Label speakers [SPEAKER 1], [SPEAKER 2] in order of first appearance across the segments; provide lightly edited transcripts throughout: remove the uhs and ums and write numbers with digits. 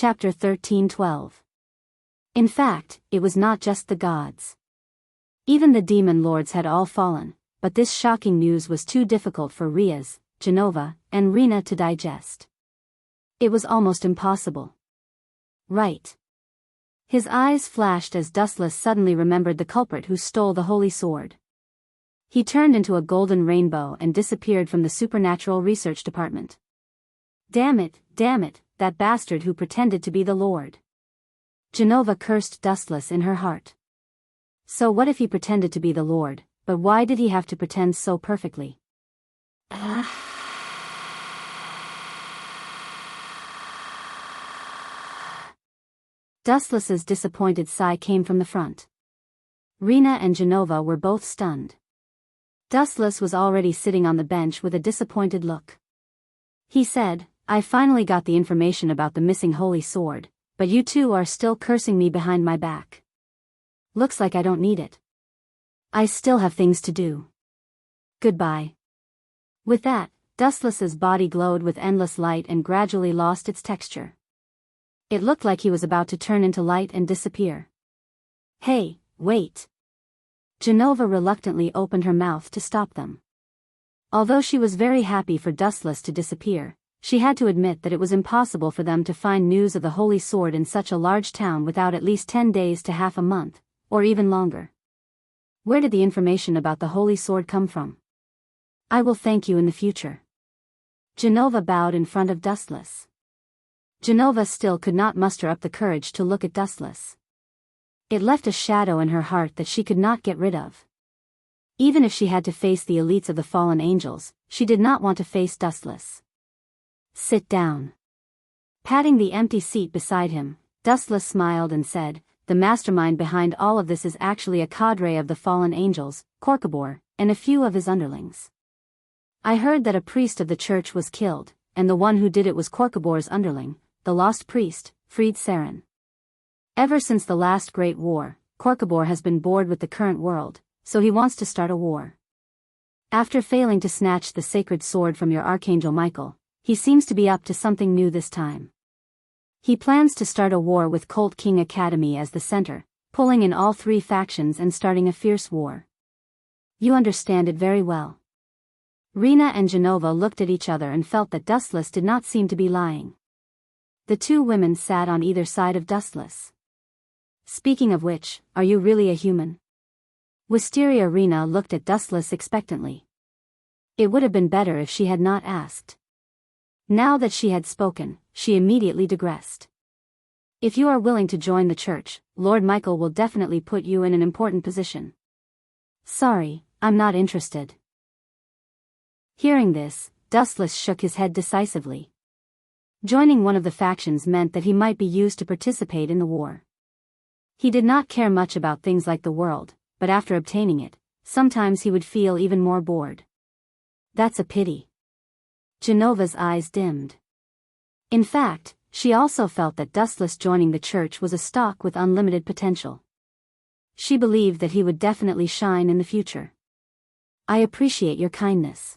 [SPEAKER 1] Chapter 13:12. In fact, it was not just the gods. Even the demon lords had all fallen, but this shocking news was too difficult for Riaz, Genova, and Rena to digest. It was almost impossible. Right. His eyes flashed as Dustless suddenly remembered the culprit who stole the holy sword. He turned into a golden rainbow and disappeared from the supernatural research department. Damn it, that bastard who pretended to be the Lord. Genova cursed Dustless in her heart. So what if he pretended to be the Lord, but why did he have to pretend so perfectly? Dustless's disappointed sigh came from the front. Rena and Genova were both stunned. Dustless was already sitting on the bench with a disappointed look. He said, "I finally got the information about the missing holy sword, but you two are still cursing me behind my back. Looks like I don't need it. I still have things to do. Goodbye." With that, Dustless's body glowed with endless light and gradually lost its texture. It looked like he was about to turn into light and disappear. Hey, wait. Genova reluctantly opened her mouth to stop them. Although she was very happy for Dustless to disappear, she had to admit that it was impossible for them to find news of the holy sword in such a large town without at least 10 days to half a month, or even longer. Where did the information about the holy sword come from? I will thank you in the future. Genova bowed in front of Dustless. Genova still could not muster up the courage to look at Dustless. It left a shadow in her heart that she could not get rid of. Even if she had to face the elites of the fallen angels, she did not want to face Dustless. Sit down. Patting the empty seat beside him, Dustless smiled and said, "The mastermind behind all of this is actually a cadre of the fallen angels, Korkabor, and a few of his underlings. I heard that a priest of the church was killed, and the one who did it was Korkabor's underling, the lost priest, Fried Saren. Ever since the last great war, Korkabor has been bored with the current world, so he wants to start a war. After failing to snatch the sacred sword from your Archangel Michael, he seems to be up to something new this time. He plans to start a war with Colt King Academy as the center, pulling in all three factions and starting a fierce war. You understand it very well." Rena and Genova looked at each other and felt that Dustless did not seem to be lying. The two women sat on either side of Dustless. "Speaking of which, are you really a human?" Wisteria Rena looked at Dustless expectantly. It would have been better if she had not asked. Now that she had spoken, she immediately digressed. "If you are willing to join the church, Lord Michael will definitely put you in an important position." "Sorry, I'm not interested." Hearing this, Dustless shook his head decisively. Joining one of the factions meant that he might be used to participate in the war. He did not care much about things like the world, but after obtaining it, sometimes he would feel even more bored. That's a pity. Genova's eyes dimmed. In fact, she also felt that Dustless joining the church was a stock with unlimited potential. She believed that he would definitely shine in the future. "I appreciate your kindness."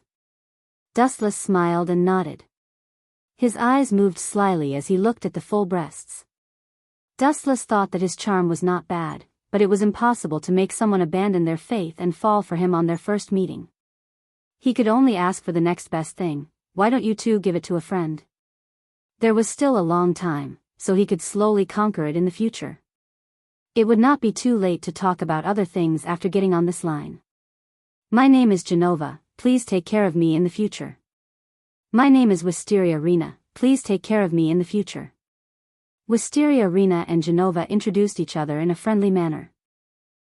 [SPEAKER 1] Dustless smiled and nodded. His eyes moved slyly as he looked at the full breasts. Dustless thought that his charm was not bad, but it was impossible to make someone abandon their faith and fall for him on their first meeting. He could only ask for the next best thing. "Why don't you two give it to a friend?" There was still a long time, so he could slowly conquer it in the future. It would not be too late to talk about other things after getting on this line. "My name is Genova, please take care of me in the future." "My name is Wisteria Rena, please take care of me in the future." Wisteria Rena and Genova introduced each other in a friendly manner.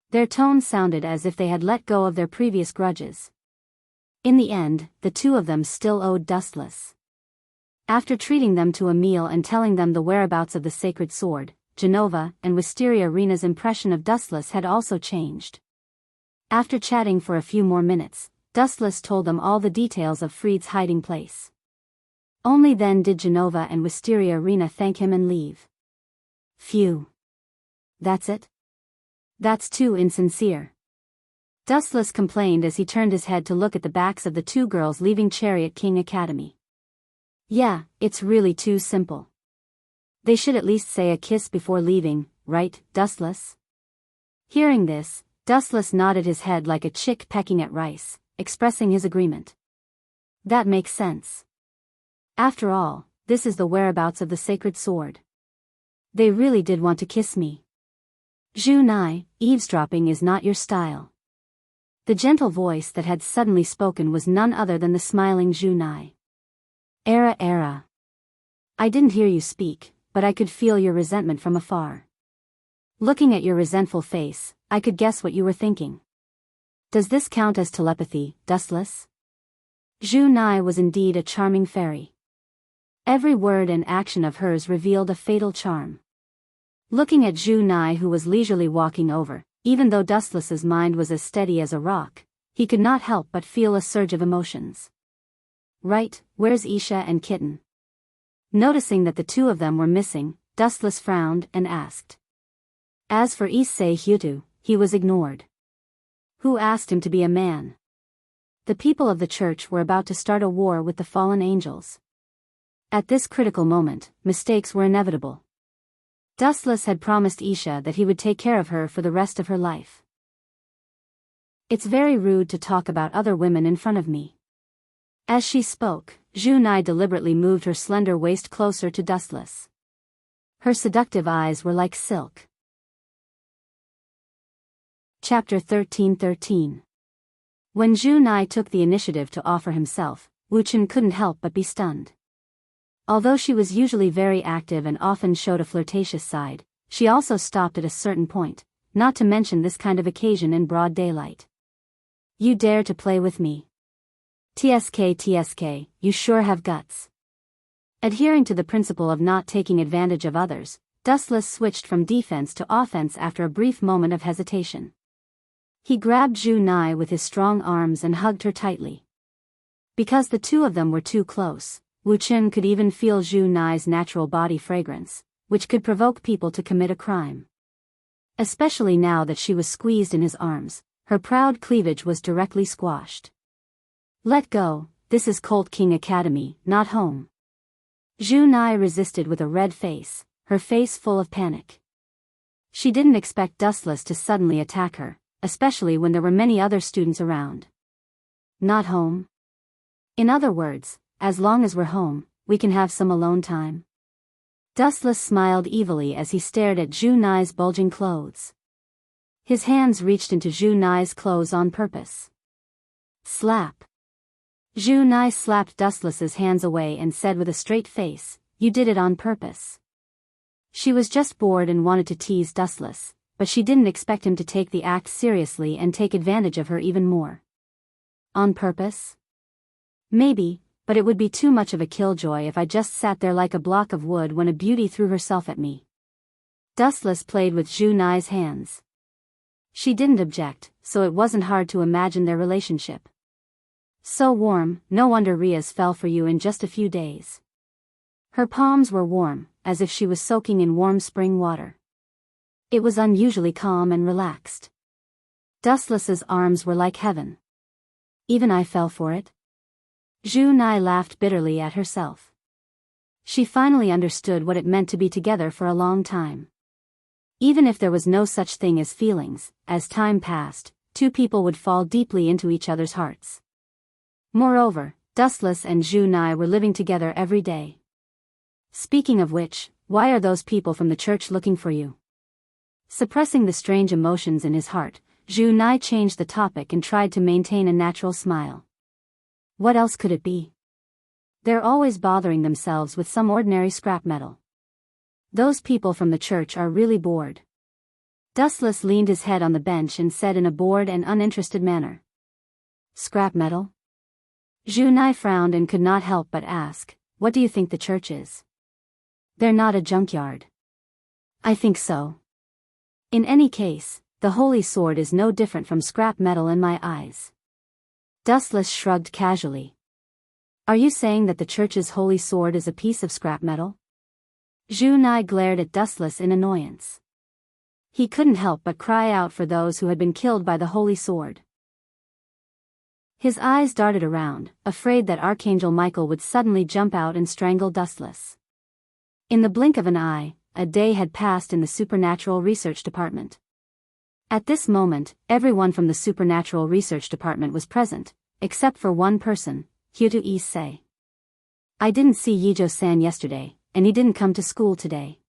[SPEAKER 1] Their tones sounded as if they had let go of their previous grudges. In the end, the two of them still owed Dustless. After treating them to a meal and telling them the whereabouts of the sacred sword, Genova and Wisteria Rena's impression of Dustless had also changed. After chatting for a few more minutes, Dustless told them all the details of Fried's hiding place. Only then did Genova and Wisteria Rena thank him and leave. Phew. That's it? That's too insincere. Dustless complained as he turned his head to look at the backs of the two girls leaving Chariot King Academy. Yeah, it's really too simple. They should at least say a kiss before leaving, right, Dustless? Hearing this, Dustless nodded his head like a chick pecking at rice, expressing his agreement. That makes sense. After all, this is the whereabouts of the sacred sword. They really did want to kiss me. Zhu Nai, eavesdropping is not your style. The gentle voice that had suddenly spoken was none other than the smiling Zhu Nai. Era. I didn't hear you speak, but I could feel your resentment from afar. Looking at your resentful face, I could guess what you were thinking. Does this count as telepathy, Dustless? Zhu Nai was indeed a charming fairy. Every word and action of hers revealed a fatal charm. Looking at Zhu Nai, who was leisurely walking over, even though Dustless's mind was as steady as a rock, he could not help but feel a surge of emotions. Right, where's Isha and Kitten? Noticing that the two of them were missing, Dustless frowned and asked. As for Issei Hyutu, he was ignored. Who asked him to be a man? The people of the church were about to start a war with the fallen angels. At this critical moment, mistakes were inevitable. Dustless had promised Isha that he would take care of her for the rest of her life. It's very rude to talk about other women in front of me. As she spoke, Zhu Nai deliberately moved her slender waist closer to Dustless. Her seductive eyes were like silk. Chapter 13:13. When Zhu Nai took the initiative to offer himself, Wu Chen couldn't help but be stunned. Although she was usually very active and often showed a flirtatious side, she also stopped at a certain point, not to mention this kind of occasion in broad daylight. You dare to play with me? TSK, you sure have guts. Adhering to the principle of not taking advantage of others, Dustless switched from defense to offense after a brief moment of hesitation. He grabbed Zhu Nai with his strong arms and hugged her tightly. Because the two of them were too close, Wu Chen could even feel Zhu Nai's natural body fragrance, which could provoke people to commit a crime. Especially now that she was squeezed in his arms, her proud cleavage was directly squashed. Let go, this is Colt King Academy, not home. Zhu Nai resisted with a red face, her face full of panic. She didn't expect Dustless to suddenly attack her, especially when there were many other students around. Not home? In other words, as long as we're home, we can have some alone time. Dustless smiled evilly as he stared at Zhu Nai's bulging clothes. His hands reached into Zhu Nai's clothes on purpose. Slap. Zhu Nai slapped Dustless's hands away and said with a straight face, "You did it on purpose." She was just bored and wanted to tease Dustless, but she didn't expect him to take the act seriously and take advantage of her even more. On purpose? Maybe, but it would be too much of a killjoy if I just sat there like a block of wood when a beauty threw herself at me. Dustless played with Zhu Nai's hands. She didn't object, so it wasn't hard to imagine their relationship. So warm, no wonder Rias fell for you in just a few days. Her palms were warm, as if she was soaking in warm spring water. It was unusually calm and relaxed. Dustless's arms were like heaven. Even I fell for it. Zhu Nai laughed bitterly at herself. She finally understood what it meant to be together for a long time. Even if there was no such thing as feelings, as time passed, two people would fall deeply into each other's hearts. Moreover, Dustless and Zhu Nai were living together every day. Speaking of which, why are those people from the church looking for you? Suppressing the strange emotions in his heart, Zhu Nai changed the topic and tried to maintain a natural smile. What else could it be? They're always bothering themselves with some ordinary scrap metal. Those people from the church are really bored. Dustless leaned his head on the bench and said in a bored and uninterested manner. Scrap metal? Zhu Nai frowned and could not help but ask, what do you think the church is? They're not a junkyard. I think so. In any case, the holy sword is no different from scrap metal in my eyes. Dustless shrugged casually. Are you saying that the church's holy sword is a piece of scrap metal? Zhu Nai glared at Dustless in annoyance. He couldn't help but cry out for those who had been killed by the holy sword. His eyes darted around, afraid that Archangel Michael would suddenly jump out and strangle Dustless. In the blink of an eye, a day had passed in the Supernatural Research Department. At this moment, everyone from the Supernatural Research Department was present, except for one person, Hyuto Issei. I didn't see Yijo-san yesterday, and he didn't come to school today.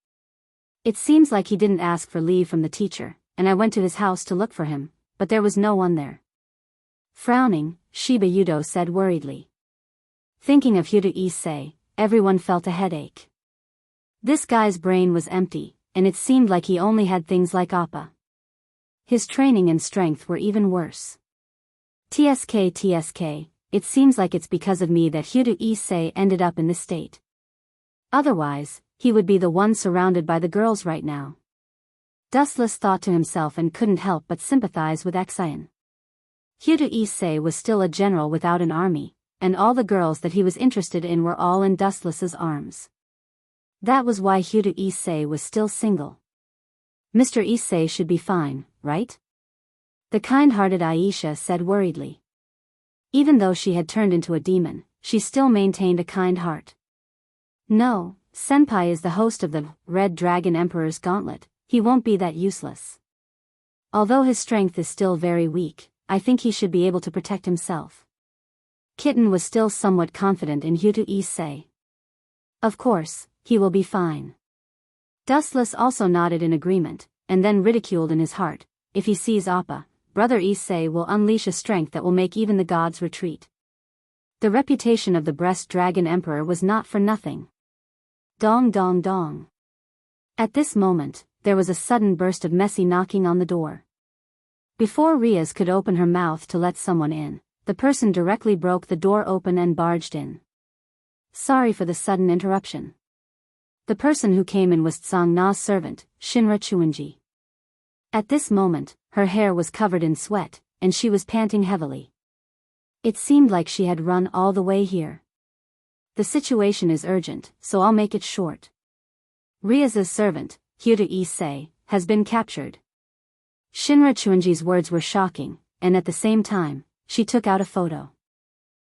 [SPEAKER 1] It seems like he didn't ask for leave from the teacher, and I went to his house to look for him, but there was no one there. Frowning, Shiba Yudo said worriedly. Thinking of Hyuto Issei, everyone felt a headache. This guy's brain was empty, and it seemed like he only had things like Appa. His training and strength were even worse. TSK, it seems like it's because of me that Hyuto Issei ended up in this state. Otherwise, he would be the one surrounded by the girls right now. Dustless thought to himself and couldn't help but sympathize with Exion. Hyuto Issei was still a general without an army, and all the girls that he was interested in were all in Dustless's arms. That was why Hyuto Issei was still single. Mr. Issei should be fine, right? The kind-hearted Aisha said worriedly. Even though she had turned into a demon, she still maintained a kind heart. No, Senpai is the host of the Red Dragon Emperor's Gauntlet, he won't be that useless. Although his strength is still very weak, I think he should be able to protect himself. Kitten was still somewhat confident in Hyuto Issei. Of course, he will be fine. Dustless also nodded in agreement, and then ridiculed in his heart, if he sees Appa, Brother Issei will unleash a strength that will make even the gods retreat. The reputation of the Breast Dragon Emperor was not for nothing. Dong dong dong. At this moment, there was a sudden burst of messy knocking on the door. Before Riaz could open her mouth to let someone in, the person directly broke the door open and barged in. Sorry for the sudden interruption. The person who came in was Tsang Na's servant, Shinra Chuanji. At this moment, her hair was covered in sweat, and she was panting heavily. It seemed like she had run all the way here. The situation is urgent, so I'll make it short. Riaz's servant, Hyuto Issei, has been captured. Shinra Chuanji's words were shocking, and at the same time, she took out a photo.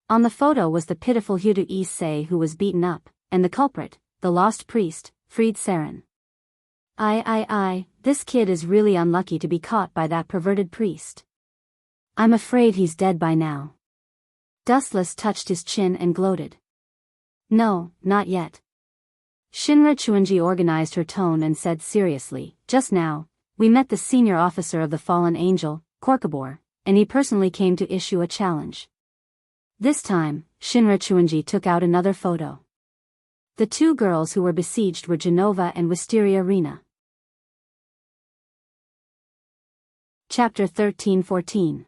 [SPEAKER 1] On the photo was the pitiful Hyuto Issei who was beaten up, and the culprit, the lost priest, freed Saren. This kid is really unlucky to be caught by that perverted priest. I'm afraid he's dead by now. Dustless touched his chin and gloated. No, not yet. Shinra Chuanji organized her tone and said seriously, just now, we met the senior officer of the fallen angel, Korkabor, and he personally came to issue a challenge. This time, Shinra Chuanji took out another photo. The two girls who were besieged were Genova and Wisteria Rena. Chapter 13-14.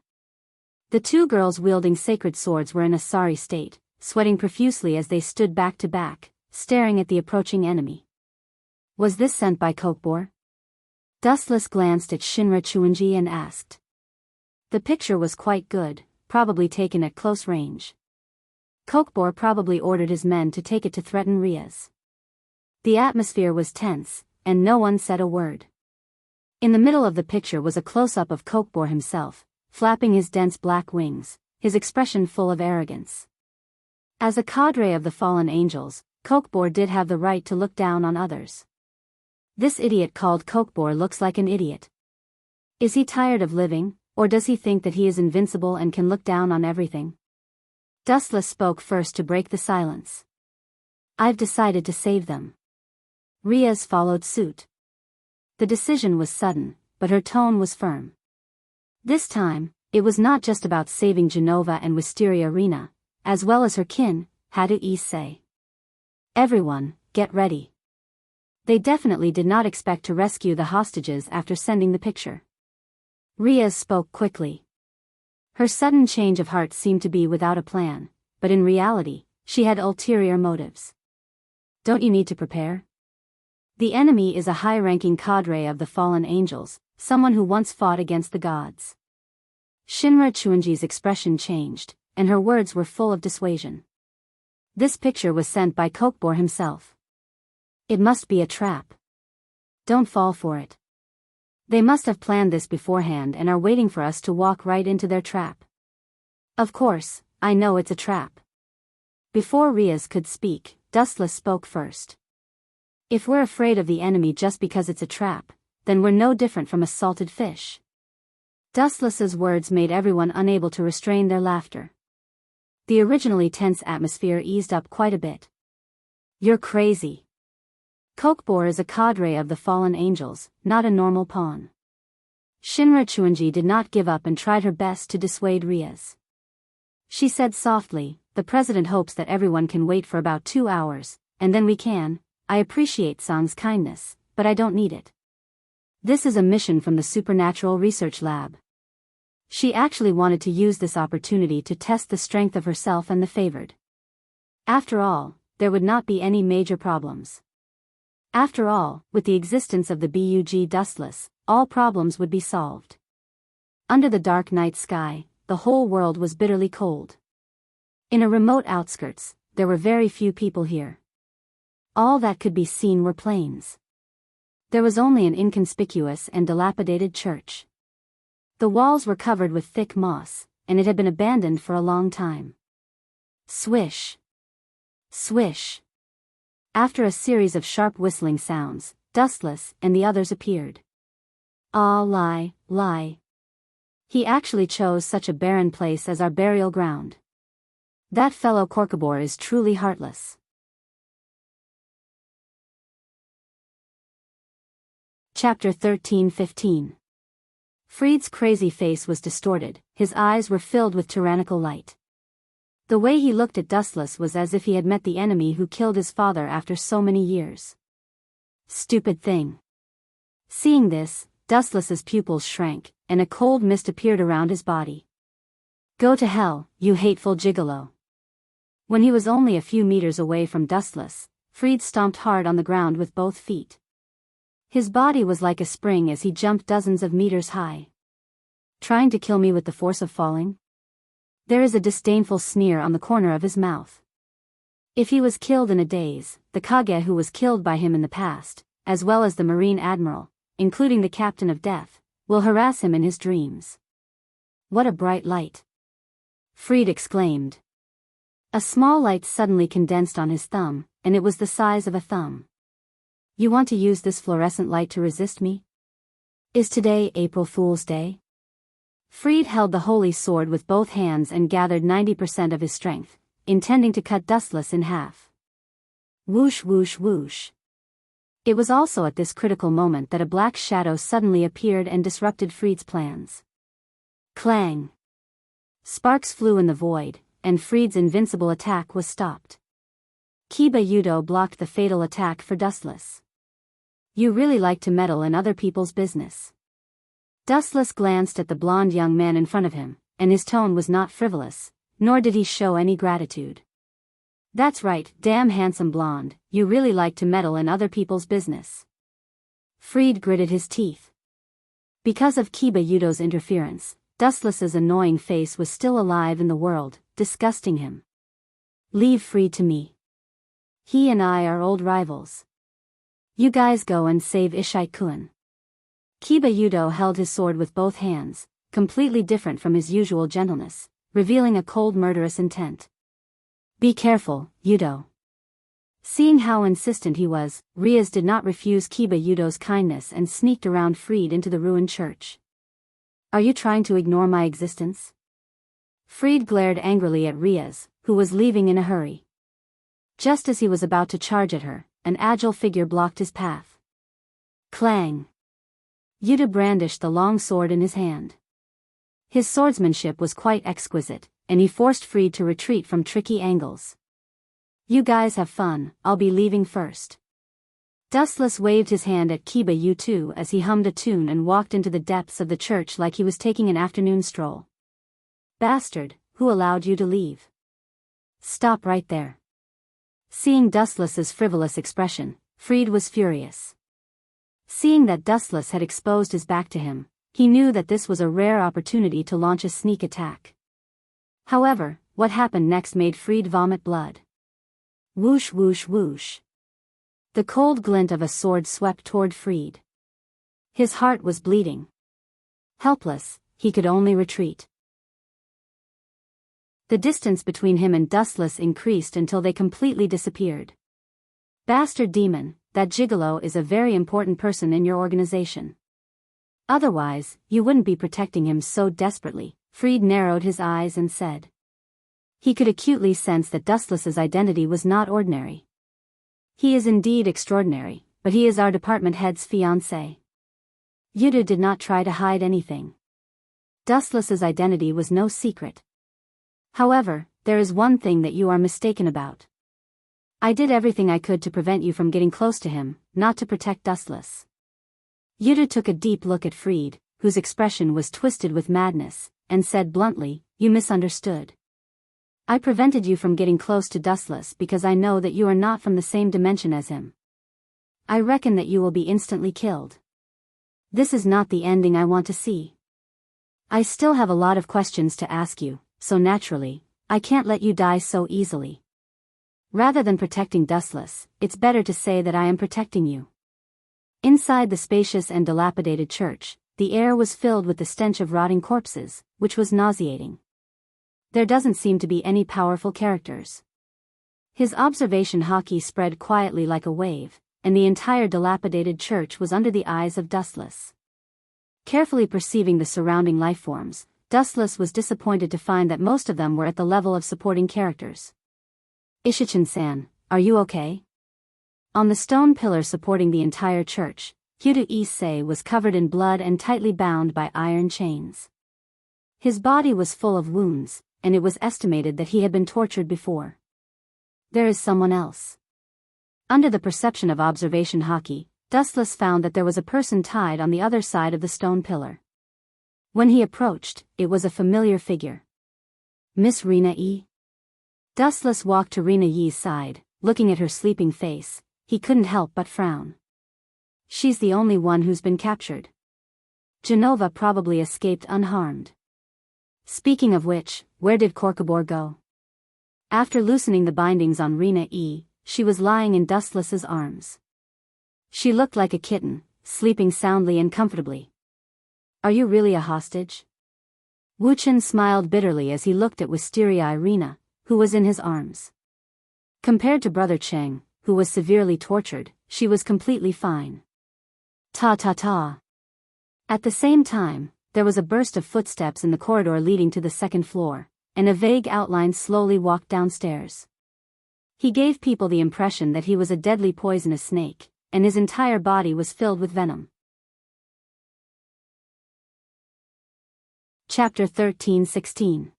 [SPEAKER 1] The two girls wielding sacred swords were in a sorry state, sweating profusely as they stood back to back, staring at the approaching enemy. Was this sent by Kokbor? Dustless glanced at Shinra Chuanji and asked. The picture was quite good, probably taken at close range. Kokbor probably ordered his men to take it to threaten Riaz. The atmosphere was tense, and no one said a word. In the middle of the picture was a close-up of Kokbor himself, flapping his dense black wings, his expression full of arrogance. As a cadre of the fallen angels, Kokbor did have the right to look down on others. This idiot called Kokbor looks like an idiot. Is he tired of living, or does he think that he is invincible and can look down on everything? Dustless spoke first to break the silence. I've decided to save them. Riaz followed suit. The decision was sudden, but her tone was firm. This time, it was not just about saving Genova and Wisteria Rena, as well as her kin, Hyuto Issei. Everyone, get ready. They definitely did not expect to rescue the hostages after sending the picture. Riaz spoke quickly. Her sudden change of heart seemed to be without a plan, but in reality, she had ulterior motives. Don't you need to prepare? The enemy is a high-ranking cadre of the fallen angels, someone who once fought against the gods. Shinra Chuanji's expression changed, and her words were full of dissuasion. This picture was sent by Kokbor himself. It must be a trap. Don't fall for it. They must have planned this beforehand and are waiting for us to walk right into their trap. Of course, I know it's a trap. Before Riaz could speak, Dustless spoke first. If we're afraid of the enemy just because it's a trap, then we're no different from a salted fish. Dustless's words made everyone unable to restrain their laughter. The originally tense atmosphere eased up quite a bit. You're crazy. Kokbor is a cadre of the fallen angels, not a normal pawn. Shinra Chuanji did not give up and tried her best to dissuade Riaz. She said softly, the president hopes that everyone can wait for about 2 hours, and then we can. I appreciate Sang's kindness, but I don't need it. This is a mission from the Supernatural Research Lab. She actually wanted to use this opportunity to test the strength of herself and the favored. After all, there would not be any major problems. After all, with the existence of the Bug Dustless, all problems would be solved. Under the dark night sky, the whole world was bitterly cold. In a remote outskirts, there were very few people here. All that could be seen were plains. There was only an inconspicuous and dilapidated church. The walls were covered with thick moss, and it had been abandoned for a long time. Swish. Swish. After a series of sharp whistling sounds, Dustless and the others appeared. Ah, lie. He actually chose such a barren place as our burial ground. That fellow Korkabor is truly heartless. Chapter 13-15. Fried's crazy face was distorted, his eyes were filled with tyrannical light. The way he looked at Dustless was as if he had met the enemy who killed his father after so many years. Stupid thing. Seeing this, Dustless's pupils shrank, and a cold mist appeared around his body. Go to hell, you hateful gigolo. When he was only a few meters away from Dustless, Fried stomped hard on the ground with both feet. His body was like a spring as he jumped dozens of meters high. Trying to kill me with the force of falling? There is a disdainful sneer on the corner of his mouth. If he was killed in a daze, the Kage who was killed by him in the past, as well as the Marine Admiral, including the Captain of Death, will harass him in his dreams. What a bright light! Fried exclaimed. A small light suddenly condensed on his thumb, and it was the size of a thumb. You want to use this fluorescent light to resist me? Is today April Fool's Day? Fried held the holy sword with both hands and gathered 90% of his strength, intending to cut Dustless in half. Whoosh whoosh whoosh. It was also at this critical moment that a black shadow suddenly appeared and disrupted Fried's plans. Clang! Sparks flew in the void, and Fried's invincible attack was stopped. Kiba Yudo blocked the fatal attack for Dustless. You really like to meddle in other people's business. Dustless glanced at the blond young man in front of him, and his tone was not frivolous, nor did he show any gratitude. That's right, damn handsome blonde, you really like to meddle in other people's business. Fried gritted his teeth. Because of Kiba Yudo's interference, Dustless's annoying face was still alive in the world, disgusting him. Leave Fried to me. He and I are old rivals. You guys go and save Ishai-kun. Kiba Yudo held his sword with both hands, completely different from his usual gentleness, revealing a cold murderous intent. Be careful, Yudo. Seeing how insistent he was, Riaz did not refuse Kiba Yudo's kindness and sneaked around Fried into the ruined church. Are you trying to ignore my existence? Fried glared angrily at Riaz, who was leaving in a hurry. Just as he was about to charge at her, an agile figure blocked his path. Clang! Yudo brandished the long sword in his hand. His swordsmanship was quite exquisite, and he forced Fried to retreat from tricky angles. You guys have fun, I'll be leaving first. Dustless waved his hand at Kiba Yudo as he hummed a tune and walked into the depths of the church like he was taking an afternoon stroll. Bastard, who allowed you to leave? Stop right there. Seeing Dustless's frivolous expression, Fried was furious. Seeing that Dustless had exposed his back to him, he knew that this was a rare opportunity to launch a sneak attack. However, what happened next made Fried vomit blood. Whoosh whoosh whoosh. The cold glint of a sword swept toward Fried. His heart was bleeding. Helpless, he could only retreat. The distance between him and Dustless increased until they completely disappeared. Bastard demon, that gigolo is a very important person in your organization. Otherwise, you wouldn't be protecting him so desperately. Fried narrowed his eyes and said. He could acutely sense that Dustless's identity was not ordinary. He is indeed extraordinary, but he is our department head's fiancé. Yudu did not try to hide anything. Dustless's identity was no secret. However, there is one thing that you are mistaken about. I did everything I could to prevent you from getting close to him, not to protect Dustless. Yudu took a deep look at Fried, whose expression was twisted with madness, and said bluntly, "You misunderstood. I prevented you from getting close to Dustless because I know that you are not from the same dimension as him. I reckon that you will be instantly killed. This is not the ending I want to see. I still have a lot of questions to ask you, so naturally, I can't let you die so easily. Rather than protecting Dustless, it's better to say that I am protecting you." Inside the spacious and dilapidated church, the air was filled with the stench of rotting corpses, which was nauseating. There doesn't seem to be any powerful characters. His observation hockey spread quietly like a wave, and the entire dilapidated church was under the eyes of Dustless. Carefully perceiving the surrounding lifeforms, Dustless was disappointed to find that most of them were at the level of supporting characters. "Ishichin-san, are you okay?" On the stone pillar supporting the entire church, Yudu Issei was covered in blood and tightly bound by iron chains. His body was full of wounds, and it was estimated that he had been tortured before. "There is someone else." Under the perception of observation hockey, Dustless found that there was a person tied on the other side of the stone pillar. When he approached, it was a familiar figure. "Miss Rina E." Dustless walked to Rina Yi's side, looking at her sleeping face. He couldn't help but frown. "She's the only one who's been captured. Genova probably escaped unharmed. Speaking of which, where did Korkabor go?" After loosening the bindings on Rina E, she was lying in Dustless's arms. She looked like a kitten, sleeping soundly and comfortably. "Are you really a hostage?" Wuchen smiled bitterly as he looked at wisteria-eyed Rina, who was in his arms. Compared to Brother Cheng, who was severely tortured, she was completely fine. Ta. At the same time, there was a burst of footsteps in the corridor leading to the second floor, and a vague outline slowly walked downstairs. He gave people the impression that he was a deadly poisonous snake, and his entire body was filled with venom. Chapter 13-16.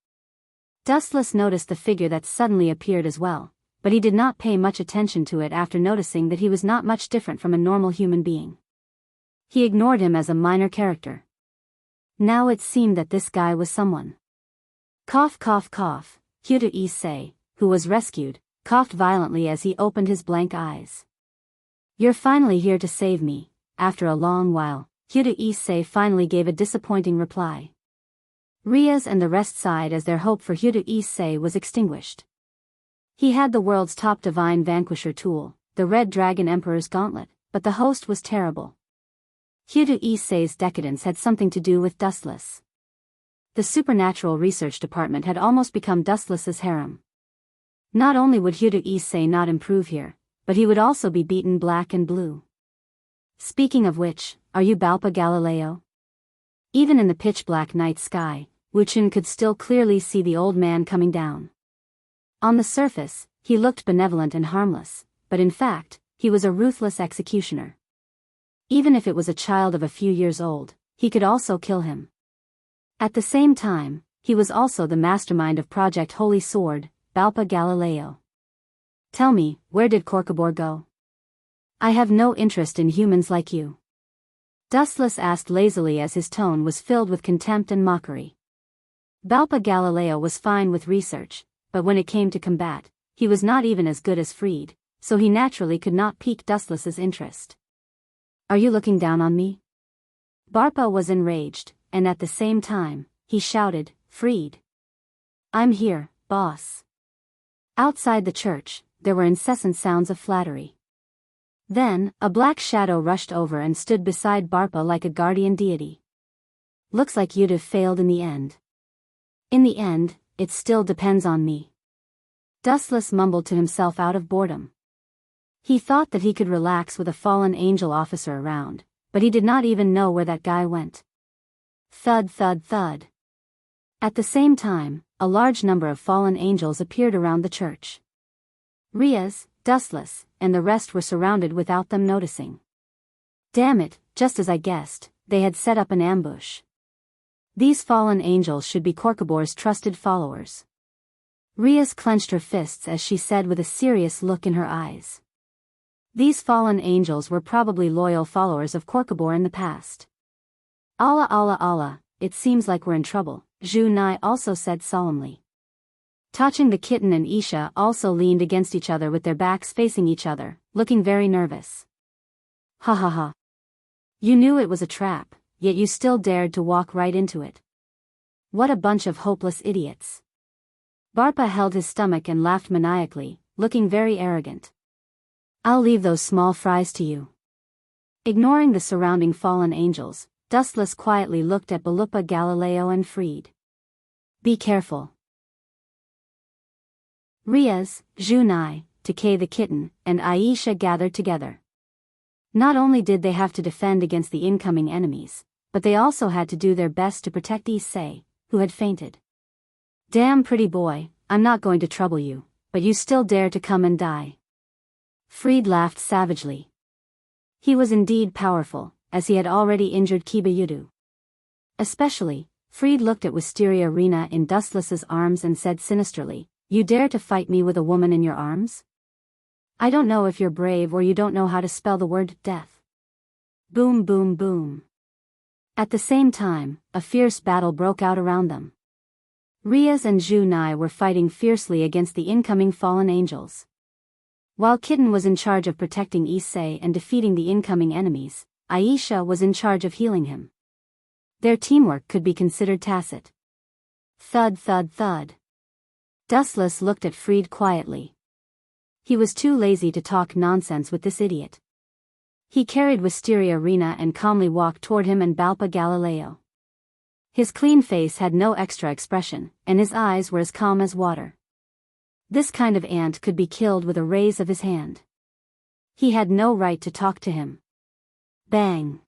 [SPEAKER 1] Dustless noticed the figure that suddenly appeared as well, but he did not pay much attention to it after noticing that he was not much different from a normal human being. He ignored him as a minor character. Now it seemed that this guy was someone. Cough. Yudu Issei, who was rescued, coughed violently as he opened his blank eyes. "You're finally here to save me." After a long while, Yudu Issei finally gave a disappointing reply. Rias and the rest sighed as their hope for Yudu Issei was extinguished. He had the world's top divine vanquisher tool, the Red Dragon Emperor's Gauntlet, but the host was terrible. Yudu Issei's decadence had something to do with Dustless. The Supernatural Research Department had almost become Dustless's harem. Not only would Yudu Issei not improve here, but he would also be beaten black and blue. Speaking of which, are you Balpa Galileo? Even in the pitch-black night sky, Wuchen could still clearly see the old man coming down. On the surface, he looked benevolent and harmless, but in fact, he was a ruthless executioner. Even if it was a child of a few years old, he could also kill him. At the same time, he was also the mastermind of Project Holy Sword, Balpa Galileo. "Tell me, where did Korkabor go?" "I have no interest in humans like you," Dustless asked lazily as his tone was filled with contempt and mockery. Balpa Galileo was fine with research, but when it came to combat, he was not even as good as Fried, so he naturally could not pique Dustless's interest. "Are you looking down on me?" Barpa was enraged, and at the same time, he shouted, "Fried! I'm here, boss." Outside the church, there were incessant sounds of flattery. Then, a black shadow rushed over and stood beside Barpa like a guardian deity. "Looks like you'd have failed in the end." "In the end, it still depends on me," Dustless mumbled to himself out of boredom. He thought that he could relax with a fallen angel officer around, but he did not even know where that guy went. Thud thud thud. At the same time, a large number of fallen angels appeared around the church. Riaz, Dustless, and the rest were surrounded without them noticing. Damn it, just as I guessed, they had set up an ambush. These fallen angels should be Korkabor's trusted followers. Riaz clenched her fists as she said with a serious look in her eyes. These fallen angels were probably loyal followers of Korkabor in the past. Allah Allah Allah, it seems like we're in trouble, Zhu Nai also said solemnly. Touching the kitten and Isha also leaned against each other with their backs facing each other, looking very nervous. Ha ha ha. You knew it was a trap, yet you still dared to walk right into it. What a bunch of hopeless idiots. Barpa held his stomach and laughed maniacally, looking very arrogant. I'll leave those small fries to you. Ignoring the surrounding fallen angels, Dustless quietly looked at Balupa, Galileo and Fried. Be careful. Riaz, Zhu Nai, Takei the kitten, and Aisha gathered together. Not only did they have to defend against the incoming enemies, but they also had to do their best to protect Issei, who had fainted. Damn pretty boy, I'm not going to trouble you, but you still dare to come and die. Fried laughed savagely. He was indeed powerful, as he had already injured Kibayudu. Especially, Fried looked at Wisteria Rena in Dustless's arms and said sinisterly, You dare to fight me with a woman in your arms? I don't know if you're brave or you don't know how to spell the word death. Boom boom boom. At the same time, a fierce battle broke out around them. Riaz and Zhu Nai were fighting fiercely against the incoming fallen angels. While Kitten was in charge of protecting Issei and defeating the incoming enemies, Aisha was in charge of healing him. Their teamwork could be considered tacit. Thud thud thud. Dustless looked at Fried quietly. He was too lazy to talk nonsense with this idiot. He carried Wisteria Rena and calmly walked toward him and Balpa Galileo. His clean face had no extra expression, and his eyes were as calm as water. This kind of ant could be killed with a raise of his hand. He had no right to talk to him. Bang!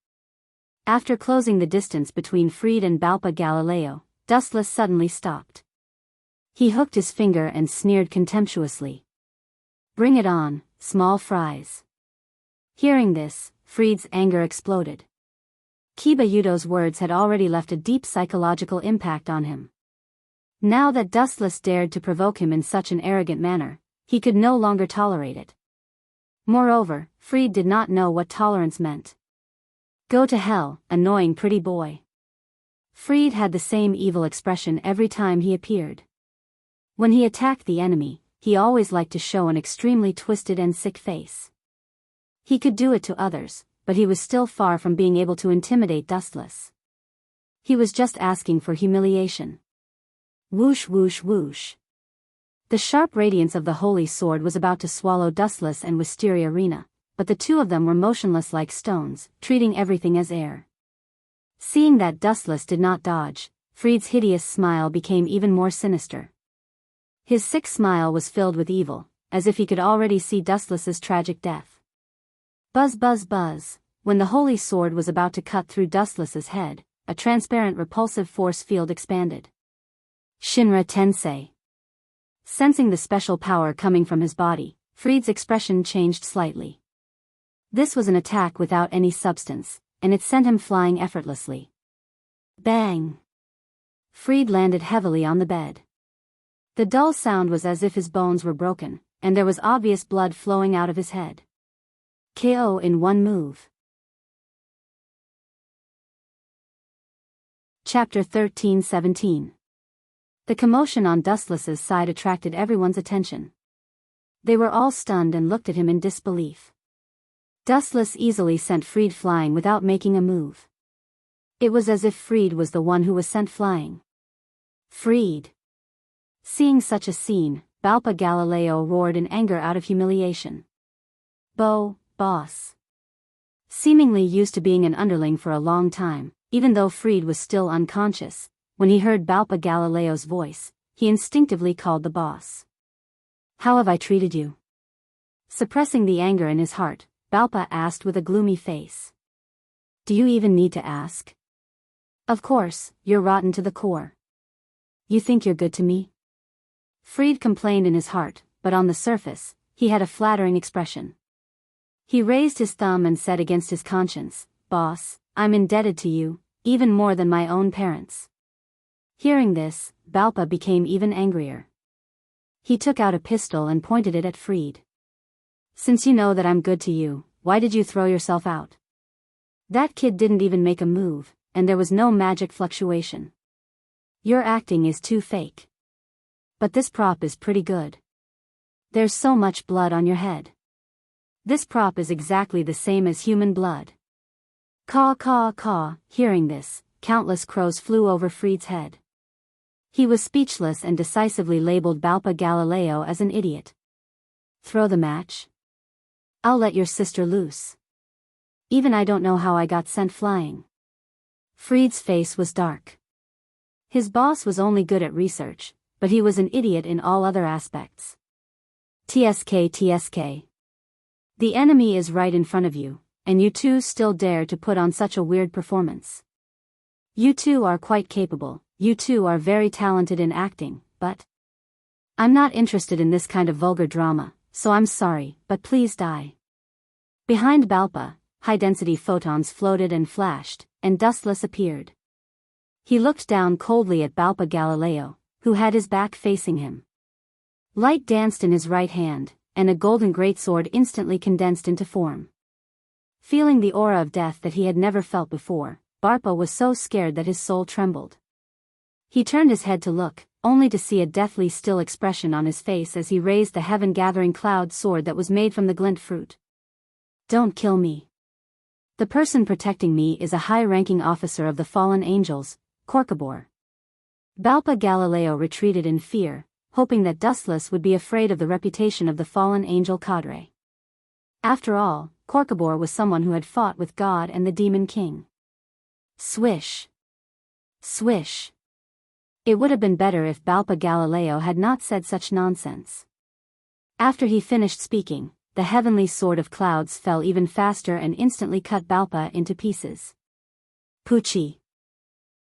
[SPEAKER 1] After closing the distance between Fried and Balpa Galileo, Dustless suddenly stopped. He hooked his finger and sneered contemptuously. Bring it on, small fries. Hearing this, Fried's anger exploded. Kibayudo's words had already left a deep psychological impact on him. Now that Dustless dared to provoke him in such an arrogant manner, he could no longer tolerate it. Moreover, Fried did not know what tolerance meant. Go to hell, annoying pretty boy. Fried had the same evil expression every time he appeared. When he attacked the enemy, he always liked to show an extremely twisted and sick face. He could do it to others, but he was still far from being able to intimidate Dustless. He was just asking for humiliation. Whoosh whoosh whoosh. The sharp radiance of the holy sword was about to swallow Dustless and Wisteria Rena, but the two of them were motionless like stones, treating everything as air. Seeing that Dustless did not dodge, Fried's hideous smile became even more sinister. His sick smile was filled with evil, as if he could already see Dustless's tragic death. Buzz buzz buzz. When the holy sword was about to cut through Dustless's head, a transparent repulsive force field expanded. Shinra Tensei. Sensing the special power coming from his body, Fried's expression changed slightly. This was an attack without any substance, and it sent him flying effortlessly. Bang! Fried landed heavily on the bed. The dull sound was as if his bones were broken, and there was obvious blood flowing out of his head. KO in one move. Chapter 13-17. The commotion on Dustless's side attracted everyone's attention. They were all stunned and looked at him in disbelief. Dustless easily sent Fried flying without making a move. It was as if Fried was the one who was sent flying. Fried! Seeing such a scene, Balpa Galileo roared in anger out of humiliation. Boss. Seemingly used to being an underling for a long time, even though Fried was still unconscious, when he heard Balpa Galileo's voice, he instinctively called the boss. How have I treated you? Suppressing the anger in his heart, Balpa asked with a gloomy face. Do you even need to ask? Of course, you're rotten to the core. You think you're good to me? Fried complained in his heart, but on the surface, he had a flattering expression. He raised his thumb and said against his conscience, Boss, I'm indebted to you, even more than my own parents. Hearing this, Balpa became even angrier. He took out a pistol and pointed it at Fried. Since you know that I'm good to you, why did you throw yourself out? That kid didn't even make a move, and there was no magic fluctuation. Your acting is too fake. But this prop is pretty good. There's so much blood on your head. This prop is exactly the same as human blood. Caw caw caw. Hearing this, countless crows flew over Fried's head. He was speechless and decisively labeled Balpa Galileo as an idiot. Throw the match? I'll let your sister loose. Even I don't know how I got sent flying. Fried's face was dark. His boss was only good at research, but he was an idiot in all other aspects. TSK. The enemy is right in front of you, and you two still dare to put on such a weird performance. You two are quite capable, you two are very talented in acting, but I'm not interested in this kind of vulgar drama, so I'm sorry, but please die. Behind Balpa, high-density photons floated and flashed, and Dustless appeared. He looked down coldly at Balpa Galileo, who had his back facing him. Light danced in his right hand, and a golden greatsword instantly condensed into form. Feeling the aura of death that he had never felt before, Balpa was so scared that his soul trembled. He turned his head to look, only to see a deathly still expression on his face as he raised the heaven-gathering cloud sword that was made from the glint fruit. Don't kill me. The person protecting me is a high-ranking officer of the fallen angels, Corcobor. Balpa Galileo retreated in fear, hoping that Dustless would be afraid of the reputation of the fallen angel cadre. After all, Corcobor was someone who had fought with God and the Demon King. Swish. Swish. It would have been better if Balpa Galileo had not said such nonsense. After he finished speaking, the heavenly sword of clouds fell even faster and instantly cut Balpa into pieces. Poochie.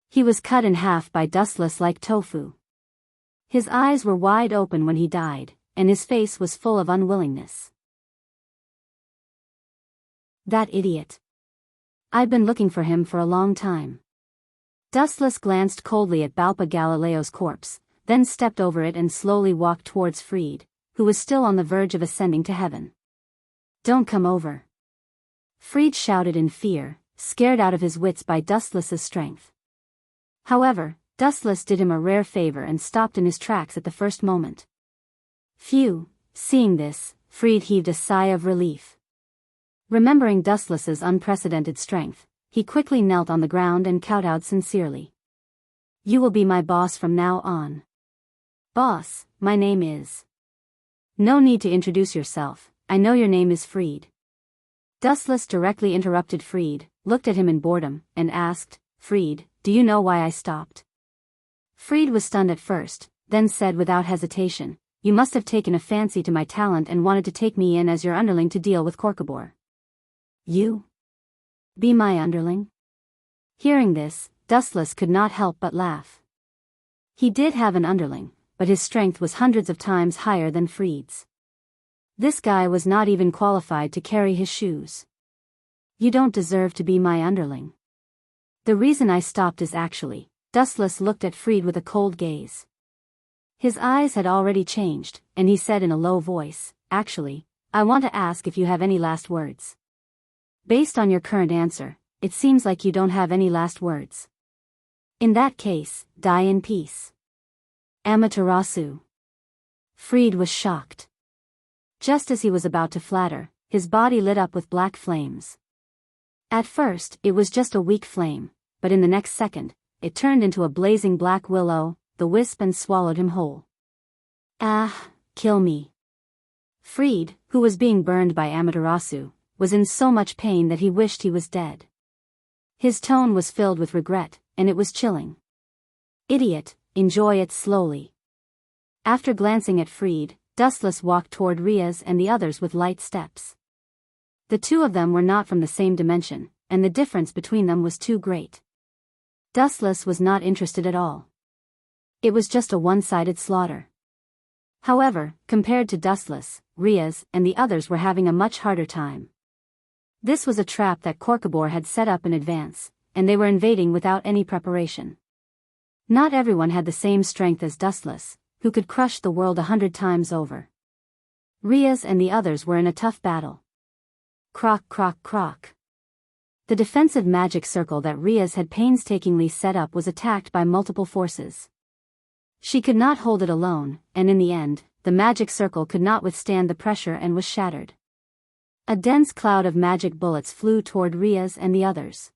[SPEAKER 1] He was cut in half by Dustless like tofu. His eyes were wide open when he died, and his face was full of unwillingness. That idiot. I've been looking for him for a long time. Dustless glanced coldly at Balpa Galileo's corpse, then stepped over it and slowly walked towards Fried, who was still on the verge of ascending to heaven. Don't come over. Fried shouted in fear, scared out of his wits by Dustless's strength. However, Dustless did him a rare favor and stopped in his tracks at the first moment. Phew, seeing this, Fried heaved a sigh of relief. Remembering Dustless's unprecedented strength, he quickly knelt on the ground and kowtowed sincerely. You will be my boss from now on. Boss, my name is. No need to introduce yourself, I know your name is Fried. Dustless directly interrupted Fried, looked at him in boredom, and asked, Fried, do you know why I stopped? Fried was stunned at first, then said without hesitation, you must have taken a fancy to my talent and wanted to take me in as your underling to deal with Corcobor. You? Be my underling? Hearing this, Dustless could not help but laugh. He did have an underling, but his strength was hundreds of times higher than Fried's. This guy was not even qualified to carry his shoes. You don't deserve to be my underling. The reason I stopped is actually, Dustless looked at Fried with a cold gaze. His eyes had already changed, and he said in a low voice, actually, I want to ask if you have any last words. Based on your current answer, it seems like you don't have any last words. In that case, die in peace. Amaterasu. Fried was shocked. Just as he was about to flatter, his body lit up with black flames. At first, it was just a weak flame, but in the next second, it turned into a blazing black willow, the wisp and swallowed him whole. Ah, kill me. Fried, who was being burned by Amaterasu, was in so much pain that he wished he was dead. His tone was filled with regret, and it was chilling. Idiot, enjoy it slowly. After glancing at Fried, Dustless walked toward Riaz and the others with light steps. The two of them were not from the same dimension, and the difference between them was too great. Dustless was not interested at all. It was just a one-sided slaughter. However, compared to Dustless, Riaz and the others were having a much harder time. This was a trap that Korkabor had set up in advance, and they were invading without any preparation. Not everyone had the same strength as Dustless, who could crush the world 100 times over. Riaz and the others were in a tough battle. Croc, croc, croc. The defensive magic circle that Riaz had painstakingly set up was attacked by multiple forces. She could not hold it alone, and in the end, the magic circle could not withstand the pressure and was shattered. A dense cloud of magic bullets flew toward Riaz and the others.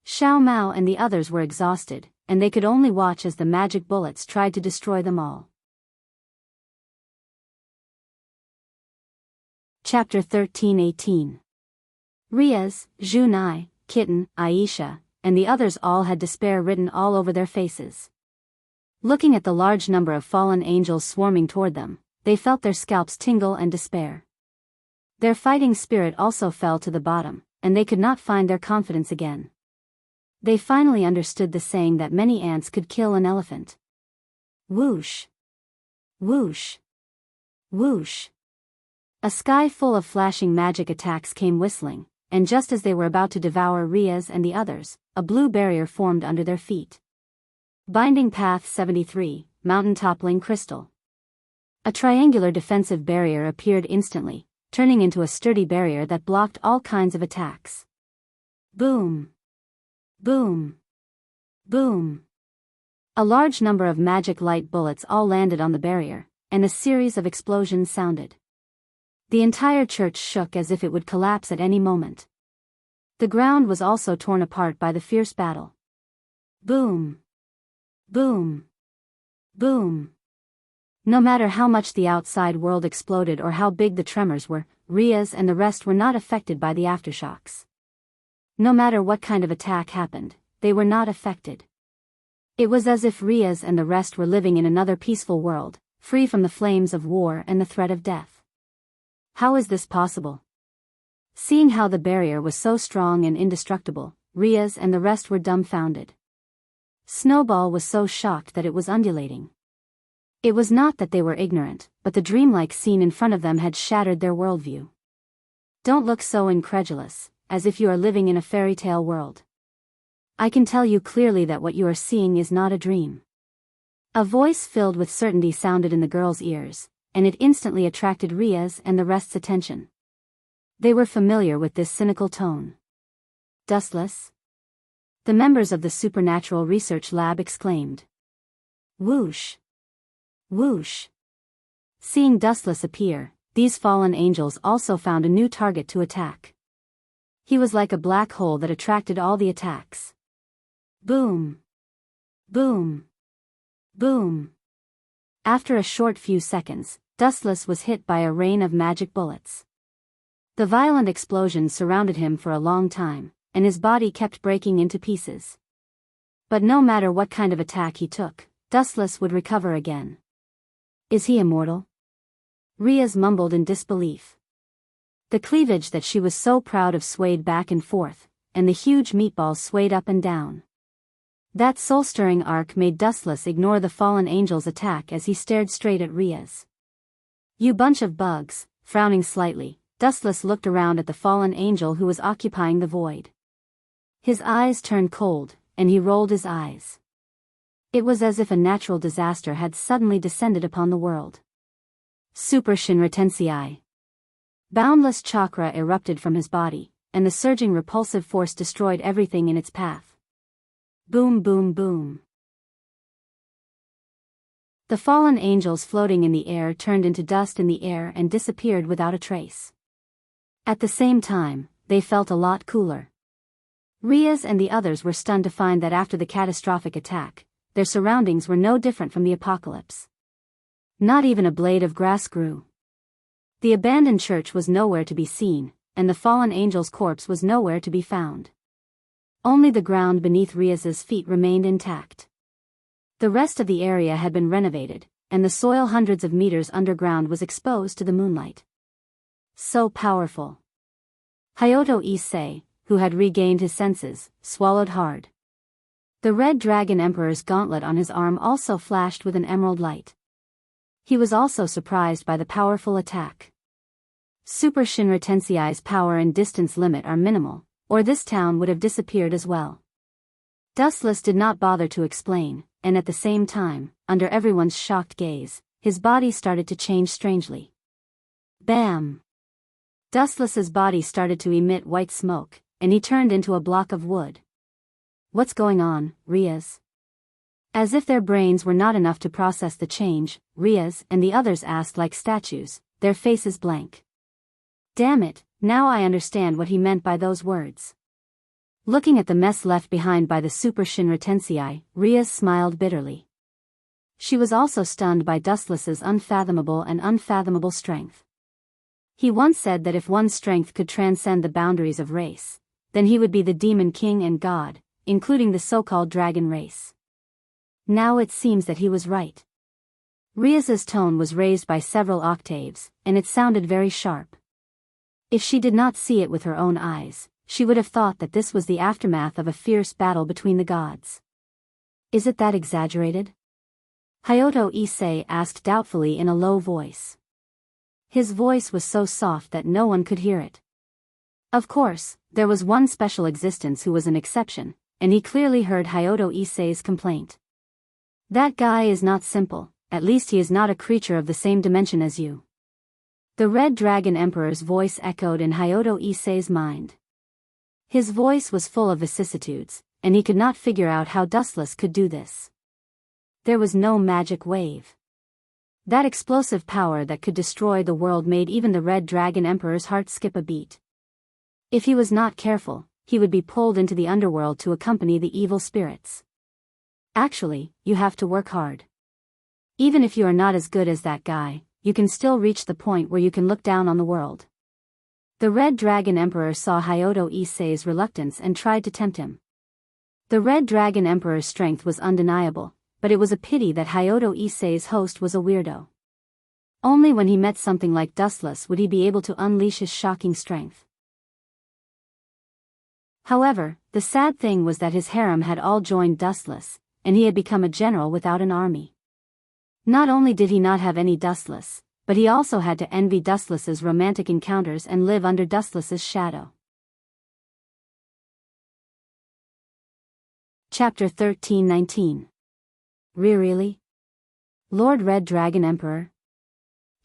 [SPEAKER 1] Xiao Mao and the others were exhausted, and they could only watch as the magic bullets tried to destroy them all. Chapter 13-18. Riaz, Junai, Kitten, Aisha, and the others all had despair written all over their faces. Looking at the large number of fallen angels swarming toward them, they felt their scalps tingle and despair. Their fighting spirit also fell to the bottom, and they could not find their confidence again. They finally understood the saying that many ants could kill an elephant. Whoosh! Whoosh! Whoosh! A sky full of flashing magic attacks came whistling, and just as they were about to devour Riaz and the others, a blue barrier formed under their feet. Binding Path 73, Mountain Toppling Crystal. A triangular defensive barrier appeared instantly, turning into a sturdy barrier that blocked all kinds of attacks. Boom! Boom! Boom! A large number of magic light bullets all landed on the barrier, and a series of explosions sounded. The entire church shook as if it would collapse at any moment. The ground was also torn apart by the fierce battle. Boom! Boom! Boom! No matter how much the outside world exploded or how big the tremors were, Riaz and the rest were not affected by the aftershocks. No matter what kind of attack happened, they were not affected. It was as if Riaz and the rest were living in another peaceful world, free from the flames of war and the threat of death. How is this possible? Seeing how the barrier was so strong and indestructible, Riaz and the rest were dumbfounded. Snowball was so shocked that it was undulating. It was not that they were ignorant, but the dreamlike scene in front of them had shattered their worldview. Don't look so incredulous, as if you are living in a fairy tale world. I can tell you clearly that what you are seeing is not a dream. A voice filled with certainty sounded in the girl's ears, and it instantly attracted Riaz and the rest's attention. They were familiar with this cynical tone. Dustless? The members of the Supernatural Research Lab exclaimed. Whoosh! Whoosh! Seeing Dustless appear, these fallen angels also found a new target to attack. He was like a black hole that attracted all the attacks. Boom! Boom! Boom! After a short few seconds, Dustless was hit by a rain of magic bullets. The violent explosions surrounded him for a long time, and his body kept breaking into pieces. But no matter what kind of attack he took, Dustless would recover again. Is he immortal? Riaz mumbled in disbelief. The cleavage that she was so proud of swayed back and forth, and the huge meatballs swayed up and down. That soul-stirring arc made Dustless ignore the fallen angel's attack as he stared straight at Riaz. You bunch of bugs, frowning slightly, Dustless looked around at the fallen angel who was occupying the void. His eyes turned cold, and he rolled his eyes. It was as if a natural disaster had suddenly descended upon the world. Super Shinratensei. Boundless chakra erupted from his body, and the surging repulsive force destroyed everything in its path. Boom, boom, boom. The fallen angels floating in the air turned into dust in the air and disappeared without a trace. At the same time, they felt a lot cooler. Riaz and the others were stunned to find that after the catastrophic attack, their surroundings were no different from the apocalypse. Not even a blade of grass grew. The abandoned church was nowhere to be seen, and the fallen angel's corpse was nowhere to be found. Only the ground beneath Riaz's feet remained intact. The rest of the area had been renovated, and the soil hundreds of meters underground was exposed to the moonlight. So powerful. Hyoto Issei, who had regained his senses, swallowed hard. The Red Dragon Emperor's gauntlet on his arm also flashed with an emerald light. He was also surprised by the powerful attack. Super Shinra Tensei's power and distance limit are minimal, or this town would have disappeared as well. Dustless did not bother to explain, and at the same time, under everyone's shocked gaze, his body started to change strangely. Bam! Dustless's body started to emit white smoke, and he turned into a block of wood. What's going on, Riaz? As if their brains were not enough to process the change, Riaz and the others asked like statues, their faces blank. Damn it, now I understand what he meant by those words. Looking at the mess left behind by the Super Shinra Tensei, Riaz smiled bitterly. She was also stunned by Dustless's unfathomable strength. He once said that if one's strength could transcend the boundaries of race, then he would be the demon king and god, including the so-called dragon race. Now it seems that he was right. Riaz's tone was raised by several octaves, and it sounded very sharp. If she did not see it with her own eyes, she would have thought that this was the aftermath of a fierce battle between the gods. Is it that exaggerated? Hyoto Issei asked doubtfully in a low voice. His voice was so soft that no one could hear it. Of course, there was one special existence who was an exception, and he clearly heard Hyoto Issei's complaint. That guy is not simple, at least he is not a creature of the same dimension as you. The Red Dragon Emperor's voice echoed in Hyoto Issei's mind. His voice was full of vicissitudes, and he could not figure out how Dustless could do this. There was no magic wave. That explosive power that could destroy the world made even the Red Dragon Emperor's heart skip a beat. If he was not careful, he would be pulled into the underworld to accompany the evil spirits. Actually, you have to work hard. Even if you are not as good as that guy, you can still reach the point where you can look down on the world. The Red Dragon Emperor saw Hyoto Issei's reluctance and tried to tempt him. The Red Dragon Emperor's strength was undeniable, but it was a pity that Hyoto Issei's host was a weirdo. Only when he met something like Dustless would he be able to unleash his shocking strength. However, the sad thing was that his harem had all joined Dustless, and he had become a general without an army. Not only did he not have any Dustless, but he also had to envy Dustless's romantic encounters and live under Dustless's shadow. Chapter 13-19. Really? Lord Red Dragon Emperor?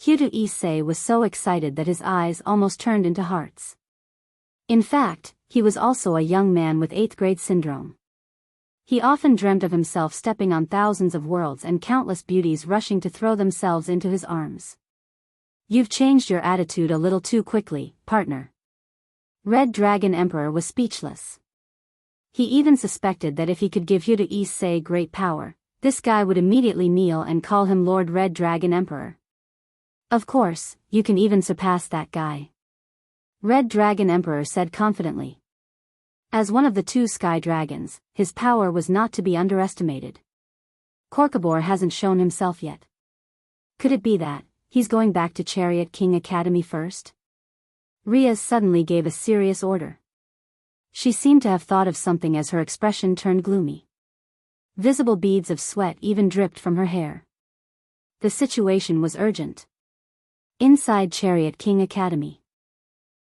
[SPEAKER 1] Hyoto Issei was so excited that his eyes almost turned into hearts. In fact, he was also a young man with 8th grade syndrome. He often dreamt of himself stepping on thousands of worlds and countless beauties rushing to throw themselves into his arms. You've changed your attitude a little too quickly, partner. Red Dragon Emperor was speechless. He even suspected that if he could give Hyoto Issei great power, this guy would immediately kneel and call him Lord Red Dragon Emperor. Of course, you can even surpass that guy. Red Dragon Emperor said confidently. As one of the 2 sky dragons, his power was not to be underestimated. Korkabor hasn't shown himself yet. Could it be that he's going back to Chariot King Academy first? Riaz suddenly gave a serious order. She seemed to have thought of something as her expression turned gloomy. Visible beads of sweat even dripped from her hair. The situation was urgent. Inside Chariot King Academy.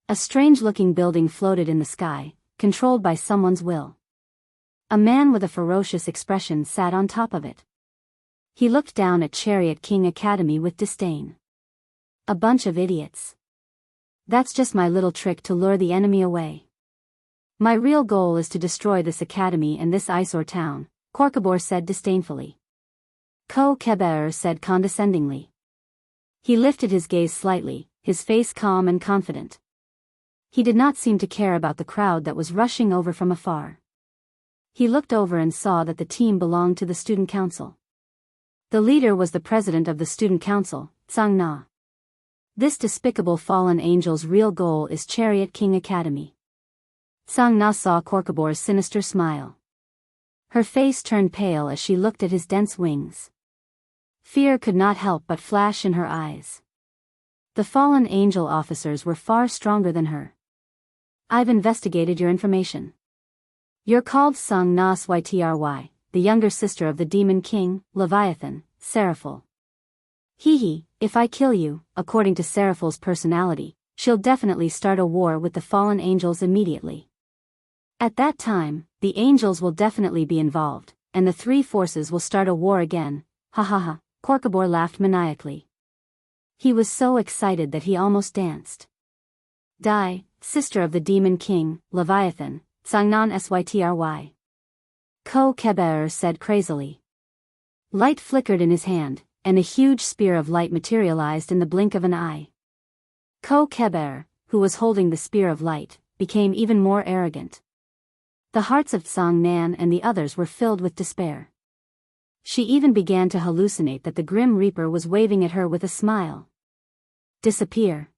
[SPEAKER 1] A strange-looking building floated in the sky, controlled by someone's will. A man with a ferocious expression sat on top of it. He looked down at Chariot King Academy with disdain. A bunch of idiots. That's just my little trick to lure the enemy away. My real goal is to destroy this academy and this eyesore town, Korkabor said disdainfully. Ko Keber said condescendingly. He lifted his gaze slightly, his face calm and confident. He did not seem to care about the crowd that was rushing over from afar. He looked over and saw that the team belonged to the student council. The leader was the president of the student council, Tsang Na. This despicable fallen angel's real goal is Chariot King Academy. Tsang Na saw Korkabor's sinister smile. Her face turned pale as she looked at his dense wings. Fear could not help but flash in her eyes. The fallen angel officers were far stronger than her. I've investigated your information. You're called Sung Na Sytry, the younger sister of the Demon King, Leviathan, Seraphil. If I kill you, according to Seraphil's personality, she'll definitely start a war with the fallen angels immediately. At that time, the angels will definitely be involved, and the three forces will start a war again. Ha ha ha, Korkabor laughed maniacally. He was so excited that he almost danced. Die, sister of the Demon King, Leviathan, Sangnan Sytry. Ko Keber said crazily. Light flickered in his hand, and a huge spear of light materialized in the blink of an eye. Ko Keber, who was holding the spear of light, became even more arrogant. The hearts of Tsang Nan and the others were filled with despair. She even began to hallucinate that the Grim Reaper was waving at her with a smile. Disappear.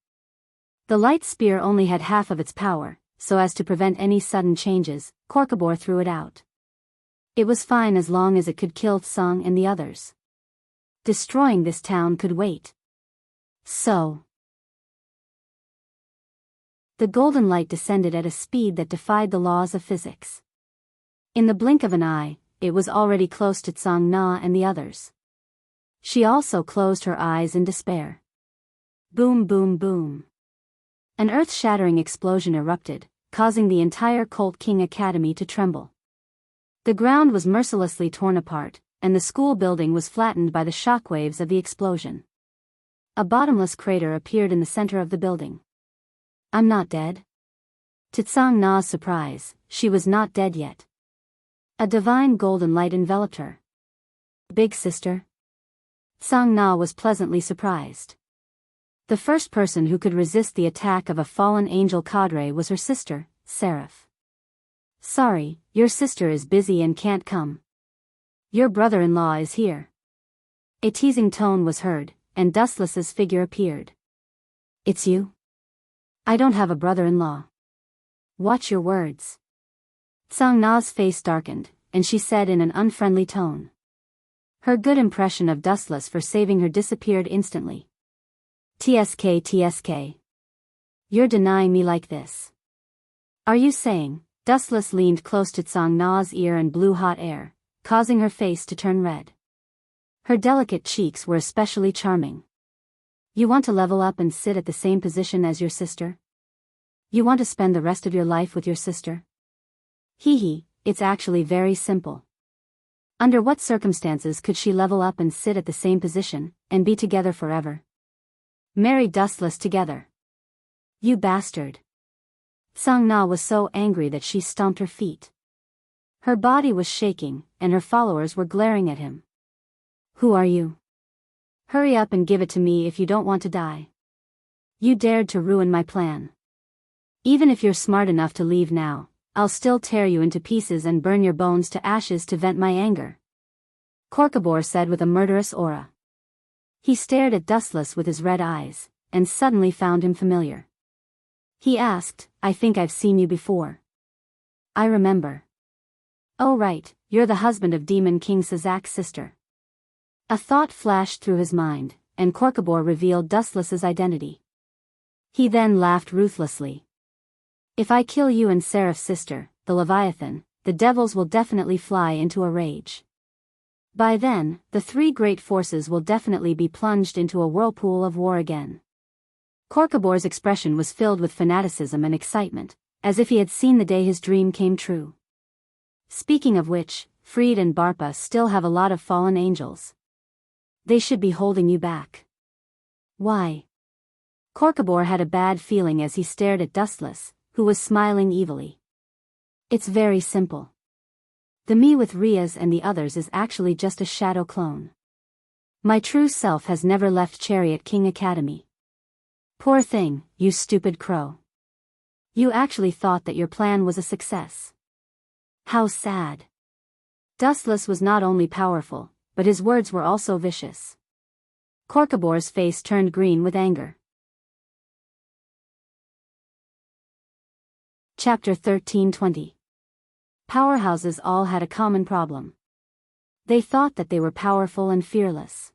[SPEAKER 1] The light spear only had half of its power, so as to prevent any sudden changes, Korkabor threw it out. It was fine as long as it could kill Tsang and the others. Destroying this town could wait. So. The golden light descended at a speed that defied the laws of physics. In the blink of an eye, it was already close to Tsang Na and the others. She also closed her eyes in despair. Boom boom boom. An earth-shattering explosion erupted, causing the entire Colt King Academy to tremble. The ground was mercilessly torn apart, and the school building was flattened by the shockwaves of the explosion. A bottomless crater appeared in the center of the building. I'm not dead? To Tsang Na's surprise, she was not dead yet. A divine golden light enveloped her. Big sister? Tsang Na was pleasantly surprised. The first person who could resist the attack of a fallen angel cadre was her sister, Seraph. Sorry, your sister is busy and can't come. Your brother-in-law is here. A teasing tone was heard, and Dustless's figure appeared. It's you? I don't have a brother-in-law. Watch your words. Tsang Na's face darkened, and she said in an unfriendly tone. Her good impression of Dustless for saving her disappeared instantly. TSK. You're denying me like this. Are you saying? Dustless leaned close to Tsang Na's ear and blew hot air, causing her face to turn red. Her delicate cheeks were especially charming. You want to level up and sit at the same position as your sister? You want to spend the rest of your life with your sister? It's actually very simple. Under what circumstances could she level up and sit at the same position, and be together forever? Marry Dustless together. You bastard. Tsang Na was so angry that she stomped her feet. Her body was shaking, and her followers were glaring at him. Who are you? Hurry up and give it to me if you don't want to die. You dared to ruin my plan. Even if you're smart enough to leave now, I'll still tear you into pieces and burn your bones to ashes to vent my anger. Korkabor said with a murderous aura. He stared at Dustless with his red eyes, and suddenly found him familiar. He asked, I think I've seen you before. I remember. Oh right, you're the husband of Demon King Sazak's sister. A thought flashed through his mind, and Korkabor revealed Dustless's identity. He then laughed ruthlessly. If I kill you and Seraph's sister, the Leviathan, the devils will definitely fly into a rage. By then, the three great forces will definitely be plunged into a whirlpool of war again. Korkabor's expression was filled with fanaticism and excitement, as if he had seen the day his dream came true. Speaking of which, Freed and Barpa still have a lot of fallen angels. They should be holding you back. Why? Korkabor had a bad feeling as he stared at Dustless, who was smiling evilly. It's very simple. The me with Riaz and the others is actually just a shadow clone. My true self has never left Chariot King Academy. Poor thing, you stupid crow. You actually thought that your plan was a success. How sad. Dustless was not only powerful, but his words were also vicious. Korkabor's face turned green with anger. Chapter 1320. Powerhouses all had a common problem. They thought that they were powerful and fearless.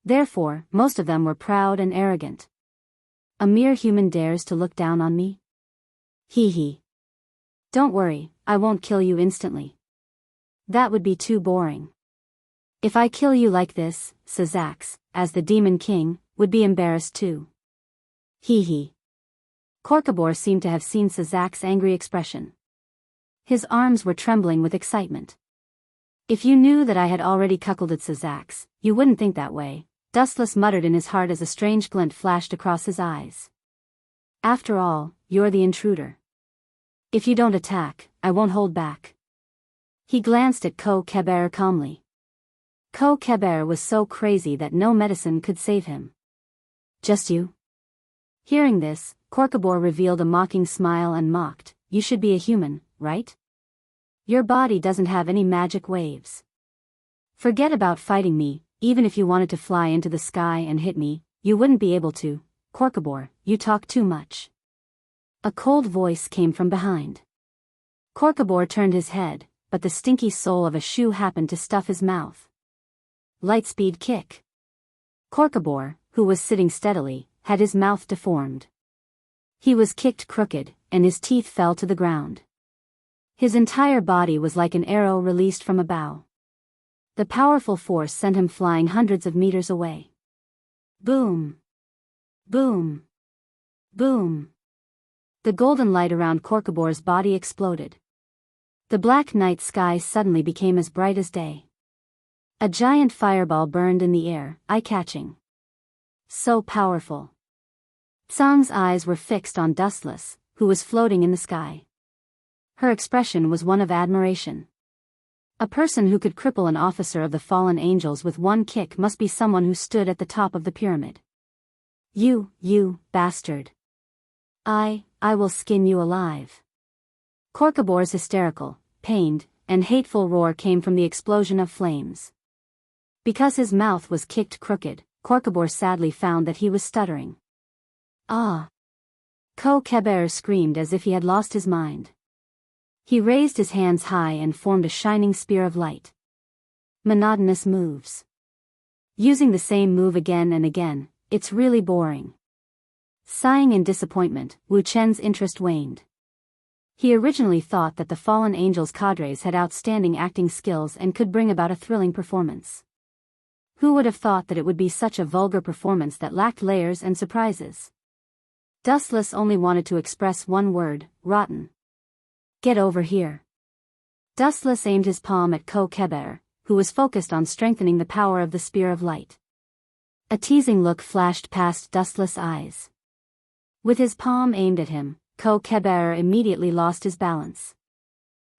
[SPEAKER 1] Therefore, most of them were proud and arrogant. A mere human dares to look down on me? Hee hee. Don't worry, I won't kill you instantly. That would be too boring. If I kill you like this, Sazax, as the Demon King, would be embarrassed too. Hee hee. Korkabor seemed to have seen Sazax's angry expression. His arms were trembling with excitement. If you knew that I had already cuckolded Sazax, you wouldn't think that way, Dustless muttered in his heart as a strange glint flashed across his eyes. After all, you're the intruder. If you don't attack, I won't hold back. He glanced at Ko Keber calmly. Ko Keber was so crazy that no medicine could save him. Just you? Hearing this, Korkabor revealed a mocking smile and mocked, you should be a human, right? Your body doesn't have any magic waves. Forget about fighting me, even if you wanted to fly into the sky and hit me, you wouldn't be able to. Korkabor, you talk too much. A cold voice came from behind. Korkabor turned his head, but the stinky sole of a shoe happened to stuff his mouth. Lightspeed kick. Korkabor, who was sitting steadily, had his mouth deformed. He was kicked crooked, and his teeth fell to the ground. His entire body was like an arrow released from a bow. The powerful force sent him flying hundreds of meters away. Boom! Boom! Boom! The golden light around Korkabor's body exploded. The black night sky suddenly became as bright as day. A giant fireball burned in the air, eye-catching. So powerful. Tsang's eyes were fixed on Dustless, who was floating in the sky. Her expression was one of admiration. A person who could cripple an officer of the fallen angels with one kick must be someone who stood at the top of the pyramid. You bastard. I will skin you alive. Korkabor's hysterical, pained, and hateful roar came from the explosion of flames. Because his mouth was kicked crooked, Korkabor sadly found that he was stuttering. Ah! Ko Keber screamed as if he had lost his mind. He raised his hands high and formed a shining spear of light. Monotonous moves. Using the same move again and again, it's really boring. Sighing in disappointment, Wu Chen's interest waned. He originally thought that the fallen angels' cadres had outstanding acting skills and could bring about a thrilling performance. Who would have thought that it would be such a vulgar performance that lacked layers and surprises? Dustless only wanted to express one word, rotten. Get over here. Dustless aimed his palm at Ko Keber, who was focused on strengthening the power of the Spear of Light. A teasing look flashed past Dustless' eyes. With his palm aimed at him, Ko Keber immediately lost his balance.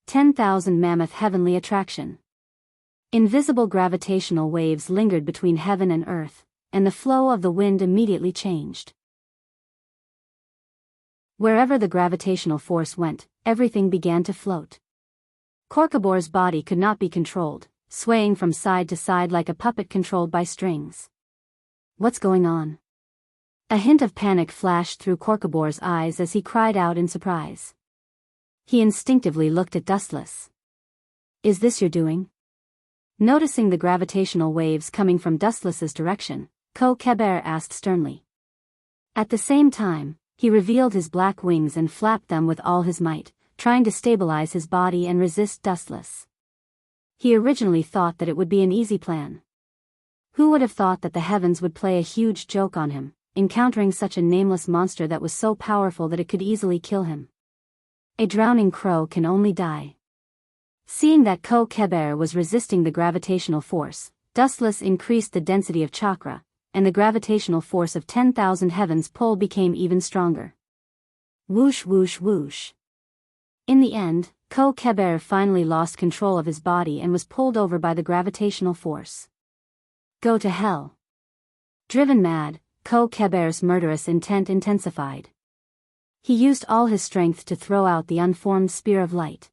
[SPEAKER 1] 10,000 mammoth heavenly attraction. Invisible gravitational waves lingered between heaven and earth, and the flow of the wind immediately changed. Wherever the gravitational force went, everything began to float. Korkabor's body could not be controlled, swaying from side to side like a puppet controlled by strings. What's going on? A hint of panic flashed through Korkabor's eyes as he cried out in surprise. He instinctively looked at Dustless. Is this your doing? Noticing the gravitational waves coming from Dustless's direction, Ko Keber asked sternly. At the same time, he revealed his black wings and flapped them with all his might, trying to stabilize his body and resist Dustless. He originally thought that it would be an easy plan. Who would have thought that the heavens would play a huge joke on him, encountering such a nameless monster that was so powerful that it could easily kill him? A drowning crow can only die. Seeing that Ko Keber was resisting the gravitational force, Dustless increased the density of chakra, and the gravitational force of 10,000 heavens pull became even stronger. Whoosh whoosh whoosh. In the end, Ko Keber finally lost control of his body and was pulled over by the gravitational force. Go to hell. Driven mad, Ko Keber's murderous intent intensified. He used all his strength to throw out the unformed spear of light.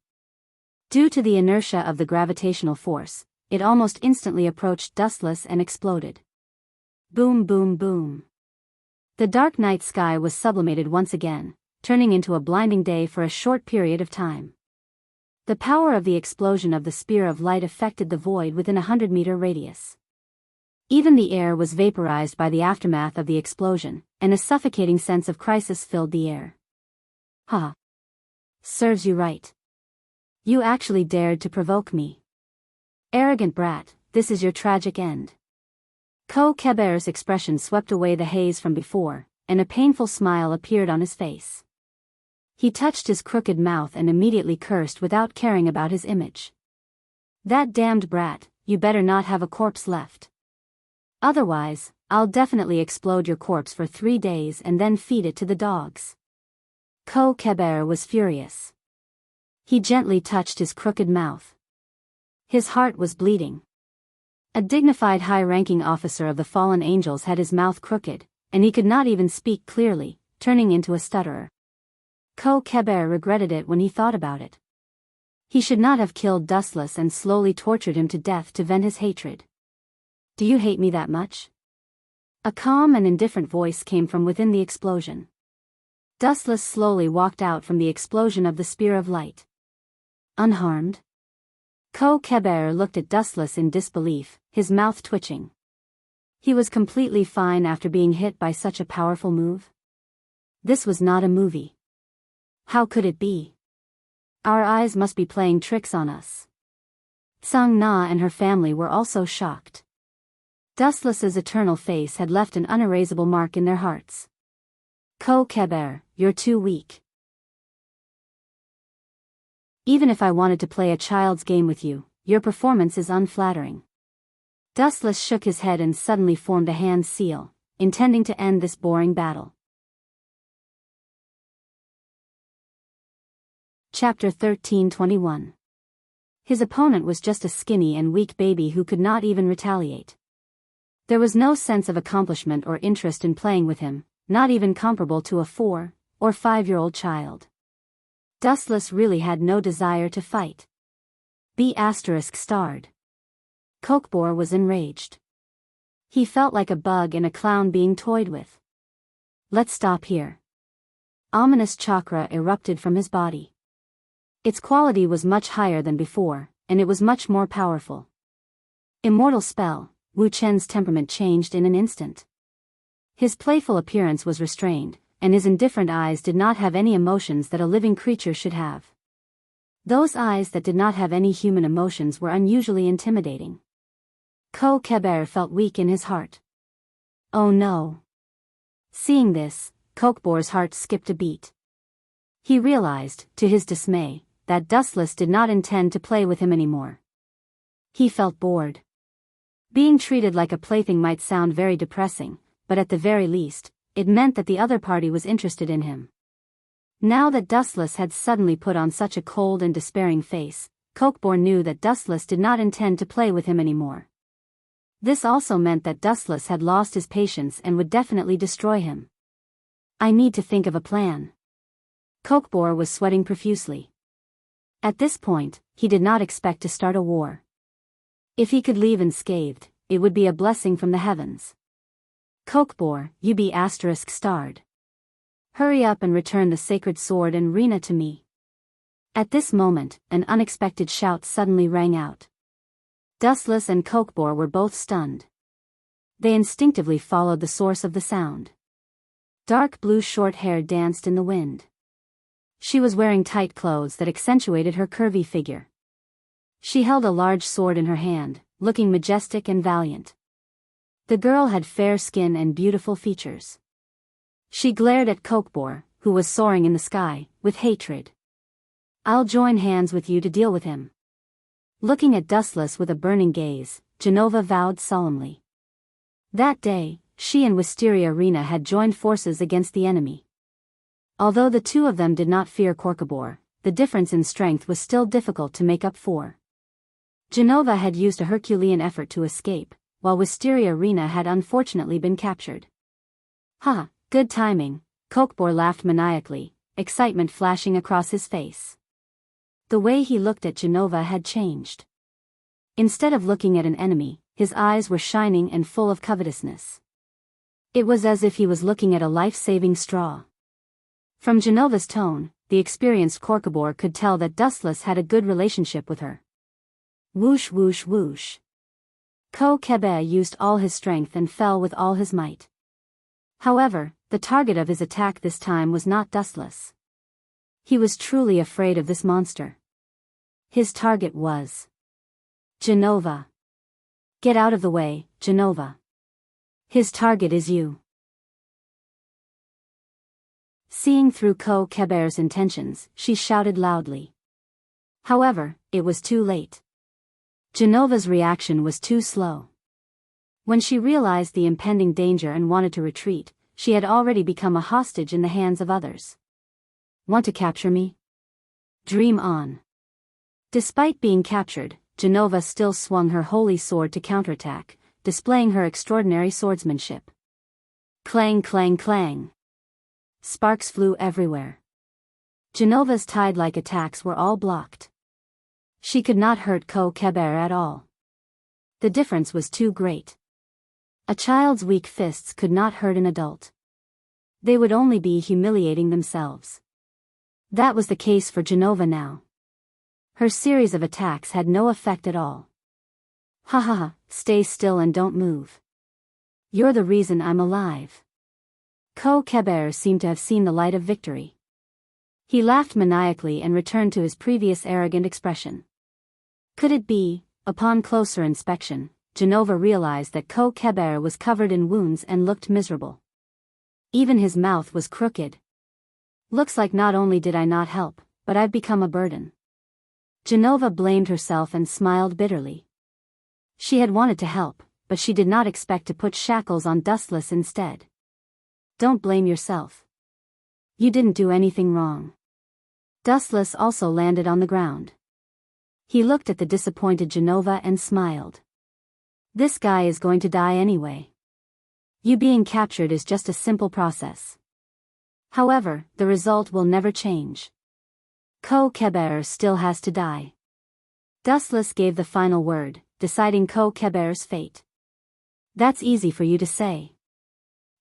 [SPEAKER 1] Due to the inertia of the gravitational force, it almost instantly approached Dustless and exploded. Boom boom boom. The dark night sky was sublimated once again, turning into a blinding day for a short period of time. The power of the explosion of the spear of light affected the void within a 100-meter radius. Even the air was vaporized by the aftermath of the explosion, and a suffocating sense of crisis filled the air. Ha! Serves you right. You actually dared to provoke me. Arrogant brat, this is your tragic end. Kokeber's expression swept away the haze from before, and a painful smile appeared on his face. He touched his crooked mouth and immediately cursed without caring about his image. That damned brat, you better not have a corpse left. Otherwise, I'll definitely explode your corpse for 3 days and then feed it to the dogs. Kokeber was furious. He gently touched his crooked mouth. His heart was bleeding. A dignified high-ranking officer of the fallen angels had his mouth crooked, and he could not even speak clearly, turning into a stutterer. Kokeber regretted it when he thought about it. He should not have killed Dustless and slowly tortured him to death to vent his hatred. Do you hate me that much? A calm and indifferent voice came from within the explosion. Dustless slowly walked out from the explosion of the spear of light. Unharmed? Kokeber looked at Dustless in disbelief, his mouth twitching. He was completely fine after being hit by such a powerful move. This was not a movie. How could it be? Our eyes must be playing tricks on us. Sang Na and her family were also shocked. Dustless's eternal face had left an unerasable mark in their hearts. Kokeber, you're too weak. Even if I wanted to play a child's game with you, your performance is unflattering. Dustless shook his head and suddenly formed a hand seal, intending to end this boring battle. Chapter 13:21. His opponent was just a skinny and weak baby who could not even retaliate. There was no sense of accomplishment or interest in playing with him, not even comparable to a 4 or 5-year-old child. Dustless really had no desire to fight. B*****. Kokebor was enraged. He felt like a bug in a clown being toyed with. Let's stop here. Ominous chakra erupted from his body. Its quality was much higher than before, and it was much more powerful. Immortal spell, Wu Chen's temperament changed in an instant. His playful appearance was restrained, and his indifferent eyes did not have any emotions that a living creature should have. Those eyes that did not have any human emotions were unusually intimidating. Kokeber felt weak in his heart. Oh no. Seeing this, Kokebor's heart skipped a beat. He realized, to his dismay, that Dustless did not intend to play with him anymore. He felt bored. Being treated like a plaything might sound very depressing, but at the very least, it meant that the other party was interested in him. Now that Dustless had suddenly put on such a cold and despairing face, Kokebor knew that Dustless did not intend to play with him anymore. This also meant that Dustless had lost his patience and would definitely destroy him. I need to think of a plan. Kokebor was sweating profusely. At this point, he did not expect to start a war. If he could leave unscathed, it would be a blessing from the heavens. Kokebor, you be ****. Hurry up and return the sacred sword and Rena to me. At this moment, an unexpected shout suddenly rang out. Dustless and Kokebor were both stunned. They instinctively followed the source of the sound. Dark blue short hair danced in the wind. She was wearing tight clothes that accentuated her curvy figure. She held a large sword in her hand, looking majestic and valiant. The girl had fair skin and beautiful features. She glared at Kokebor, who was soaring in the sky, with hatred. I'll join hands with you to deal with him. Looking at Dustless with a burning gaze, Genova vowed solemnly. That day, she and Wisteria Rena had joined forces against the enemy. Although the two of them did not fear Kokebor, the difference in strength was still difficult to make up for. Genova had used a Herculean effort to escape, while Wisteria Rena had unfortunately been captured. Ha, good timing, Kokebor laughed maniacally, excitement flashing across his face. The way he looked at Genova had changed. Instead of looking at an enemy, his eyes were shining and full of covetousness. It was as if he was looking at a life-saving straw. From Genova's tone, the experienced Kokebor could tell that Dustless had a good relationship with her. Whoosh whoosh whoosh. Kebe used all his strength and fell with all his might. However, the target of his attack this time was not Dustless. He was truly afraid of this monster. His target was Genova. Get out of the way, Genova. His target is you. Seeing through Kebe's intentions, she shouted loudly. However, it was too late. Genova's reaction was too slow. When she realized the impending danger and wanted to retreat, she had already become a hostage in the hands of others. Want to capture me? Dream on. Despite being captured, Genova still swung her holy sword to counterattack, displaying her extraordinary swordsmanship. Clang, clang, clang. Sparks flew everywhere. Genova's tide-like attacks were all blocked. She could not hurt Kebe at all. The difference was too great. A child's weak fists could not hurt an adult. They would only be humiliating themselves. That was the case for Genova now. Her series of attacks had no effect at all. Ha ha ha, stay still and don't move. You're the reason I'm alive. Kebe seemed to have seen the light of victory. He laughed maniacally and returned to his previous arrogant expression. Could it be, upon closer inspection, Genova realized that Kebe was covered in wounds and looked miserable. Even his mouth was crooked. Looks like not only did I not help, but I've become a burden. Genova blamed herself and smiled bitterly. She had wanted to help, but she did not expect to put shackles on Dustless instead. Don't blame yourself. You didn't do anything wrong. Dustless also landed on the ground. He looked at the disappointed Genova and smiled. This guy is going to die anyway. You being captured is just a simple process. However, the result will never change. Kebe still has to die. Dustless gave the final word, deciding Kebe's fate. That's easy for you to say.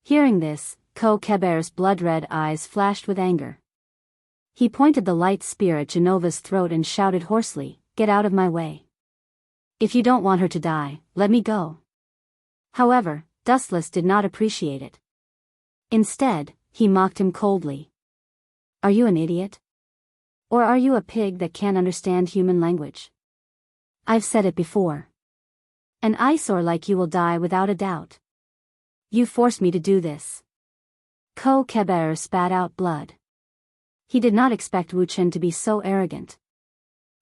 [SPEAKER 1] Hearing this, Kebe's blood-red eyes flashed with anger. He pointed the light spear at Genova's throat and shouted hoarsely, "Get out of my way. If you don't want her to die, let me go." However, Dustless did not appreciate it. Instead, he mocked him coldly. Are you an idiot? Or are you a pig that can't understand human language? I've said it before. An eyesore like you will die without a doubt. You forced me to do this. Kebe spat out blood. He did not expect Wu Chen to be so arrogant.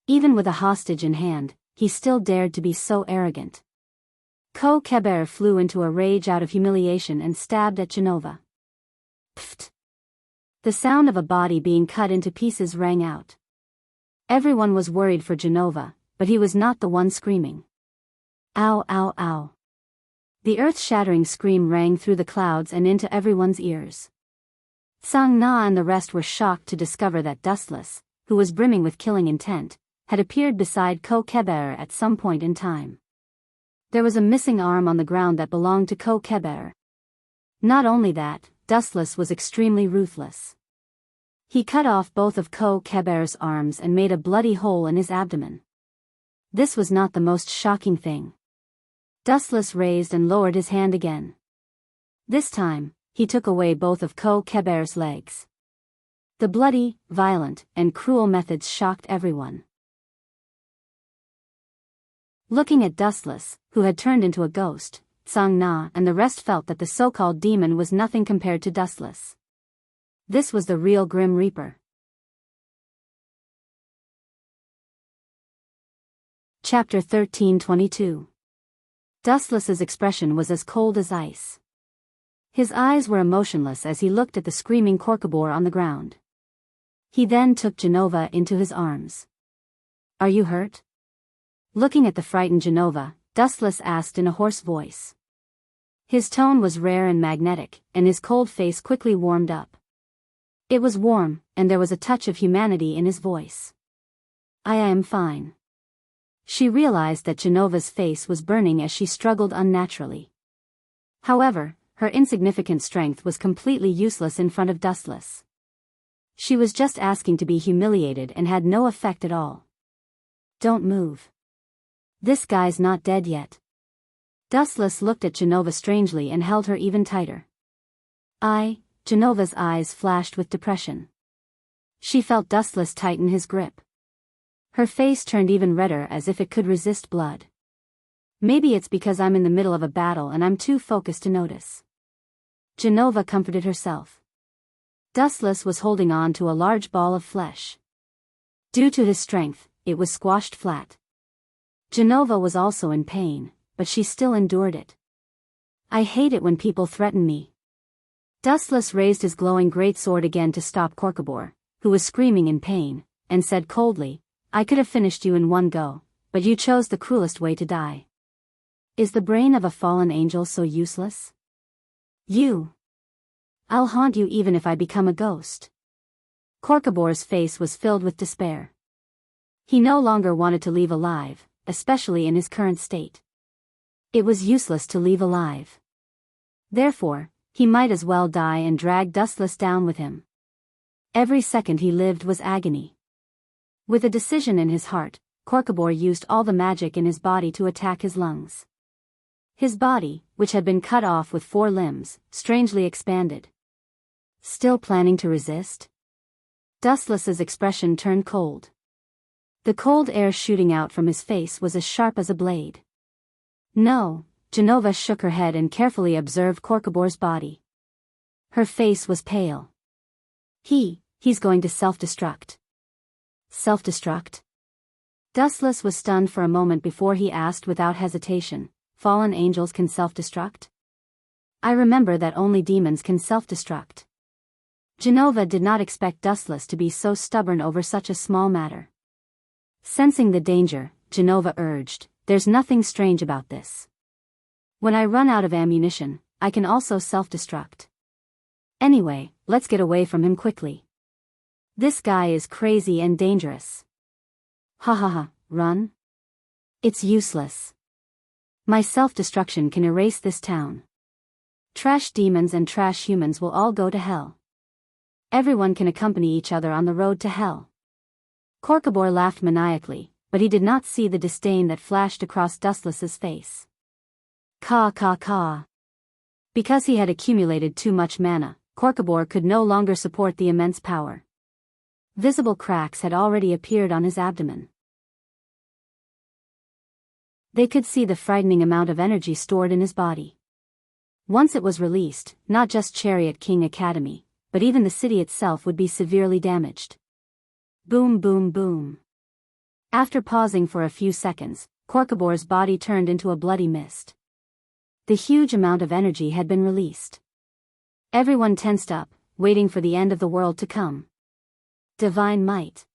[SPEAKER 1] Even with a hostage in hand, he still dared to be so arrogant. Kebe flew into a rage out of humiliation and stabbed at Genova. Pfft! The sound of a body being cut into pieces rang out. Everyone was worried for Genova, but he was not the one screaming. Ow, ow, ow. The earth-shattering scream rang through the clouds and into everyone's ears. Sang Na and the rest were shocked to discover that Dustless, who was brimming with killing intent, had appeared beside Kebe at some point in time. There was a missing arm on the ground that belonged to Kebe. Not only that, Dustless was extremely ruthless. He cut off both of Kebe's arms and made a bloody hole in his abdomen. This was not the most shocking thing. Dustless raised and lowered his hand again. This time, he took away both of Kebe's legs. The bloody, violent, and cruel methods shocked everyone. Looking at Dustless, who had turned into a ghost, Sang Na and the rest felt that the so-called demon was nothing compared to Dustless. This was the real Grim Reaper. Chapter 13:22. Dustless's expression was as cold as ice. His eyes were emotionless as he looked at the screaming Korkabor on the ground. He then took Genova into his arms. Are you hurt? Looking at the frightened Genova, Dustless asked in a hoarse voice. His tone was rare and magnetic, and his cold face quickly warmed up. It was warm, and there was a touch of humanity in his voice. I am fine. She realized that Genova's face was burning as she struggled unnaturally. However, her insignificant strength was completely useless in front of Dustless. She was just asking to be humiliated and had no effect at all. Don't move. This guy's not dead yet. Dustless looked at Genova strangely and held her even tighter. Genova's eyes flashed with depression. She felt Dustless tighten his grip. Her face turned even redder as if it could resist blood. Maybe it's because I'm in the middle of a battle and I'm too focused to notice. Genova comforted herself. Dustless was holding on to a large ball of flesh. Due to his strength, it was squashed flat. Genova was also in pain, but she still endured it. I hate it when people threaten me. Dustless raised his glowing greatsword again to stop Corcobor, who was screaming in pain, and said coldly, I could have finished you in one go, but you chose the cruelest way to die. Is the brain of a fallen angel so useless? I'll haunt you even if I become a ghost. Corcobor's face was filled with despair. He no longer wanted to leave alive, especially in his current state. It was useless to leave alive. Therefore, he might as well die and drag Dustless down with him. Every second he lived was agony. With a decision in his heart, Corcobor used all the magic in his body to attack his lungs. His body, which had been cut off with 4 limbs, strangely expanded. Still planning to resist? Dustless's expression turned cold. The cold air shooting out from his face was as sharp as a blade. No, Genova shook her head and carefully observed Corcobor's body. Her face was pale. He's going to self-destruct. Self-destruct? Dustless was stunned for a moment before he asked without hesitation, fallen angels can self-destruct? I remember that only demons can self-destruct. Genova did not expect Dustless to be so stubborn over such a small matter. Sensing the danger, Genova urged, there's nothing strange about this. When I run out of ammunition, I can also self-destruct. Anyway, let's get away from him quickly. This guy is crazy and dangerous. Ha ha ha, run? It's useless. My self-destruction can erase this town. Trash demons and trash humans will all go to hell. Everyone can accompany each other on the road to hell. Corcobor laughed maniacally, but he did not see the disdain that flashed across Dustless's face. Caw caw caw. Because he had accumulated too much mana, Corcobor could no longer support the immense power. Visible cracks had already appeared on his abdomen. They could see the frightening amount of energy stored in his body. Once it was released, not just Chariot King Academy, but even the city itself would be severely damaged. Boom boom boom. After pausing for a few seconds, Corcobor's body turned into a bloody mist. The huge amount of energy had been released. Everyone tensed up, waiting for the end of the world to come. Divine might.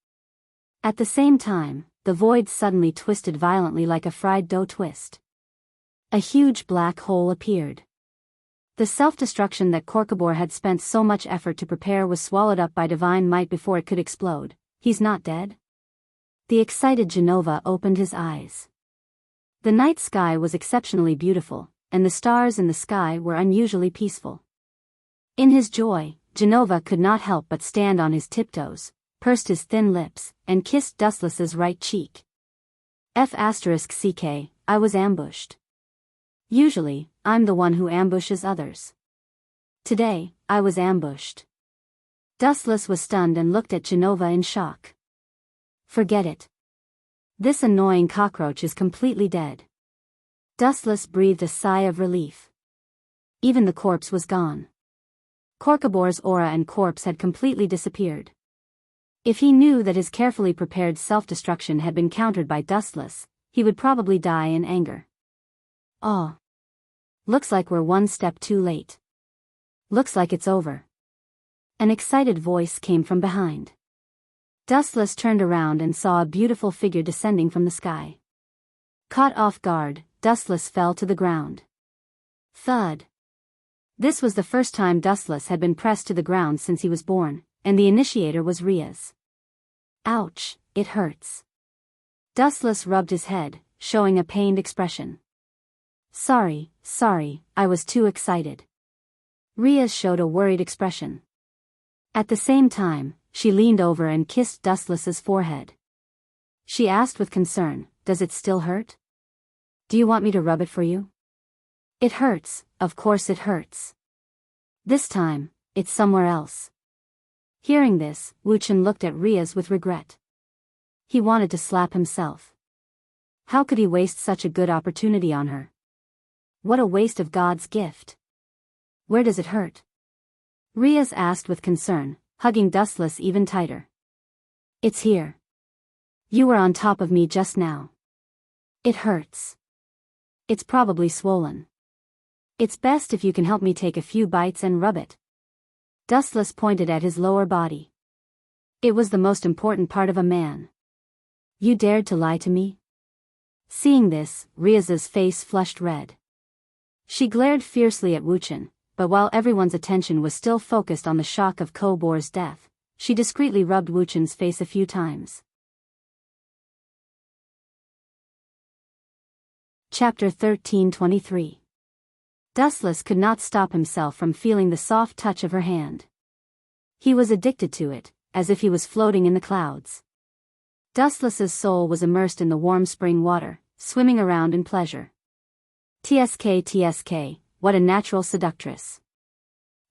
[SPEAKER 1] At the same time, the void suddenly twisted violently like a fried dough twist. A huge black hole appeared. The self-destruction that Corcobor had spent so much effort to prepare was swallowed up by divine might before it could explode. He's not dead? The excited Genova opened his eyes. The night sky was exceptionally beautiful, and the stars in the sky were unusually peaceful. In his joy, Genova could not help but stand on his tiptoes, pursed his thin lips, and kissed Dustless's right cheek. *CK, I was ambushed. Usually, I'm the one who ambushes others. Today, I was ambushed. Dustless was stunned and looked at Genova in shock. Forget it. This annoying cockroach is completely dead. Dustless breathed a sigh of relief. Even the corpse was gone. Corcobor's aura and corpse had completely disappeared. If he knew that his carefully prepared self-destruction had been countered by Dustless, he would probably die in anger. Oh. Looks like we're one step too late. Looks like it's over. An excited voice came from behind. Dustless turned around and saw a beautiful figure descending from the sky. Caught off guard, Dustless fell to the ground. Thud. This was the first time Dustless had been pressed to the ground since he was born, and the initiator was Riaz. Ouch, it hurts. Dustless rubbed his head, showing a pained expression. Sorry, I was too excited. Riaz showed a worried expression. At the same time, she leaned over and kissed Dustless's forehead. She asked with concern, does it still hurt? Do you want me to rub it for you? It hurts, of course it hurts. This time, it's somewhere else. Hearing this, Wuchen looked at Riaz with regret. He wanted to slap himself. How could he waste such a good opportunity on her? What a waste of God's gift. Where does it hurt? Riaz asked with concern, hugging Dustless even tighter. It's here. You were on top of me just now. It hurts. It's probably swollen. It's best if you can help me take a few bites and rub it. Dustless pointed at his lower body. It was the most important part of a man. You dared to lie to me? Seeing this, Riaz's face flushed red. She glared fiercely at Wuchen, but while everyone's attention was still focused on the shock of Kobor's death, she discreetly rubbed Wuchen's face a few times. Chapter 13:23. Dustless could not stop himself from feeling the soft touch of her hand. He was addicted to it, as if he was floating in the clouds. Dustless's soul was immersed in the warm spring water, swimming around in pleasure. TSK, what a natural seductress.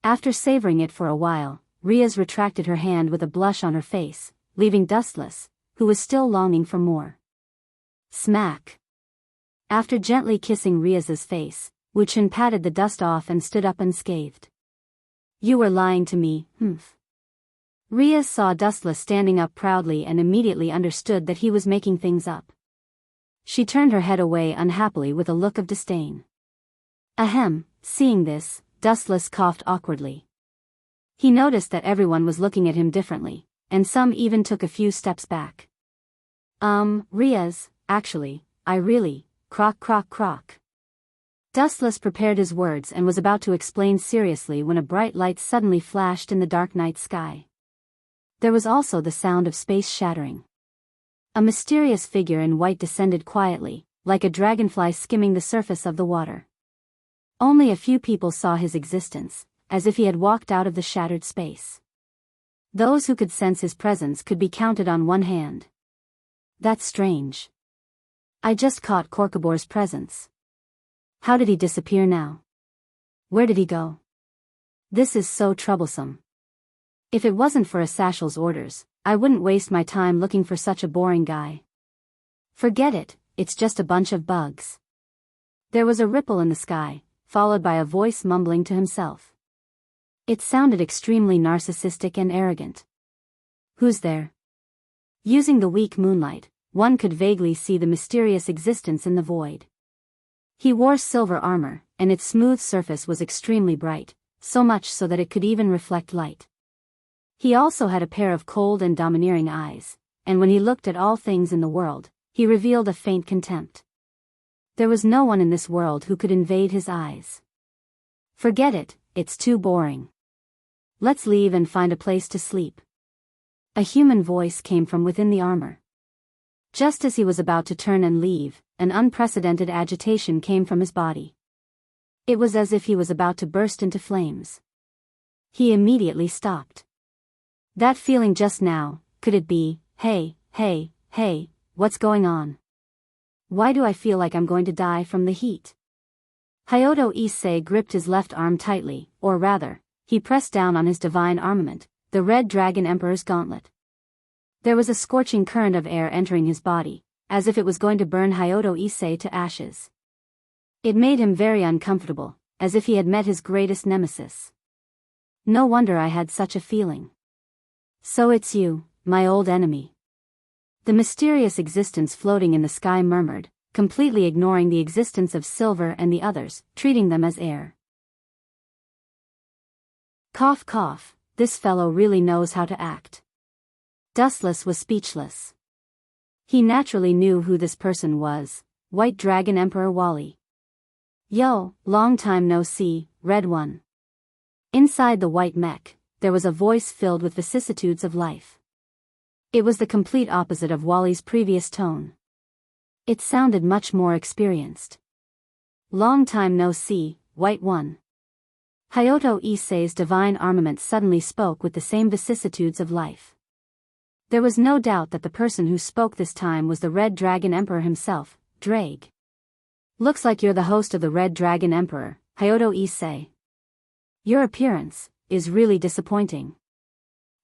[SPEAKER 1] After savoring it for a while, Riaz retracted her hand with a blush on her face, leaving Dustless, who was still longing for more. Smack. After gently kissing Riaz's face, Wuchen patted the dust off and stood up unscathed. You were lying to me, humph. Riaz saw Dustless standing up proudly and immediately understood that he was making things up. She turned her head away unhappily with a look of disdain. Ahem, seeing this, Dustless coughed awkwardly. He noticed that everyone was looking at him differently, and some even took a few steps back. Riaz, actually, I really, croak croak croak. Dustless prepared his words and was about to explain seriously when a bright light suddenly flashed in the dark night sky. There was also the sound of space shattering. A mysterious figure in white descended quietly, like a dragonfly skimming the surface of the water. Only a few people saw his existence, as if he had walked out of the shattered space. Those who could sense his presence could be counted on one hand. That's strange. I just caught Korkabor's presence. How did he disappear now? Where did he go? This is so troublesome. If it wasn't for Asashal's orders, I wouldn't waste my time looking for such a boring guy. Forget it, it's just a bunch of bugs. There was a ripple in the sky, followed by a voice mumbling to himself. It sounded extremely narcissistic and arrogant. Who's there? Using the weak moonlight, one could vaguely see the mysterious existence in the void. He wore silver armor, and its smooth surface was extremely bright, so much so that it could even reflect light. He also had a pair of cold and domineering eyes, and when he looked at all things in the world, he revealed a faint contempt. There was no one in this world who could invade his eyes. Forget it, it's too boring. Let's leave and find a place to sleep. A human voice came from within the armor. Just as he was about to turn and leave, an unprecedented agitation came from his body. It was as if he was about to burst into flames. He immediately stopped. That feeling just now, could it be, hey, what's going on? Why do I feel like I'm going to die from the heat? Hyoto Issei gripped his left arm tightly, or rather, he pressed down on his divine armament, the Red Dragon Emperor's gauntlet. There was a scorching current of air entering his body, as if it was going to burn Hyoto Issei to ashes. It made him very uncomfortable, as if he had met his greatest nemesis. No wonder I had such a feeling. So it's you, my old enemy. The mysterious existence floating in the sky murmured, completely ignoring the existence of Silver and the others, treating them as air. Cough cough, this fellow really knows how to act. Dustless was speechless. He naturally knew who this person was, White Dragon Emperor Wally. Yo, long time no see, Red One. Inside the white mech, there was a voice filled with vicissitudes of life. It was the complete opposite of Wally's previous tone. It sounded much more experienced. Long time no see, White One. Hyoto Issei's divine armament suddenly spoke with the same vicissitudes of life. There was no doubt that the person who spoke this time was the Red Dragon Emperor himself, Drake. Looks like you're the host of the Red Dragon Emperor, Hyodo Issei. Your appearance is really disappointing.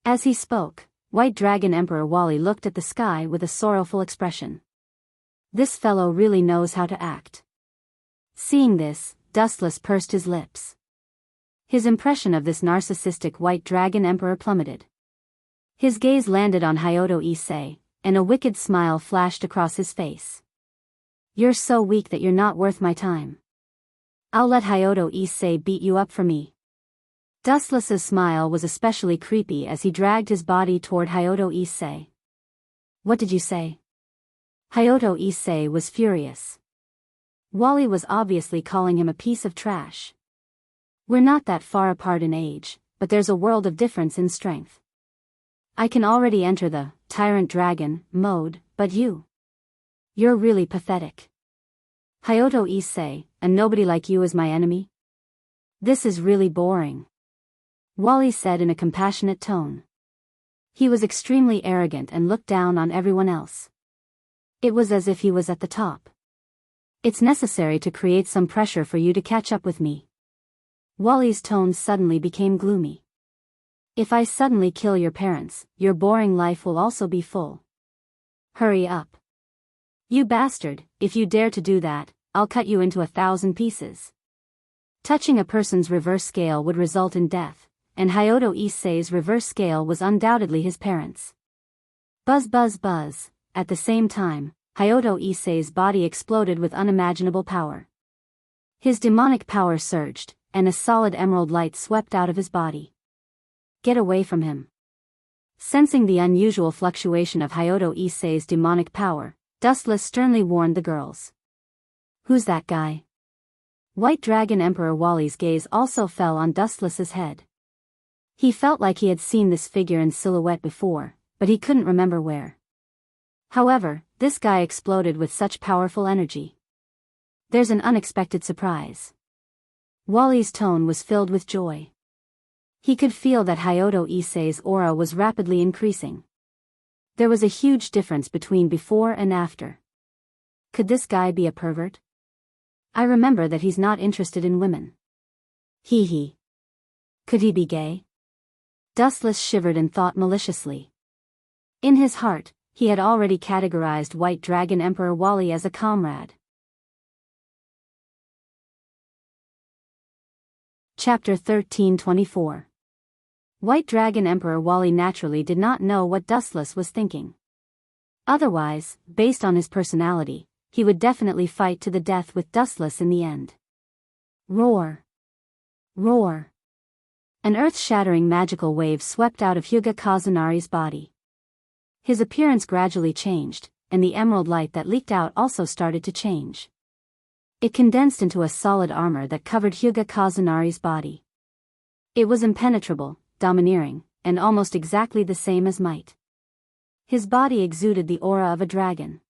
[SPEAKER 1] As he spoke, White Dragon Emperor Wally looked at the sky with a sorrowful expression. This fellow really knows how to act. Seeing this, Dustless pursed his lips. His impression of this narcissistic White Dragon Emperor plummeted. His gaze landed on Hyodo Issei, and a wicked smile flashed across his face. You're so weak that you're not worth my time. I'll let Hyodo Issei beat you up for me. Dustless's smile was especially creepy as he dragged his body toward Hyodo Issei. What did you say? Hyodo Issei was furious. Wally was obviously calling him a piece of trash. We're not that far apart in age, but there's a world of difference in strength. I can already enter the Tyrant Dragon mode, but you're really pathetic. Hyodo Issei, a nobody like you is my enemy? This is really boring. Wally said in a compassionate tone. He was extremely arrogant and looked down on everyone else. It was as if he was at the top. It's necessary to create some pressure for you to catch up with me. Wally's tone suddenly became gloomy. If I suddenly kill your parents, your boring life will also be full. Hurry up. You bastard, if you dare to do that, I'll cut you into 1,000 pieces. Touching a person's reverse scale would result in death, and Hyodo Issei's reverse scale was undoubtedly his parents. Buzz buzz buzz. At the same time, Hyodo Issei's body exploded with unimaginable power. His demonic power surged, and a solid emerald light swept out of his body. Get away from him. Sensing the unusual fluctuation of Hyodo Issei's demonic power, Dustless sternly warned the girls. Who's that guy? White Dragon Emperor Wally's gaze also fell on Dustless's head. He felt like he had seen this figure in silhouette before, but he couldn't remember where. However, this guy exploded with such powerful energy. There's an unexpected surprise. Wally's tone was filled with joy. He could feel that Hyodo Issei's aura was rapidly increasing. There was a huge difference between before and after. Could this guy be a pervert? I remember that he's not interested in women. Hee hee. Could he be gay? Dustless shivered and thought maliciously. In his heart, he had already categorized White Dragon Emperor Wally as a comrade. Chapter 1324. White Dragon Emperor Wally naturally did not know what Dustless was thinking. Otherwise, based on his personality, he would definitely fight to the death with Dustless in the end. Roar! Roar! An earth-shattering magical wave swept out of Hyuga Kazunari's body. His appearance gradually changed, and the emerald light that leaked out also started to change. It condensed into a solid armor that covered Hyuga Kazunari's body. It was impenetrable, domineering, and almost exactly the same as Might. His body exuded the aura of a dragon.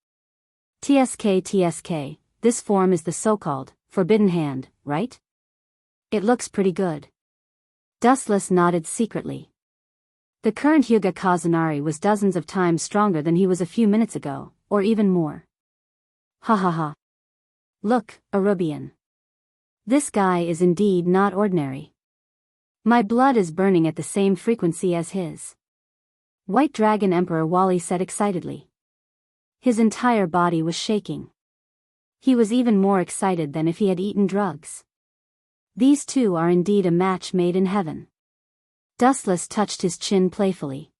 [SPEAKER 1] TSK, this form is the so-called Forbidden Hand, right? It looks pretty good. Dustless nodded secretly. The current Hyuga Kazunari was dozens of times stronger than he was a few minutes ago, or even more. Ha ha ha. Look, Arubian. This guy is indeed not ordinary. My blood is burning at the same frequency as his. White Dragon Emperor Wally said excitedly. His entire body was shaking. He was even more excited than if he had eaten drugs. These two are indeed a match made in heaven. Dustless touched his chin playfully.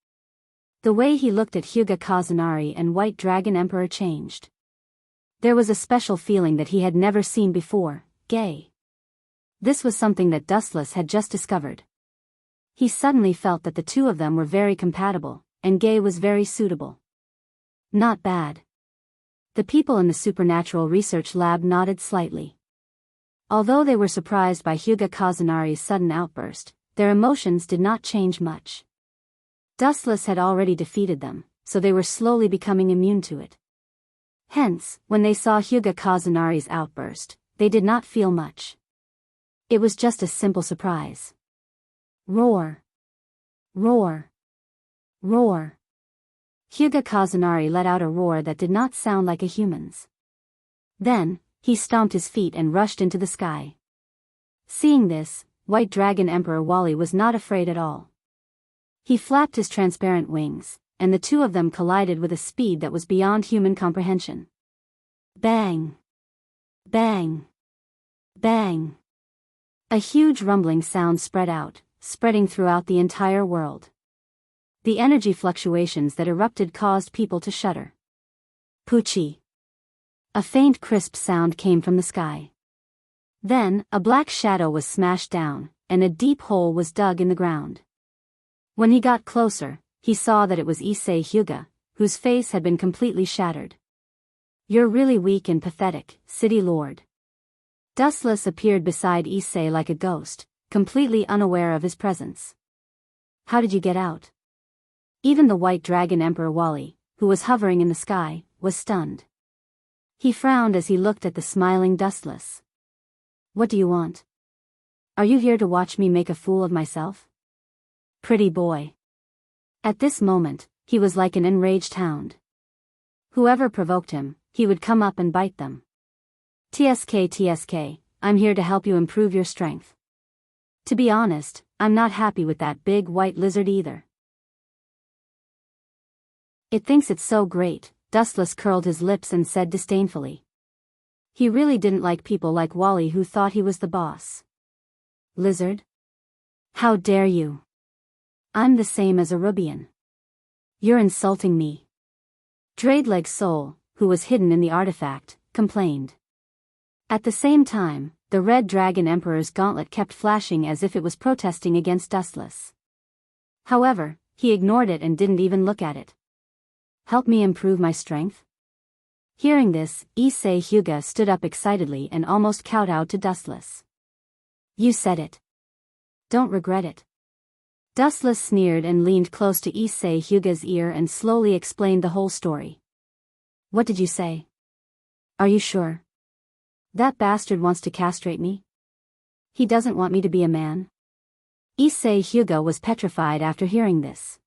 [SPEAKER 1] The way he looked at Hyuga Kazunari and White Dragon Emperor changed. There was a special feeling that he had never seen before, gay. This was something that Dustless had just discovered. He suddenly felt that the two of them were very compatible, and gay was very suitable. Not bad. The people in the supernatural research lab nodded slightly. Although they were surprised by Hyuga Kazunari's sudden outburst, their emotions did not change much. Dustless had already defeated them, so they were slowly becoming immune to it. Hence, when they saw Hyuga Kazunari's outburst, they did not feel much. It was just a simple surprise. Roar! Roar! Roar! Hyuga Kazunari let out a roar that did not sound like a human's. Then, he stomped his feet and rushed into the sky. Seeing this, White Dragon Emperor Wally was not afraid at all. He flapped his transparent wings, and the two of them collided with a speed that was beyond human comprehension. Bang! Bang! Bang! A huge rumbling sound spread out, spreading throughout the entire world. The energy fluctuations that erupted caused people to shudder. Poochie! A faint crisp sound came from the sky. Then, a black shadow was smashed down, and a deep hole was dug in the ground. When he got closer, he saw that it was Issei Hyuga, whose face had been completely shattered. "You're really weak and pathetic, City Lord." Dustless appeared beside Issei like a ghost, completely unaware of his presence. "How did you get out?" Even the White Dragon Emperor Wally, who was hovering in the sky, was stunned. He frowned as he looked at the smiling Dustless. "What do you want? Are you here to watch me make a fool of myself? Pretty boy." At this moment, he was like an enraged hound. Whoever provoked him, he would come up and bite them. TSK, I'm here to help you improve your strength. To be honest, I'm not happy with that big white lizard either. It thinks it's so great, Dustless curled his lips and said disdainfully. He really didn't like people like Wally who thought he was the boss. Lizard? How dare you? I'm the same as a Rubian. You're insulting me. Dradeleg's soul, who was hidden in the artifact, complained. At the same time, the Red Dragon Emperor's gauntlet kept flashing as if it was protesting against Dustless. However, he ignored it and didn't even look at it. Help me improve my strength? Hearing this, Issei Hyuga stood up excitedly and almost kowtowed to Dustless. You said it. Don't regret it. Dustless sneered and leaned close to Issei Hyuga's ear and slowly explained the whole story. What did you say? Are you sure? That bastard wants to castrate me? He doesn't want me to be a man? Issei Hyuga was petrified after hearing this.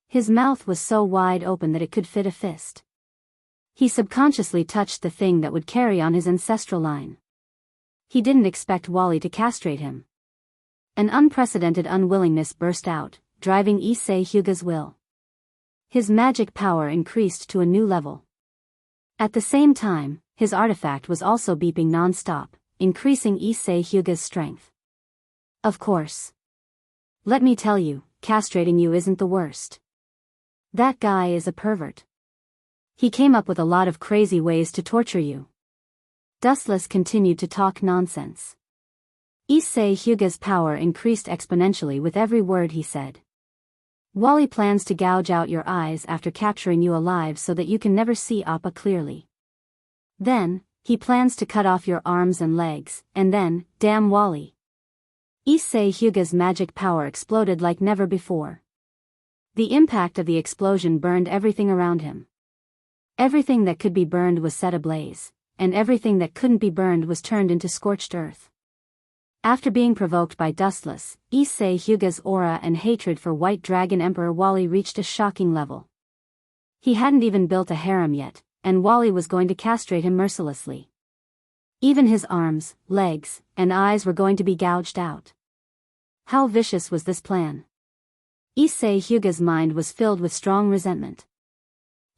[SPEAKER 1] His mouth was so wide open that it could fit a fist. He subconsciously touched the thing that would carry on his ancestral line. He didn't expect Wally to castrate him. An unprecedented unwillingness burst out, driving Issei Hyuga's will. His magic power increased to a new level. At the same time, his artifact was also beeping non-stop, increasing Issei Hyuga's strength. Of course. Let me tell you, castrating you isn't the worst. That guy is a pervert. He came up with a lot of crazy ways to torture you. Dustless continued to talk nonsense. Issei Hyuga's power increased exponentially with every word he said. Wally plans to gouge out your eyes after capturing you alive so that you can never see Appa clearly. Then, he plans to cut off your arms and legs, and then, damn Wally. Issei Hyuga's magic power exploded like never before. The impact of the explosion burned everything around him. Everything that could be burned was set ablaze, and everything that couldn't be burned was turned into scorched earth. After being provoked by Dustless, Issei Hyuga's aura and hatred for White Dragon Emperor Wally reached a shocking level. He hadn't even built a harem yet, and Wally was going to castrate him mercilessly. Even his arms, legs, and eyes were going to be gouged out. How vicious was this plan? Issei Hyuga's mind was filled with strong resentment.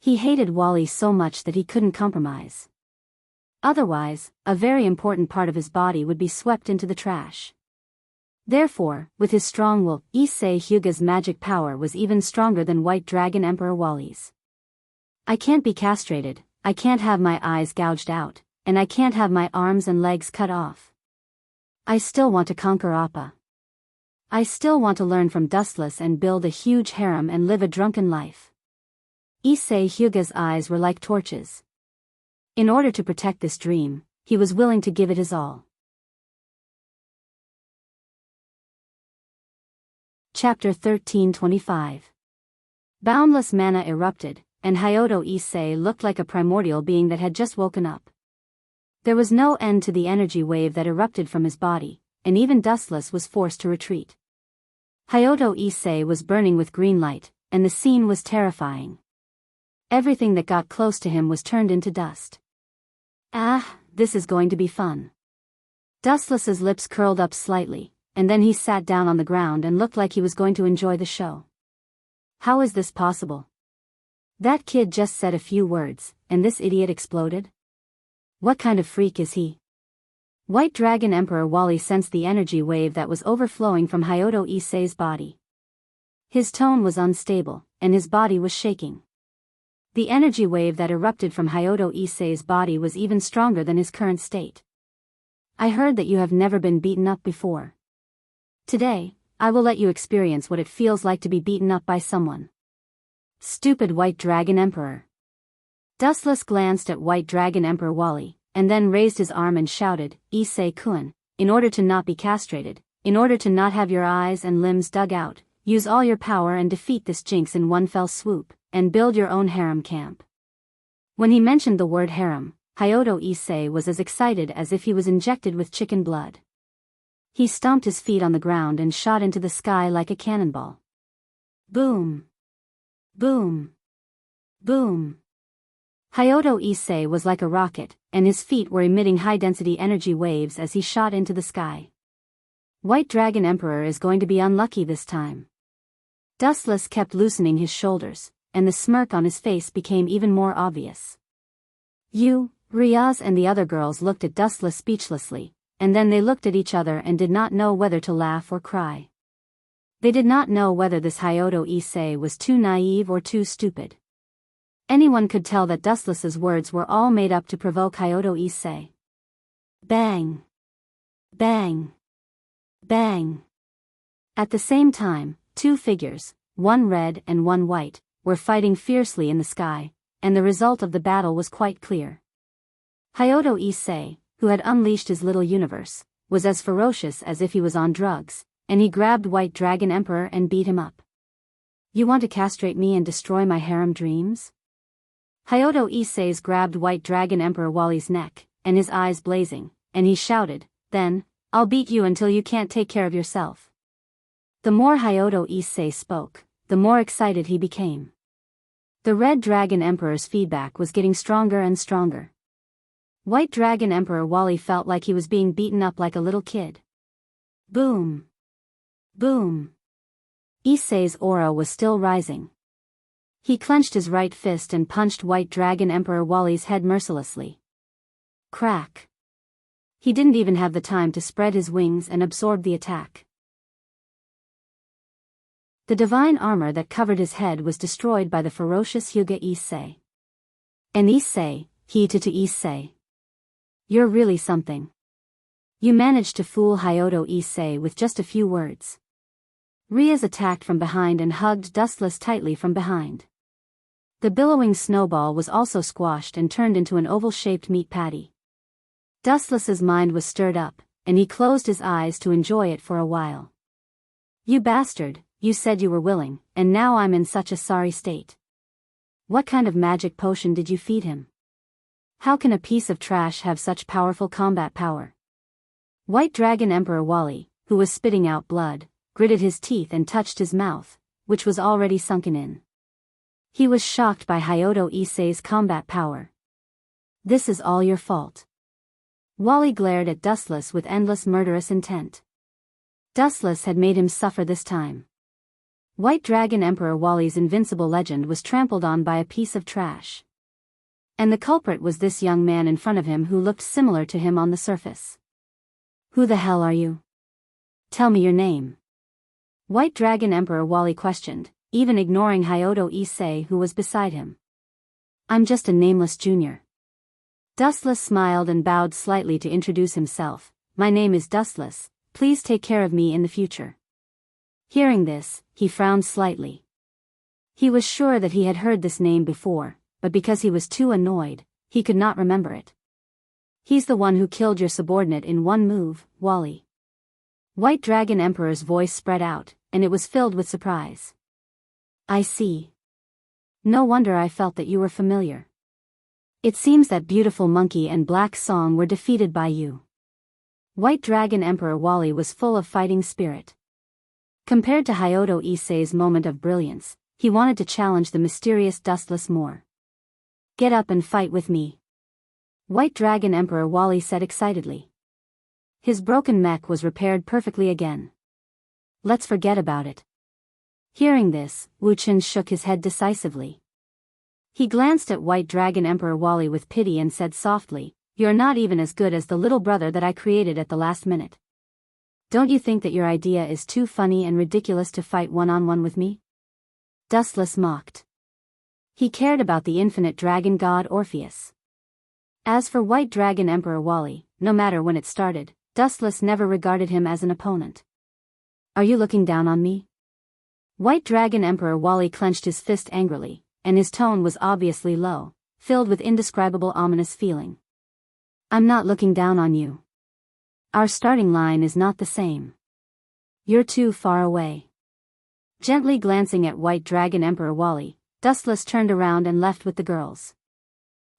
[SPEAKER 1] He hated Wally so much that he couldn't compromise. Otherwise, a very important part of his body would be swept into the trash. Therefore, with his strong will, Issei Hyuga's magic power was even stronger than White Dragon Emperor Wally's. I can't be castrated, I can't have my eyes gouged out, and I can't have my arms and legs cut off. I still want to conquer Appa. I still want to learn from Dustless and build a huge harem and live a drunken life. Issei Hyuga's eyes were like torches. In order to protect this dream, he was willing to give it his all. Chapter 1325. Boundless mana erupted, and Hyoto Issei looked like a primordial being that had just woken up. There was no end to the energy wave that erupted from his body, and even Dustless was forced to retreat. Hyoto Issei was burning with green light, and the scene was terrifying. Everything that got close to him was turned into dust. Ah, this is going to be fun. Dustless's lips curled up slightly, and then he sat down on the ground and looked like he was going to enjoy the show. How is this possible? That kid just said a few words, and this idiot exploded? What kind of freak is he? White Dragon Emperor Wally sensed the energy wave that was overflowing from Hayato Issei's body. His tone was unstable, and his body was shaking. The energy wave that erupted from Hayato Issei's body was even stronger than his current state. I heard that you have never been beaten up before. Today, I will let you experience what it feels like to be beaten up by someone. Stupid White Dragon Emperor. Dustless glanced at White Dragon Emperor Wally, and then raised his arm and shouted, Issei-kun, in order to not be castrated, in order to not have your eyes and limbs dug out, use all your power and defeat this jinx in one fell swoop, and build your own harem camp. When he mentioned the word harem, Hayato Issei was as excited as if he was injected with chicken blood. He stomped his feet on the ground and shot into the sky like a cannonball. Boom! Boom! Boom! Hayato Issei was like a rocket, and his feet were emitting high-density energy waves as he shot into the sky. White Dragon Emperor is going to be unlucky this time. Dustless kept loosening his shoulders, and the smirk on his face became even more obvious. You, Riaz and the other girls looked at Dustless speechlessly, and then they looked at each other and did not know whether to laugh or cry. They did not know whether this Hayato Issei was too naive or too stupid. Anyone could tell that Dustless's words were all made up to provoke Hayato Issei. Bang! Bang! Bang! At the same time, two figures, one red and one white, were fighting fiercely in the sky, and the result of the battle was quite clear. Hayato Issei, who had unleashed his little universe, was as ferocious as if he was on drugs, and he grabbed White Dragon Emperor and beat him up. You want to castrate me and destroy my harem dreams? Hayato Issei grabbed White Dragon Emperor Wally's neck, and his eyes blazing, and he shouted, then, I'll beat you until you can't take care of yourself. The more Hayato Issei spoke, the more excited he became. The Red Dragon Emperor's feedback was getting stronger and stronger. White Dragon Emperor Wally felt like he was being beaten up like a little kid. Boom! Boom! Issei's aura was still rising. He clenched his right fist and punched White Dragon Emperor Wally's head mercilessly. Crack! He didn't even have the time to spread his wings and absorb the attack. The divine armor that covered his head was destroyed by the ferocious Hyuga Issei. And Issei, Hitata Issei. You're really something. You managed to fool Hayato Issei with just a few words. Riaz attacked from behind and hugged Dustless tightly from behind. The billowing snowball was also squashed and turned into an oval-shaped meat patty. Dustless's mind was stirred up, and he closed his eyes to enjoy it for a while. You bastard, you said you were willing, and now I'm in such a sorry state. What kind of magic potion did you feed him? How can a piece of trash have such powerful combat power? White Dragon Emperor Wally, who was spitting out blood, gritted his teeth and touched his mouth, which was already sunken in. He was shocked by Hayato Issei's combat power. This is all your fault. Wally glared at Dustless with endless murderous intent. Dustless had made him suffer this time. White Dragon Emperor Wally's invincible legend was trampled on by a piece of trash. And the culprit was this young man in front of him who looked similar to him on the surface. Who the hell are you? Tell me your name. White Dragon Emperor Wally questioned, even ignoring Hayato Issei who was beside him. I'm just a nameless junior. Dustless smiled and bowed slightly to introduce himself. My name is Dustless, please take care of me in the future. Hearing this, he frowned slightly. He was sure that he had heard this name before, but because he was too annoyed, he could not remember it. He's the one who killed your subordinate in one move, Wally. White Dragon Emperor's voice spread out, and it was filled with surprise. I see. No wonder I felt that you were familiar. It seems that Beautiful Monkey and Black Song were defeated by you. White Dragon Emperor Wally was full of fighting spirit. Compared to Hayato Issei's moment of brilliance, he wanted to challenge the mysterious Dustless more. Get up and fight with me. White Dragon Emperor Wally said excitedly. His broken mech was repaired perfectly again. Let's forget about it. Hearing this, Wu Chen shook his head decisively. He glanced at White Dragon Emperor Wally with pity and said softly, "You're not even as good as the little brother that I created at the last minute. Don't you think that your idea is too funny and ridiculous to fight one-on-one with me?" Dustless mocked. He cared about the infinite dragon god Orpheus. As for White Dragon Emperor Wally, no matter when it started, Dustless never regarded him as an opponent. "Are you looking down on me?" White Dragon Emperor Wally clenched his fist angrily, and his tone was obviously low, filled with indescribable ominous feeling. "I'm not looking down on you. Our starting line is not the same. You're too far away." Gently glancing at White Dragon Emperor Wally, Dustless turned around and left with the girls.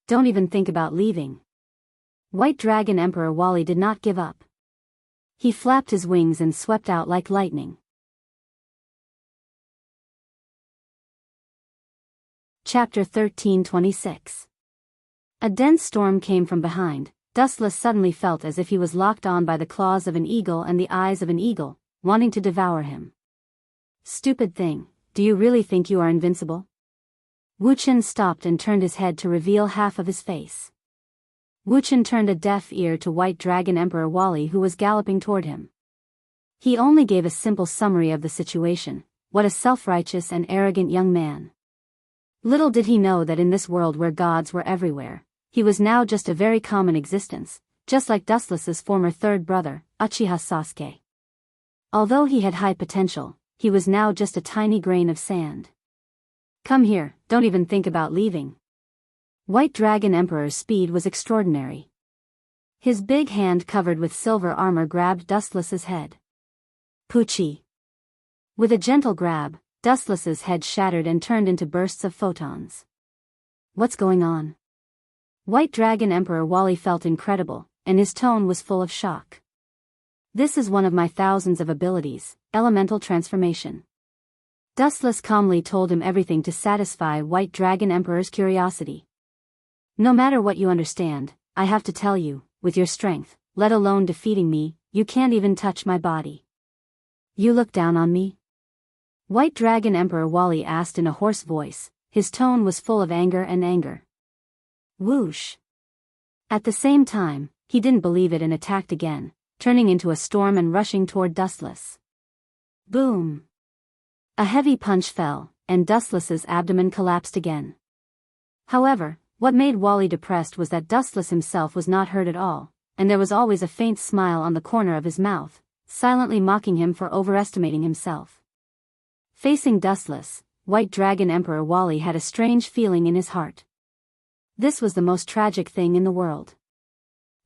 [SPEAKER 1] "Don't even think about leaving." White Dragon Emperor Wally did not give up. He flapped his wings and swept out like lightning. Chapter 13:26. A dense storm came from behind. Dustless suddenly felt as if he was locked on by the claws of an eagle and the eyes of an eagle, wanting to devour him. "Stupid thing, do you really think you are invincible?" Wu Chen stopped and turned his head to reveal half of his face. Wu Chen turned a deaf ear to White Dragon Emperor Wally, who was galloping toward him. He only gave a simple summary of the situation. What a self-righteous and arrogant young man. Little did he know that in this world where gods were everywhere, he was now just a very common existence, just like Dustless's former third brother, Uchiha Sasuke. Although he had high potential, he was now just a tiny grain of sand. "Come here, don't even think about leaving." White Dragon Emperor's speed was extraordinary. His big hand covered with silver armor grabbed Dustless's head. Poochie. With a gentle grab, Dustless's head shattered and turned into bursts of photons. "What's going on?" White Dragon Emperor Wally felt incredible, and his tone was full of shock. "This is one of my thousands of abilities, elemental transformation." Dustless calmly told him everything to satisfy White Dragon Emperor's curiosity. "No matter what you understand, I have to tell you, with your strength, let alone defeating me, you can't even touch my body. You look down on me?" White Dragon Emperor Wally asked in a hoarse voice. His tone was full of anger and anger. Whoosh! At the same time, he didn't believe it and attacked again, turning into a storm and rushing toward Dustless. Boom! A heavy punch fell, and Dustless's abdomen collapsed again. However, what made Wally depressed was that Dustless himself was not hurt at all, and there was always a faint smile on the corner of his mouth, silently mocking him for overestimating himself. Facing Dustless, White Dragon Emperor Wally had a strange feeling in his heart. This was the most tragic thing in the world.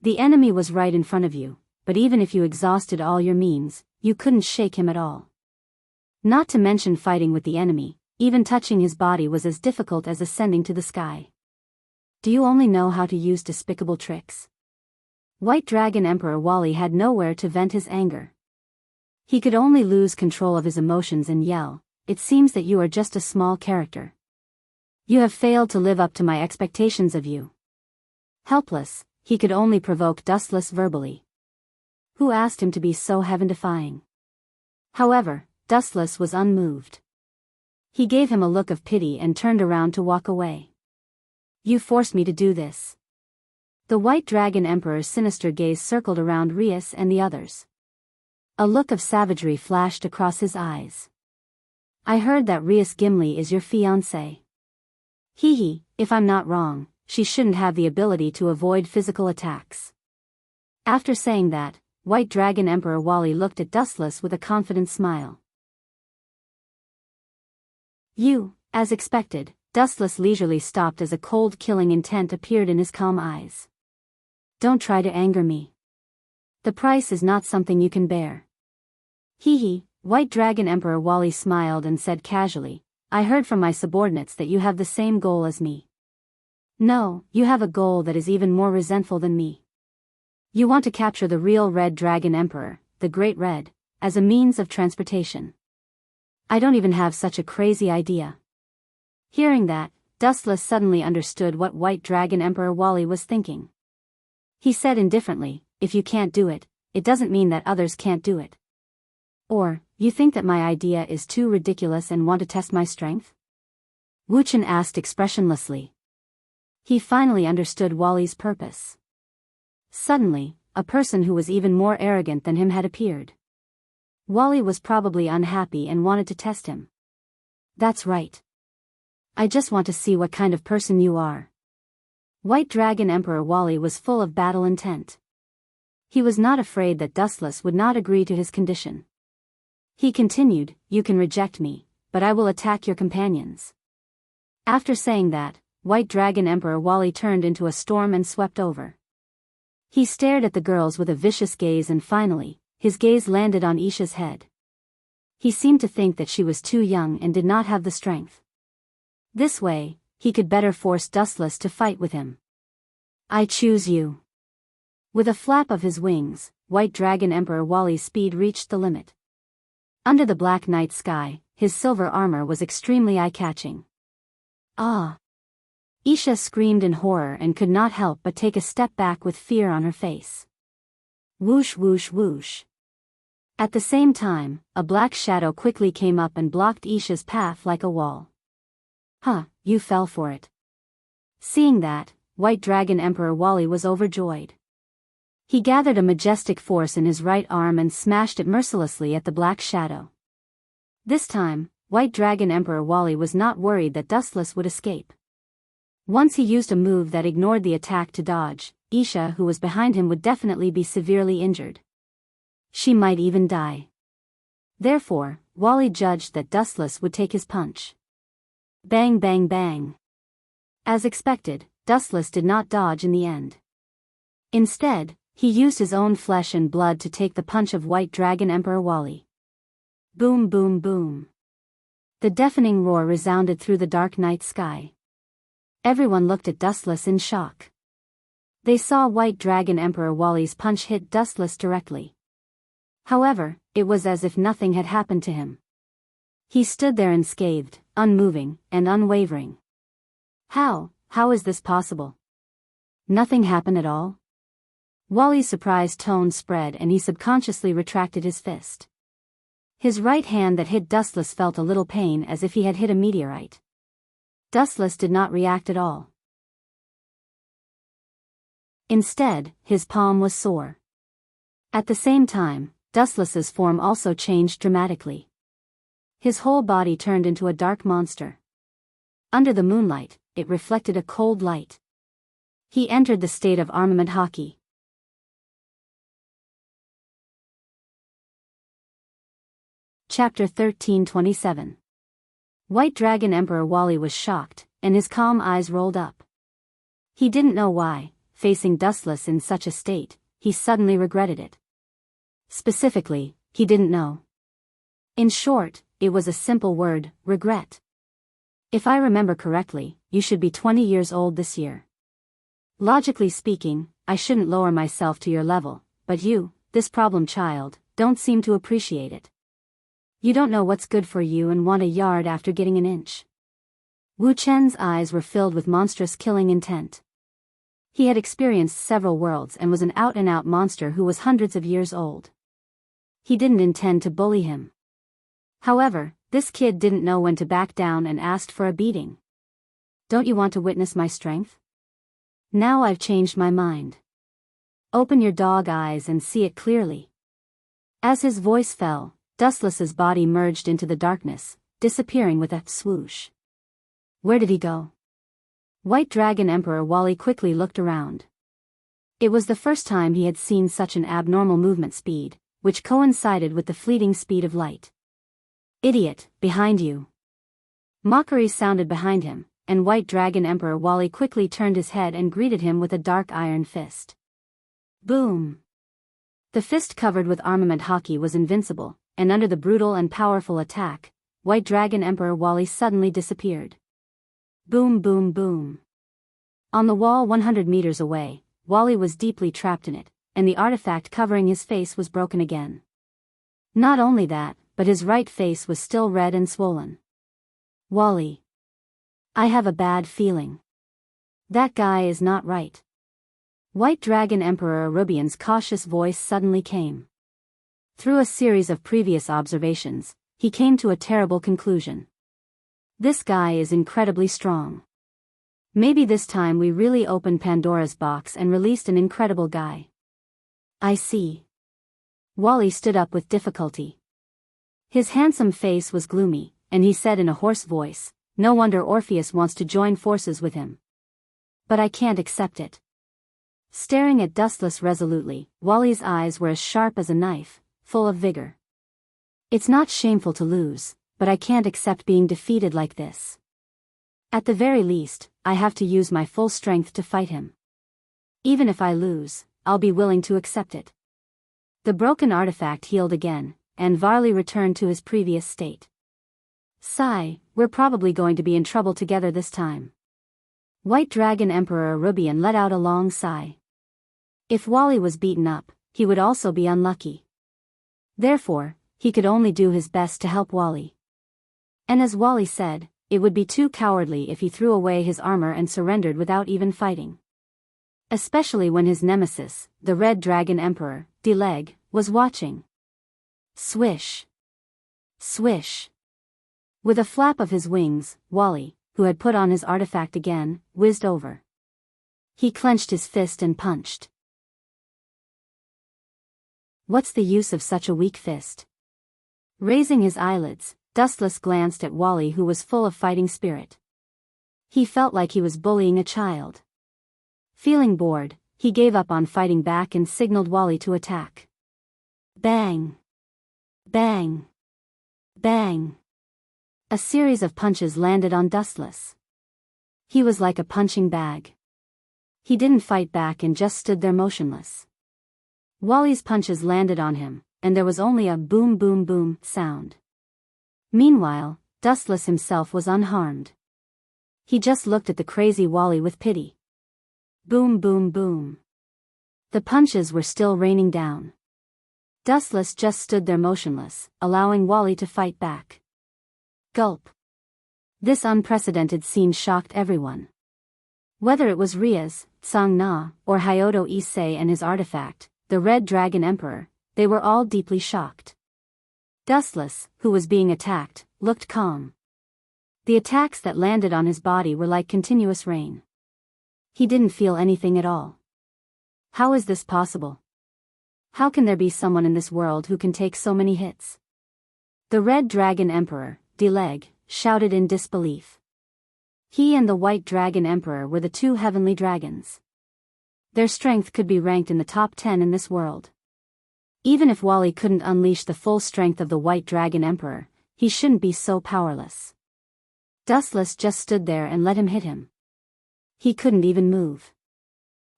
[SPEAKER 1] The enemy was right in front of you, but even if you exhausted all your means, you couldn't shake him at all. Not to mention fighting with the enemy, even touching his body was as difficult as ascending to the sky. Do you only know how to use despicable tricks? White Dragon Emperor Wally had nowhere to vent his anger. He could only lose control of his emotions and yell, "It seems that you are just a small character. You have failed to live up to my expectations of you." Helpless, he could only provoke Dustless verbally. Who asked him to be so heaven-defying? However, Dustless was unmoved. He gave him a look of pity and turned around to walk away. "You forced me to do this." The White Dragon Emperor's sinister gaze circled around Rias and the others. A look of savagery flashed across his eyes. "I heard that Rias Gimli is your fiancé. Hee, if I'm not wrong, she shouldn't have the ability to avoid physical attacks." After saying that, White Dragon Emperor Wally looked at Dustless with a confident smile. "You," as expected, Dustless leisurely stopped as a cold killing intent appeared in his calm eyes. "Don't try to anger me. The price is not something you can bear." Hee, White Dragon Emperor Wally smiled and said casually, "I heard from my subordinates that you have the same goal as me. No, you have a goal that is even more resentful than me. You want to capture the real Red Dragon Emperor, the Great Red, as a means of transportation. I don't even have such a crazy idea." Hearing that, Dustless suddenly understood what White Dragon Emperor Wally was thinking. He said indifferently, if you can't do it, it doesn't mean that others can't do it. Or, you think that my idea is too ridiculous and want to test my strength? Wu Chen asked expressionlessly. He finally understood Wally's purpose. Suddenly, a person who was even more arrogant than him had appeared. Wally was probably unhappy and wanted to test him. That's right. I just want to see what kind of person you are. White Dragon Emperor Wally was full of battle intent. He was not afraid that Dustless would not agree to his condition. He continued, you can reject me, but I will attack your companions. After saying that, White Dragon Emperor Wally turned into a storm and swept over. He stared at the girls with a vicious gaze and finally, his gaze landed on Isha's head. He seemed to think that she was too young and did not have the strength. This way, he could better force Dustless to fight with him. I choose you. With a flap of his wings, White Dragon Emperor Wally's speed reached the limit. Under the black night sky, his silver armor was extremely eye-catching. Ah! Isha screamed in horror and could not help but take a step back with fear on her face. Whoosh whoosh whoosh. At the same time, a black shadow quickly came up and blocked Isha's path like a wall. Huh, you fell for it. Seeing that, White Dragon Emperor Wally was overjoyed. He gathered a majestic force in his right arm and smashed it mercilessly at the black shadow. This time, White Dragon Emperor Wally was not worried that Dustless would escape. Once he used a move that ignored the attack to dodge, Isha who was behind him would definitely be severely injured. She might even die. Therefore, Wally judged that Dustless would take his punch. Bang bang bang. As expected, Dustless did not dodge in the end. Instead, he used his own flesh and blood to take the punch of White Dragon Emperor Wally. Boom boom boom. The deafening roar resounded through the dark night sky. Everyone looked at Dustless in shock. They saw White Dragon Emperor Wally's punch hit Dustless directly. However, it was as if nothing had happened to him. He stood there unscathed, unmoving, and unwavering. How is this possible? Nothing happened at all? Wally's surprised tone spread and he subconsciously retracted his fist. His right hand that hit Dustless felt a little pain as if he had hit a meteorite. Dustless did not react at all. Instead, his palm was sore. At the same time, Dustless's form also changed dramatically. His whole body turned into a dark monster. Under the moonlight, it reflected a cold light. He entered the state of armament hockey. Chapter 1327. White Dragon Emperor Wally was shocked, and his calm eyes rolled up. He didn't know why, facing Dustless in such a state, he suddenly regretted it. Specifically, he didn't know. In short, it was a simple word, regret. If I remember correctly, you should be 20 years old this year. Logically speaking, I shouldn't lower myself to your level, but you, this problem child, don't seem to appreciate it. You don't know what's good for you and want a yard after getting an inch. Wu Chen's eyes were filled with monstrous killing intent. He had experienced several worlds and was an out-and-out monster who was hundreds of years old. He didn't intend to bully him. However, this kid didn't know when to back down and asked for a beating. Don't you want to witness my strength? Now I've changed my mind. Open your dog eyes and see it clearly. As his voice fell, Dustless's body merged into the darkness, disappearing with a swoosh. Where did he go? White Dragon Emperor Wally quickly looked around. It was the first time he had seen such an abnormal movement speed, which coincided with the fleeting speed of light. Idiot, behind you. Mockery sounded behind him, and White Dragon Emperor Wally quickly turned his head and greeted him with a dark iron fist. Boom! The fist covered with armament hockey was invincible, and under the brutal and powerful attack, White Dragon Emperor Wally suddenly disappeared. Boom boom boom. On the wall 100 meters away, Wally was deeply trapped in it, and the artifact covering his face was broken again. Not only that, but his right face was still red and swollen. Wally. I have a bad feeling. That guy is not right. White Dragon Emperor Rubian's cautious voice suddenly came. Through a series of previous observations, he came to a terrible conclusion. This guy is incredibly strong. Maybe this time we really opened Pandora's box and released an incredible guy. I see. Wally stood up with difficulty. His handsome face was gloomy, and he said in a hoarse voice, "No wonder Orpheus wants to join forces with him. But I can't accept it." Staring at Dustless resolutely, Wally's eyes were as sharp as a knife, full of vigor. "It's not shameful to lose, but I can't accept being defeated like this. At the very least, I have to use my full strength to fight him. Even if I lose, I'll be willing to accept it." The broken artifact healed again, and Varley returned to his previous state. "Sigh, we're probably going to be in trouble together this time." White Dragon Emperor Rubian let out a long sigh. If Wally was beaten up, he would also be unlucky. Therefore, he could only do his best to help Wally. And as Wally said, it would be too cowardly if he threw away his armor and surrendered without even fighting. Especially when his nemesis, the Red Dragon Emperor, Deleg, was watching. Swish. Swish. With a flap of his wings, Wally, who had put on his artifact again, whizzed over. He clenched his fist and punched. What's the use of such a weak fist? Raising his eyelids, Dustless glanced at Wally, who was full of fighting spirit. He felt like he was bullying a child. Feeling bored, he gave up on fighting back and signaled Wally to attack. Bang! Bang! Bang! A series of punches landed on Dustless. He was like a punching bag. He didn't fight back and just stood there motionless. Wally's punches landed on him, and there was only a boom boom boom sound. Meanwhile, Dustless himself was unharmed. He just looked at the crazy Wally with pity. Boom boom boom. The punches were still raining down. Dustless just stood there motionless, allowing Wally to fight back. Gulp. This unprecedented scene shocked everyone. Whether it was Riaz, Tsang Na, or Hyodo Issei and his artifact, the Red Dragon Emperor, they were all deeply shocked. Dustless, who was being attacked, looked calm. The attacks that landed on his body were like continuous rain. He didn't feel anything at all. How is this possible? How can there be someone in this world who can take so many hits? The Red Dragon Emperor, Deleg, shouted in disbelief. He and the White Dragon Emperor were the two heavenly dragons. Their strength could be ranked in the top 10 in this world. Even if Wally couldn't unleash the full strength of the White Dragon Emperor, he shouldn't be so powerless. Dustless just stood there and let him hit him. He couldn't even move.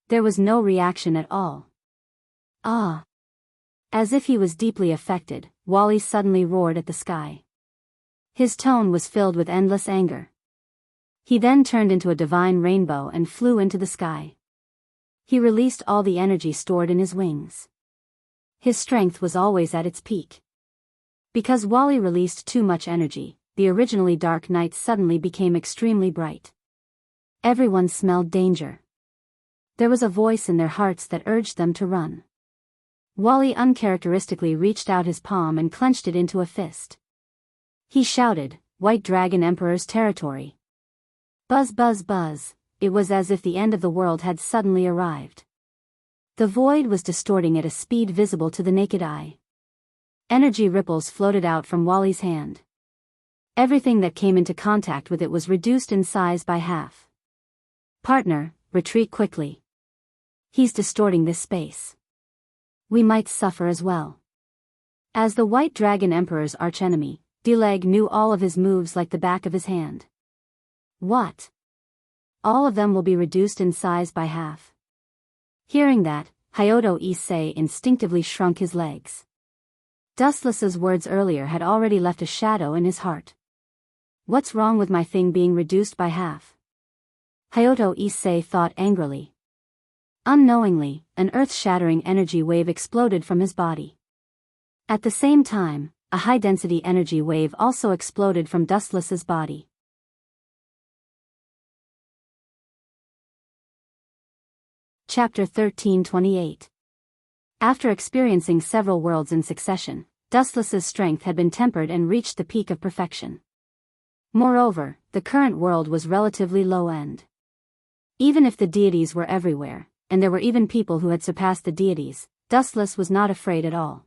[SPEAKER 1] There was no reaction at all. Ah! As if he was deeply affected, Wally suddenly roared at the sky. His tone was filled with endless anger. He then turned into a divine rainbow and flew into the sky. He released all the energy stored in his wings. His strength was always at its peak. Because Wally released too much energy, the originally dark night suddenly became extremely bright. Everyone smelled danger. There was a voice in their hearts that urged them to run. Wally uncharacteristically reached out his palm and clenched it into a fist. He shouted, "White Dragon Emperor's territory." Buzz buzz buzz, it was as if the end of the world had suddenly arrived. The void was distorting at a speed visible to the naked eye. Energy ripples floated out from Wally's hand. Everything that came into contact with it was reduced in size by half. "Partner, retreat quickly. He's distorting this space. We might suffer as well." As the White Dragon Emperor's archenemy, Deleg knew all of his moves like the back of his hand. What? All of them will be reduced in size by half. Hearing that, Hyodo Issei instinctively shrunk his legs. Dustless's words earlier had already left a shadow in his heart. What's wrong with my thing being reduced by half? Hyodo Issei thought angrily. Unknowingly, an earth-shattering energy wave exploded from his body. At the same time, a high-density energy wave also exploded from Dustless's body. Chapter 1328. After experiencing several worlds in succession, Dustless's strength had been tempered and reached the peak of perfection. Moreover, the current world was relatively low-end. Even if the deities were everywhere, and there were even people who had surpassed the deities, Dustless was not afraid at all.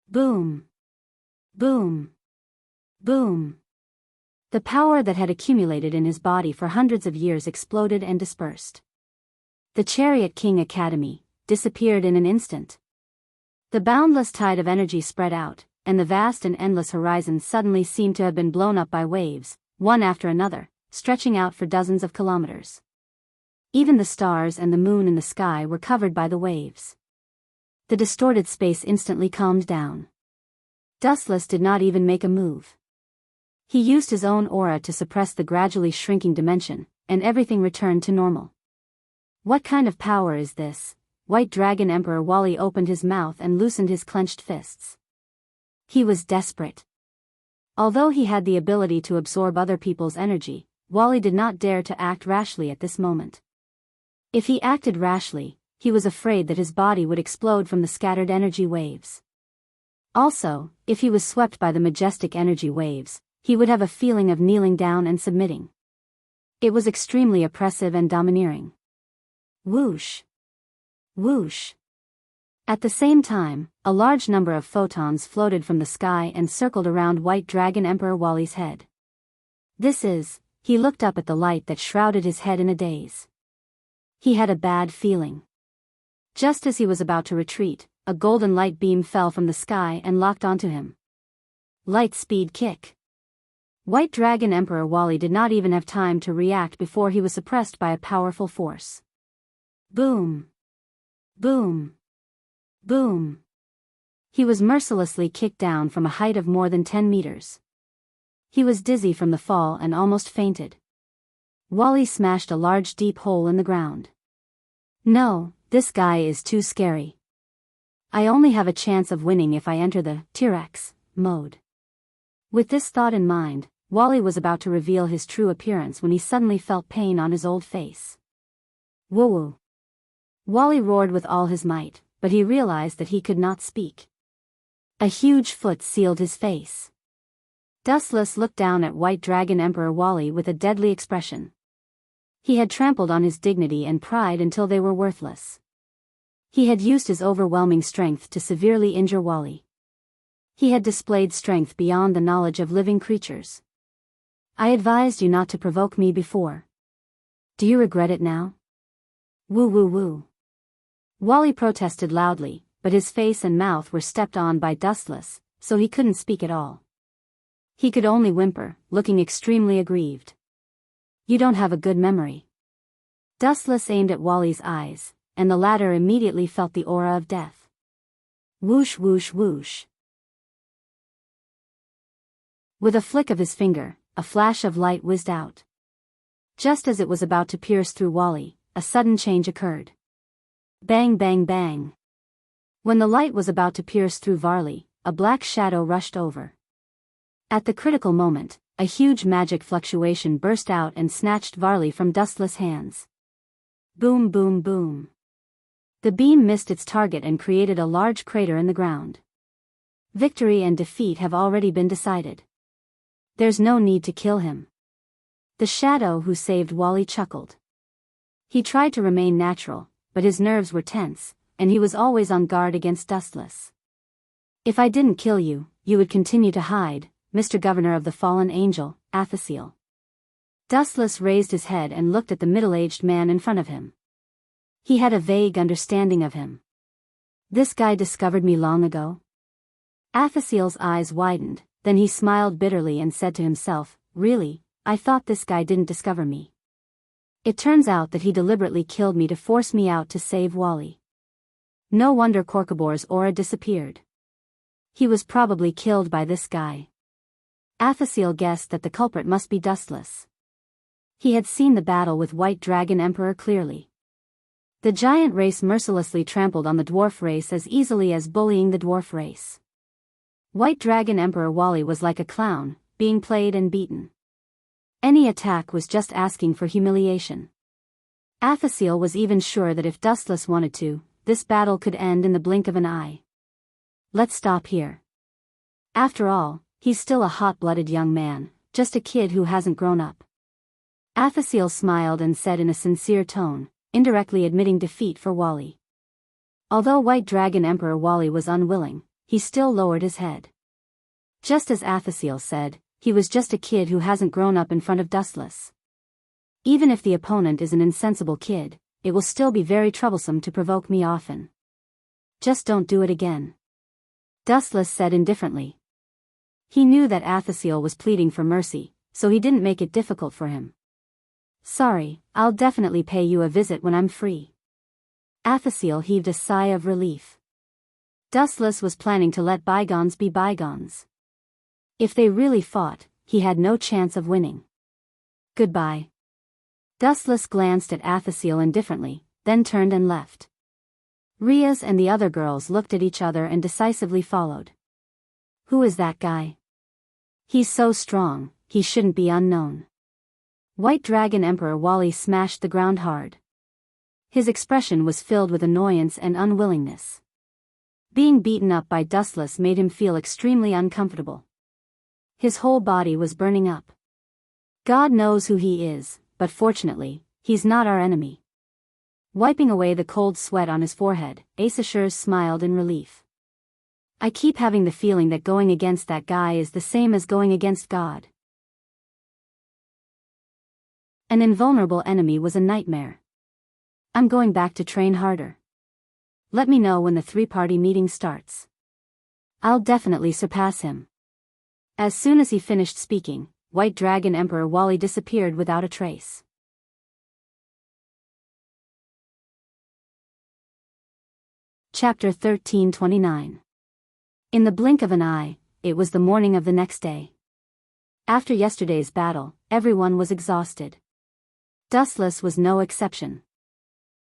[SPEAKER 1] Boom! Boom! Boom! The power that had accumulated in his body for hundreds of years exploded and dispersed. The Chariot King Academy disappeared in an instant. The boundless tide of energy spread out, and the vast and endless horizon suddenly seemed to have been blown up by waves, one after another, stretching out for dozens of kilometers. Even the stars and the moon in the sky were covered by the waves. The distorted space instantly calmed down. Dustless did not even make a move. He used his own aura to suppress the gradually shrinking dimension, and everything returned to normal. What kind of power is this? White Dragon Emperor Wally opened his mouth and loosened his clenched fists. He was desperate. Although he had the ability to absorb other people's energy, Wally did not dare to act rashly at this moment. If he acted rashly, he was afraid that his body would explode from the scattered energy waves. Also, if he was swept by the majestic energy waves, he would have a feeling of kneeling down and submitting. It was extremely oppressive and domineering. Whoosh! Whoosh! At the same time, a large number of photons floated from the sky and circled around White Dragon Emperor Wally's head. He looked up at the light that shrouded his head in a daze. He had a bad feeling. Just as he was about to retreat, a golden light beam fell from the sky and locked onto him. Light speed kick. White Dragon Emperor Wally did not even have time to react before he was suppressed by a powerful force. Boom! Boom! Boom! He was mercilessly kicked down from a height of more than 10 meters. He was dizzy from the fall and almost fainted. Wally smashed a large deep hole in the ground. No, this guy is too scary. I only have a chance of winning if I enter the T-Rex mode. With this thought in mind, Wally was about to reveal his true appearance when he suddenly felt pain on his old face. Woo-woo! Wally roared with all his might, but he realized that he could not speak. A huge foot sealed his face. Dustless looked down at White Dragon Emperor Wally with a deadly expression. He had trampled on his dignity and pride until they were worthless. He had used his overwhelming strength to severely injure Wally. He had displayed strength beyond the knowledge of living creatures. I advised you not to provoke me before. Do you regret it now? Woo woo woo. Wally protested loudly, but his face and mouth were stepped on by Dustless, so he couldn't speak at all. He could only whimper, looking extremely aggrieved. You don't have a good memory. Dustless aimed at Wally's eyes, and the latter immediately felt the aura of death. Whoosh whoosh whoosh. With a flick of his finger, a flash of light whizzed out. Just as it was about to pierce through Wally, a sudden change occurred. Bang bang bang. When the light was about to pierce through Varley, a black shadow rushed over. At the critical moment, a huge magic fluctuation burst out and snatched Varley from Dustless' hands. Boom boom boom. The beam missed its target and created a large crater in the ground. Victory and defeat have already been decided. There's no need to kill him. The shadow who saved Wally chuckled. He tried to remain natural, but his nerves were tense, and he was always on guard against Dustless. If I didn't kill you, you would continue to hide, Mr. Governor of the Fallen Angel, Athasiel. Dustless raised his head and looked at the middle-aged man in front of him. He had a vague understanding of him. This guy discovered me long ago? Athasiel's eyes widened, then he smiled bitterly and said to himself, really, I thought this guy didn't discover me. It turns out that he deliberately killed me to force me out to save Wally. No wonder Corcobor's aura disappeared. He was probably killed by this guy. Athasiel guessed that the culprit must be Dustless. He had seen the battle with White Dragon Emperor clearly. The giant race mercilessly trampled on the dwarf race as easily as bullying the dwarf race. White Dragon Emperor Wally was like a clown, being played and beaten. Any attack was just asking for humiliation. Athasil was even sure that if Dustless wanted to, this battle could end in the blink of an eye. Let's stop here. After all, he's still a hot-blooded young man, just a kid who hasn't grown up. Athasil smiled and said in a sincere tone, indirectly admitting defeat for Wally. Although White Dragon Emperor Wally was unwilling, he still lowered his head. Just as Athasil said, he was just a kid who hasn't grown up in front of Dustless. Even if the opponent is an insensible kid, it will still be very troublesome to provoke me often. Just don't do it again. Dustless said indifferently. He knew that Athasil was pleading for mercy, so he didn't make it difficult for him. Sorry, I'll definitely pay you a visit when I'm free. Athasil heaved a sigh of relief. Dustless was planning to let bygones be bygones. If they really fought, he had no chance of winning. Goodbye. Dustless glanced at Athasil indifferently, then turned and left. Riaz and the other girls looked at each other and decisively followed. Who is that guy? He's so strong, he shouldn't be unknown. White Dragon Emperor Wally smashed the ground hard. His expression was filled with annoyance and unwillingness. Being beaten up by Dustless made him feel extremely uncomfortable. His whole body was burning up. God knows who he is, but fortunately, he's not our enemy. Wiping away the cold sweat on his forehead, Aesir smiled in relief. I keep having the feeling that going against that guy is the same as going against God. An invulnerable enemy was a nightmare. I'm going back to train harder. Let me know when the three-party meeting starts. I'll definitely surpass him. As soon as he finished speaking, White Dragon Emperor Wally disappeared without a trace. Chapter 1329. In the blink of an eye, it was the morning of the next day. After yesterday's battle, everyone was exhausted. Dustless was no exception.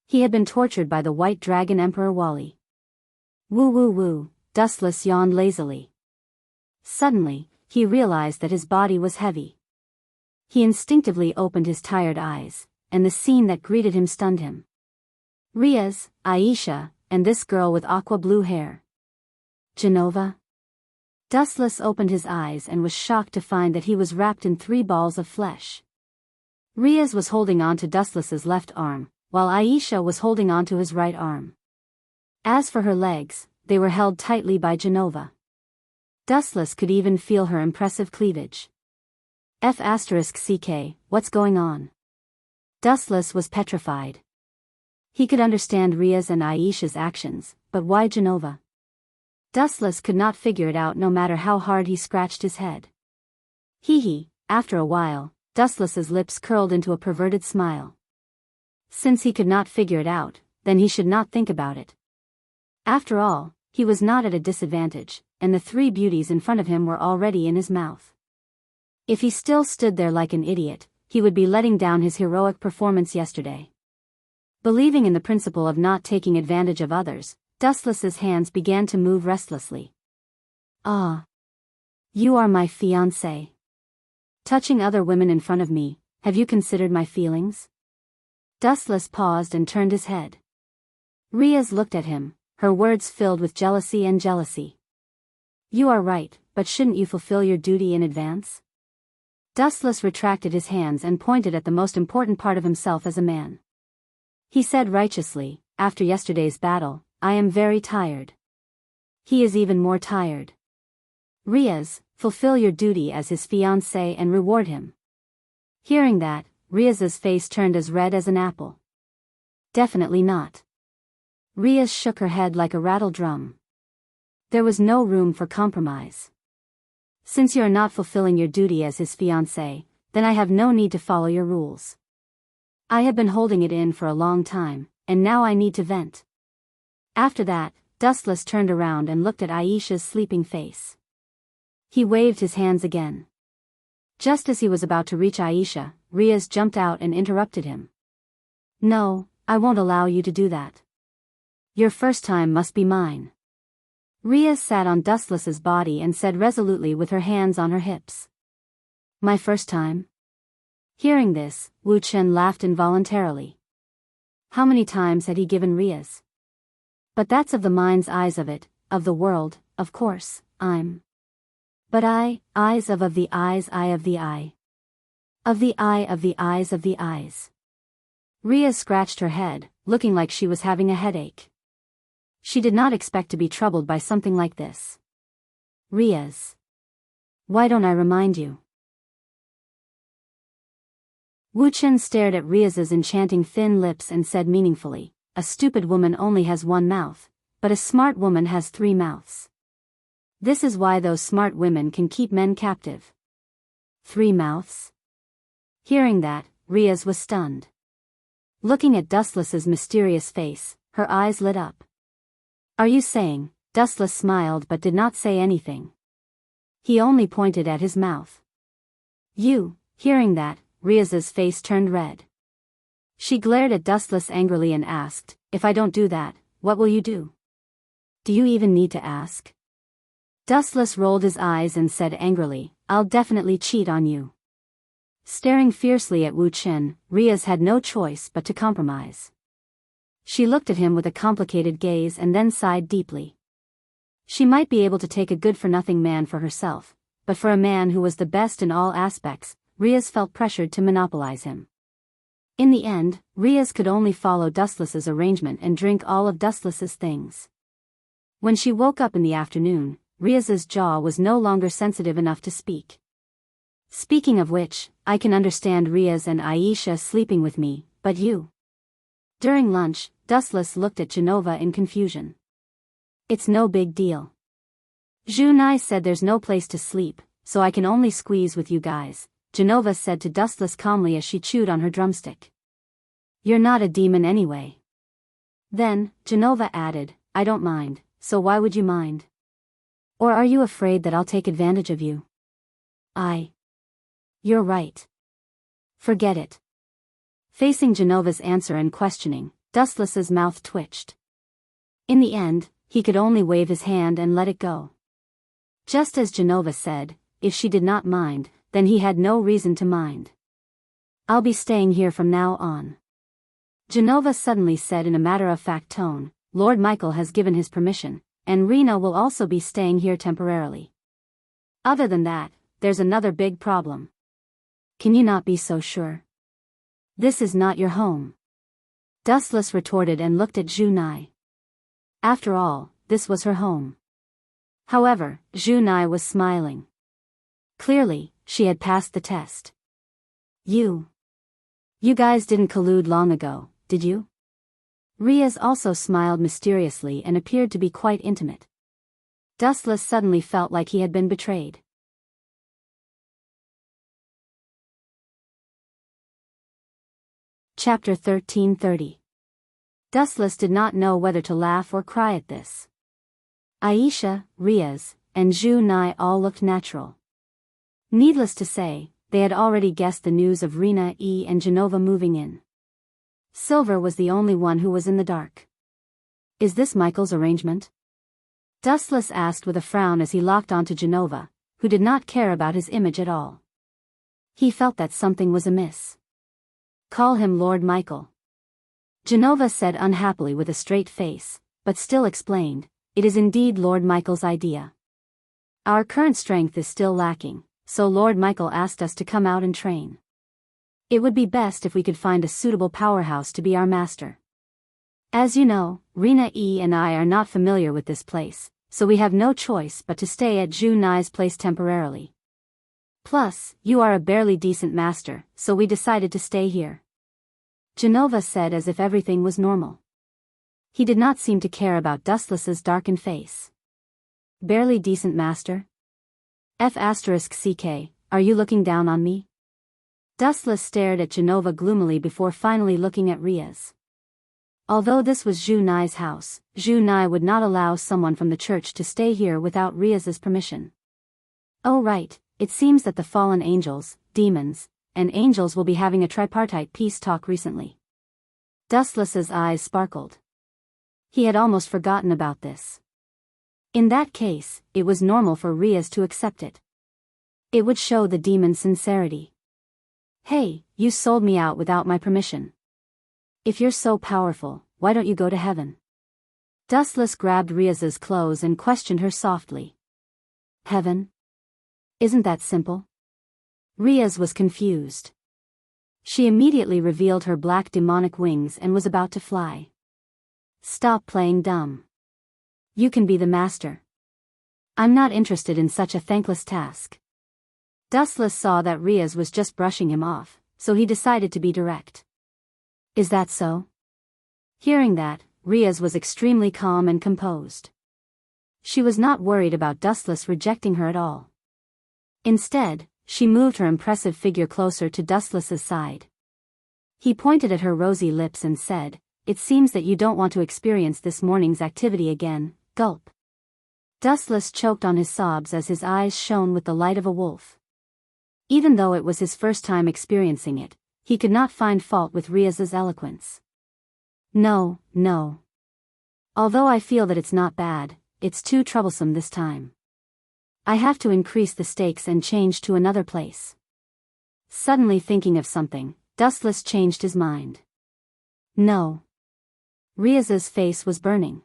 [SPEAKER 1] He had been tortured by the White Dragon Emperor Wally. Woo woo woo, Dustless yawned lazily. Suddenly, he realized that his body was heavy. He instinctively opened his tired eyes, and the scene that greeted him stunned him. Riaz, Aisha, and this girl with aqua blue hair. Genova? Dustless opened his eyes and was shocked to find that he was wrapped in 3 balls of flesh. Riaz was holding on to Dustless's left arm, while Aisha was holding on to his right arm. As for her legs, they were held tightly by Genova. Dustless could even feel her impressive cleavage. F***ck, what's going on? Dustless was petrified. He could understand Riaz and Aisha's actions, but why Genova? Dustless could not figure it out no matter how hard he scratched his head. After a while, Dustless's lips curled into a perverted smile. Since he could not figure it out, then he should not think about it. After all, he was not at a disadvantage, and the 3 beauties in front of him were already in his mouth. If he still stood there like an idiot, he would be letting down his heroic performance yesterday. Believing in the principle of not taking advantage of others, Dustless's hands began to move restlessly. Ah. You are my fiancé. Touching other women in front of me, have you considered my feelings? Dustless paused and turned his head. Riaz looked at him, her words filled with jealousy and jealousy. You are right, but shouldn't you fulfill your duty in advance? Dustless retracted his hands and pointed at the most important part of himself as a man. He said righteously, after yesterday's battle, I am very tired. He is even more tired. Riaz, fulfill your duty as his fiancé and reward him. Hearing that, Riaz's face turned as red as an apple. Definitely not. Riaz shook her head like a rattle drum. There was no room for compromise. Since you are not fulfilling your duty as his fiancé, then I have no need to follow your rules. I have been holding it in for a long time, and now I need to vent. After that, Dustless turned around and looked at Aisha's sleeping face. He waved his hands again. Just as he was about to reach Aisha, Riaz jumped out and interrupted him. No, I won't allow you to do that. Your first time must be mine. Riaz sat on Dustless's body and said resolutely with her hands on her hips. My first time? Hearing this, Wu Chen laughed involuntarily. How many times had he given Riaz? But that's of the mind's eyes of it, of the world, of course, But eyes of the eyes, eye of the eye. Of the eye of the eyes of the eyes. Riaz scratched her head, looking like she was having a headache. She did not expect to be troubled by something like this. Riaz. Why don't I remind you? Wu Chen stared at Riaz's enchanting thin lips and said meaningfully, a stupid woman only has one mouth, but a smart woman has 3 mouths. This is why those smart women can keep men captive. 3 mouths? Hearing that, Riaz was stunned. Looking at Dustless's mysterious face, her eyes lit up. Are you saying? Dustless smiled but did not say anything. He only pointed at his mouth. You, hearing that, Riaz's face turned red. She glared at Dustless angrily and asked, if I don't do that, what will you do? Do you even need to ask? Dustless rolled his eyes and said angrily, I'll definitely cheat on you. Staring fiercely at Wu Chen, Riaz had no choice but to compromise. She looked at him with a complicated gaze and then sighed deeply. She might be able to take a good-for-nothing man for herself, but for a man who was the best in all aspects, Riaz felt pressured to monopolize him. In the end, Riaz could only follow Dustless's arrangement and drink all of Dustless's things. When she woke up in the afternoon, Riaz's jaw was no longer sensitive enough to speak. Speaking of which, I can understand Riaz and Aisha sleeping with me, but you. During lunch, Dustless looked at Genova in confusion. It's no big deal. Junai said there's no place to sleep, so I can only squeeze with you guys, Genova said to Dustless calmly as she chewed on her drumstick. You're not a demon anyway. Then, Genova added, I don't mind, so why would you mind? Or are you afraid that I'll take advantage of you? You're right. Forget it. Facing Genova's answer and questioning, Dustless's mouth twitched. In the end, he could only wave his hand and let it go. Just as Genova said, if she did not mind, then he had no reason to mind. I'll be staying here from now on. Genova suddenly said in a matter-of-fact tone, Lord Michael has given his permission, and Rena will also be staying here temporarily. Other than that, there's another big problem. Can you not be so sure? This is not your home. Dustless retorted and looked at Junai. After all, this was her home. However, Junai was smiling. Clearly, she had passed the test. You guys didn't collude long ago, did you? Riaz also smiled mysteriously and appeared to be quite intimate. Dustless suddenly felt like he had been betrayed. Chapter 1330. Dustless did not know whether to laugh or cry at this. Aisha, Riaz, and Junai all looked natural. Needless to say, they had already guessed the news of Rena E and Genova moving in. Silver was the only one who was in the dark. Is this Michael's arrangement? Dustless asked with a frown as he locked onto Genova, who did not care about his image at all. He felt that something was amiss. Call him Lord Michael. Genova said unhappily with a straight face, but still explained, it is indeed Lord Michael's idea. Our current strength is still lacking, so Lord Michael asked us to come out and train. It would be best if we could find a suitable powerhouse to be our master. As you know, Rena E and I are not familiar with this place, so we have no choice but to stay at Junai's place temporarily. Plus, you are a barely decent master, so we decided to stay here. Genova said as if everything was normal. He did not seem to care about Dustless's darkened face. Barely decent master? F***ck, are you looking down on me? Dustless stared at Genova gloomily before finally looking at Riaz. Although this was Junai's house, Junai would not allow someone from the church to stay here without Riaz's permission. Oh right, it seems that the fallen angels, demons, and angels will be having a tripartite peace talk recently. Dustless's eyes sparkled. He had almost forgotten about this. In that case, it was normal for Riaz to accept it. It would show the demon's sincerity. Hey, you sold me out without my permission. If you're so powerful, why don't you go to heaven? Dustless grabbed Riaz's clothes and questioned her softly. Heaven? Isn't that simple? Riaz was confused. She immediately revealed her black demonic wings and was about to fly. Stop playing dumb. You can be the master. I'm not interested in such a thankless task. Dustless saw that Riaz was just brushing him off, so he decided to be direct. Is that so? Hearing that, Riaz was extremely calm and composed. She was not worried about Dustless rejecting her at all. Instead, she moved her impressive figure closer to Dustless's side. He pointed at her rosy lips and said, "It seems that you don't want to experience this morning's activity again." Gulp. Dustless choked on his sobs as his eyes shone with the light of a wolf. Even though it was his first time experiencing it, he could not find fault with Riaz's eloquence. No. Although I feel that it's not bad, it's too troublesome this time. I have to increase the stakes and change to another place. Suddenly thinking of something, Dustless changed his mind. No. Riaz's face was burning.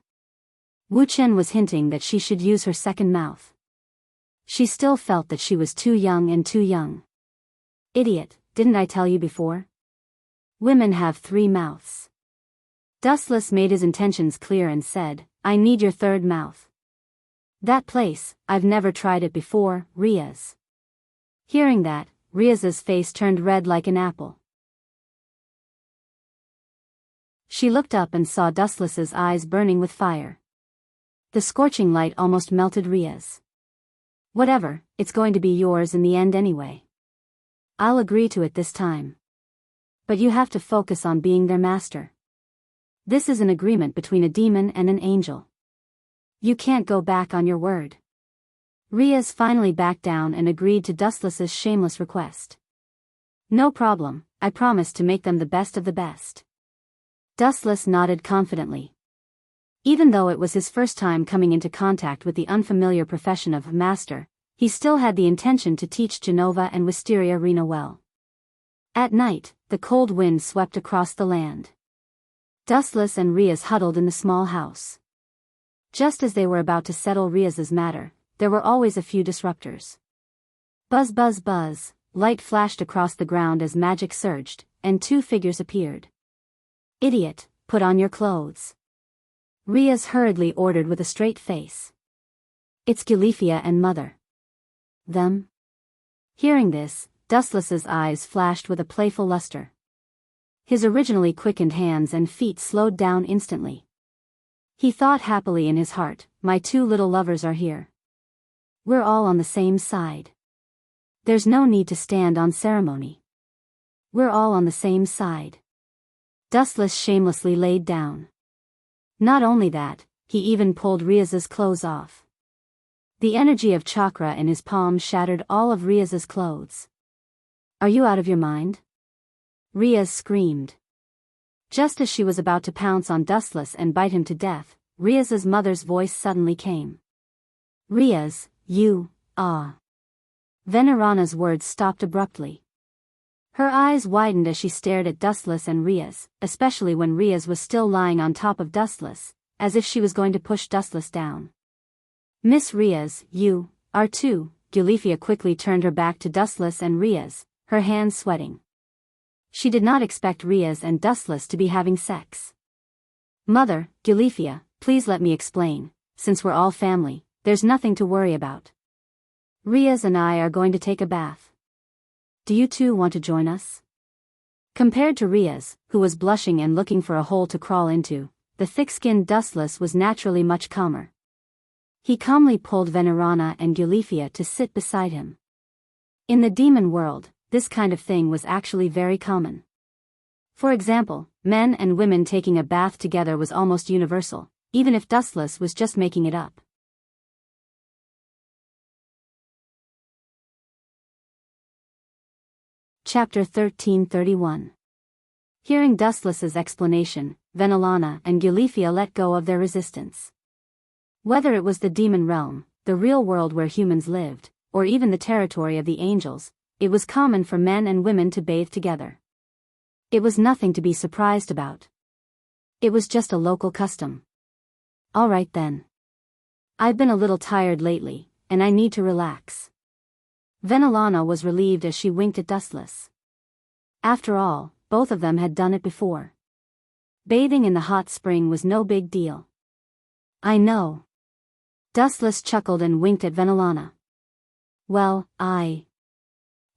[SPEAKER 1] Wu Chen was hinting that she should use her second mouth. She still felt that she was too young and too young. Idiot, didn't I tell you before? Women have 3 mouths. Dustless made his intentions clear and said, I need your third mouth. That place, I've never tried it before, Riaz. Hearing that, Riaz's face turned red like an apple. She looked up and saw Dustless's eyes burning with fire. The scorching light almost melted Riaz. Whatever, it's going to be yours in the end anyway. I'll agree to it this time. But you have to focus on being their master. This is an agreement between a demon and an angel. You can't go back on your word. Riaz finally backed down and agreed to Dustless's shameless request. No problem, I promise to make them the best of the best. Dustless nodded confidently. Even though it was his first time coming into contact with the unfamiliar profession of master, he still had the intention to teach Genova and Wisteria Rena well. At night, the cold wind swept across the land. Dustless and Riaz huddled in the small house. Just as they were about to settle Riaz's matter, there were always a few disruptors. Buzz buzz buzz, light flashed across the ground as magic surged, and 2 figures appeared. Idiot, put on your clothes. Riaz hurriedly ordered with a straight face. It's Gilifia and Mother. Them? Hearing this, Dustless's eyes flashed with a playful luster. His originally quickened hands and feet slowed down instantly. He thought happily in his heart, my 2 little lovers are here. We're all on the same side. There's no need to stand on ceremony. We're all on the same side. Dustless shamelessly laid down. Not only that, he even pulled Riaz's clothes off. The energy of chakra in his palm shattered all of Riaz's clothes. Are you out of your mind? Riaz screamed. Just as she was about to pounce on Dustless and bite him to death, Riaz's mother's voice suddenly came. Riaz, you, Venerana's words stopped abruptly. Her eyes widened as she stared at Dustless and Riaz, especially when Riaz was still lying on top of Dustless, as if she was going to push Dustless down. Miss Riaz, you, are too. Gilifia quickly turned her back to Dustless and Riaz, her hands sweating. She did not expect Riaz and Dustless to be having sex. Mother, Gilifia, please let me explain, since we're all family, there's nothing to worry about. Riaz and I are going to take a bath. Do you two want to join us? Compared to Riaz, who was blushing and looking for a hole to crawl into, the thick-skinned Dustless was naturally much calmer. He calmly pulled Venerana and Gilifia to sit beside him. In the demon world, this kind of thing was actually very common. For example, men and women taking a bath together was almost universal, even if Dustless was just making it up. Chapter 1331. Hearing Dustless's explanation, Venerana and Gilifia let go of their resistance. Whether it was the demon realm, the real world where humans lived, or even the territory of the angels, it was common for men and women to bathe together. It was nothing to be surprised about. It was just a local custom. All right then. I've been a little tired lately, and I need to relax. Venelana was relieved as she winked at Dustless. After all, both of them had done it before. Bathing in the hot spring was no big deal. I know. Dustless chuckled and winked at Venelana. Well,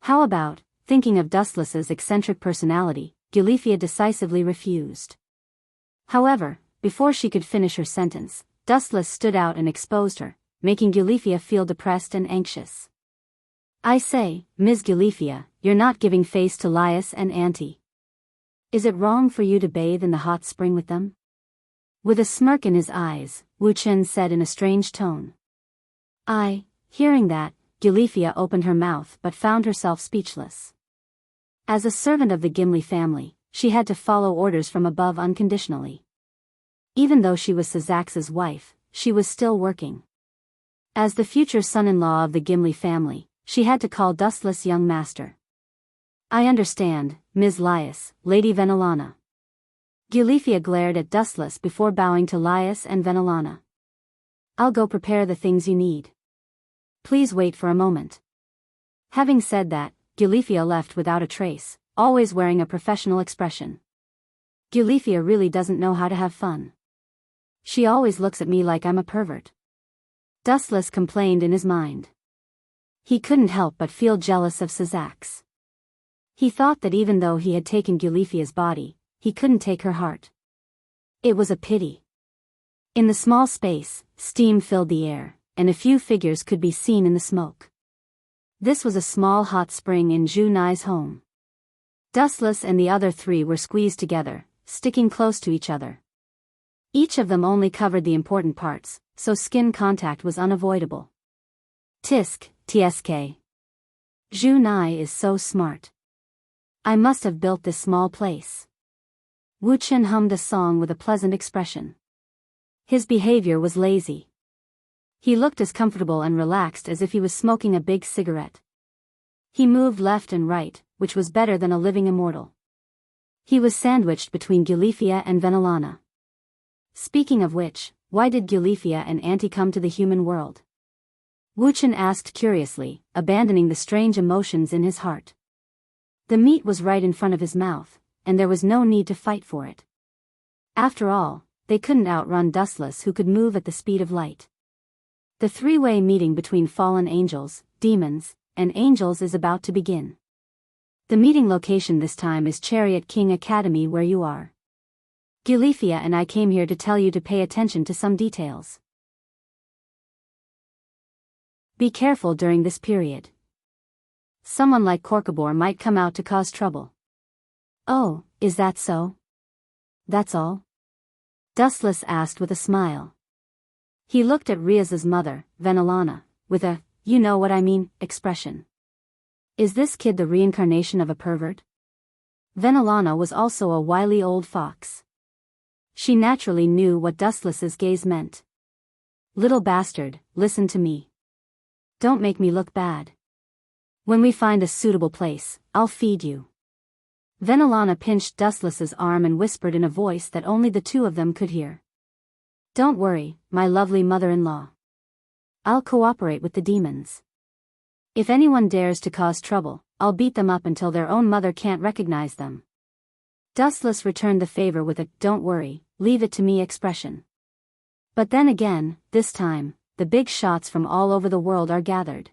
[SPEAKER 1] How about, thinking of Dustless's eccentric personality, Gulifia decisively refused. However, before she could finish her sentence, Dustless stood out and exposed her, making Gulifia feel depressed and anxious. I say, Ms. Gulifia, you're not giving face to Lias and Auntie. Is it wrong for you to bathe in the hot spring with them? With a smirk in his eyes, Wu Chen said in a strange tone. Hearing that, Gulifia opened her mouth but found herself speechless. As a servant of the Gimli family, she had to follow orders from above unconditionally. Even though she was Sazax's wife, she was still working. As the future son-in-law of the Gimli family, she had to call Dustless young master. I understand, Ms. Lias, Lady Venelana. Gulifia glared at Dustless before bowing to Lias and Venelana. I'll go prepare the things you need. Please wait for a moment. Having said that, Gulifia left without a trace, always wearing a professional expression. Gulifia really doesn't know how to have fun. She always looks at me like I'm a pervert. Dustless complained in his mind. He couldn't help but feel jealous of Sazax. He thought that even though he had taken Gulifia's body, he couldn't take her heart. It was a pity. In the small space, steam filled the air, and a few figures could be seen in the smoke. This was a small hot spring in Zhu Nai's home. Dustless and the other three were squeezed together, sticking close to each other. Each of them only covered the important parts, so skin contact was unavoidable. Tisk, tsk. Zhu Nai is so smart. I must have built this small place. Wu Chen hummed a song with a pleasant expression. His behavior was lazy. He looked as comfortable and relaxed as if he was smoking a big cigarette. He moved left and right, which was better than a living immortal. He was sandwiched between Gulifia and Venelana. Speaking of which, why did Gulifia and Auntie come to the human world? Wu Chen asked curiously, abandoning the strange emotions in his heart. The meat was right in front of his mouth, and there was no need to fight for it. After all, they couldn't outrun Dustless, who could move at the speed of light. The three-way meeting between fallen angels, demons, and angels is about to begin. The meeting location this time is Chariot King Academy, where you are. Gulifia and I came here to tell you to pay attention to some details. Be careful during this period. Someone like Korkabor might come out to cause trouble. Oh, is that so? That's all? Dustless asked with a smile. He looked at Riaz's mother, Venelana, with a, you know what I mean, expression. Is this kid the reincarnation of a pervert? Venelana was also a wily old fox. She naturally knew what Dustless's gaze meant. Little bastard, listen to me. Don't make me look bad. When we find a suitable place, I'll feed you. Venelana pinched Dustless's arm and whispered in a voice that only the two of them could hear. Don't worry, my lovely mother-in-law. I'll cooperate with the demons. If anyone dares to cause trouble, I'll beat them up until their own mother can't recognize them. Dustless returned the favor with a, don't worry, leave it to me expression. But then again, this time, the big shots from all over the world are gathered.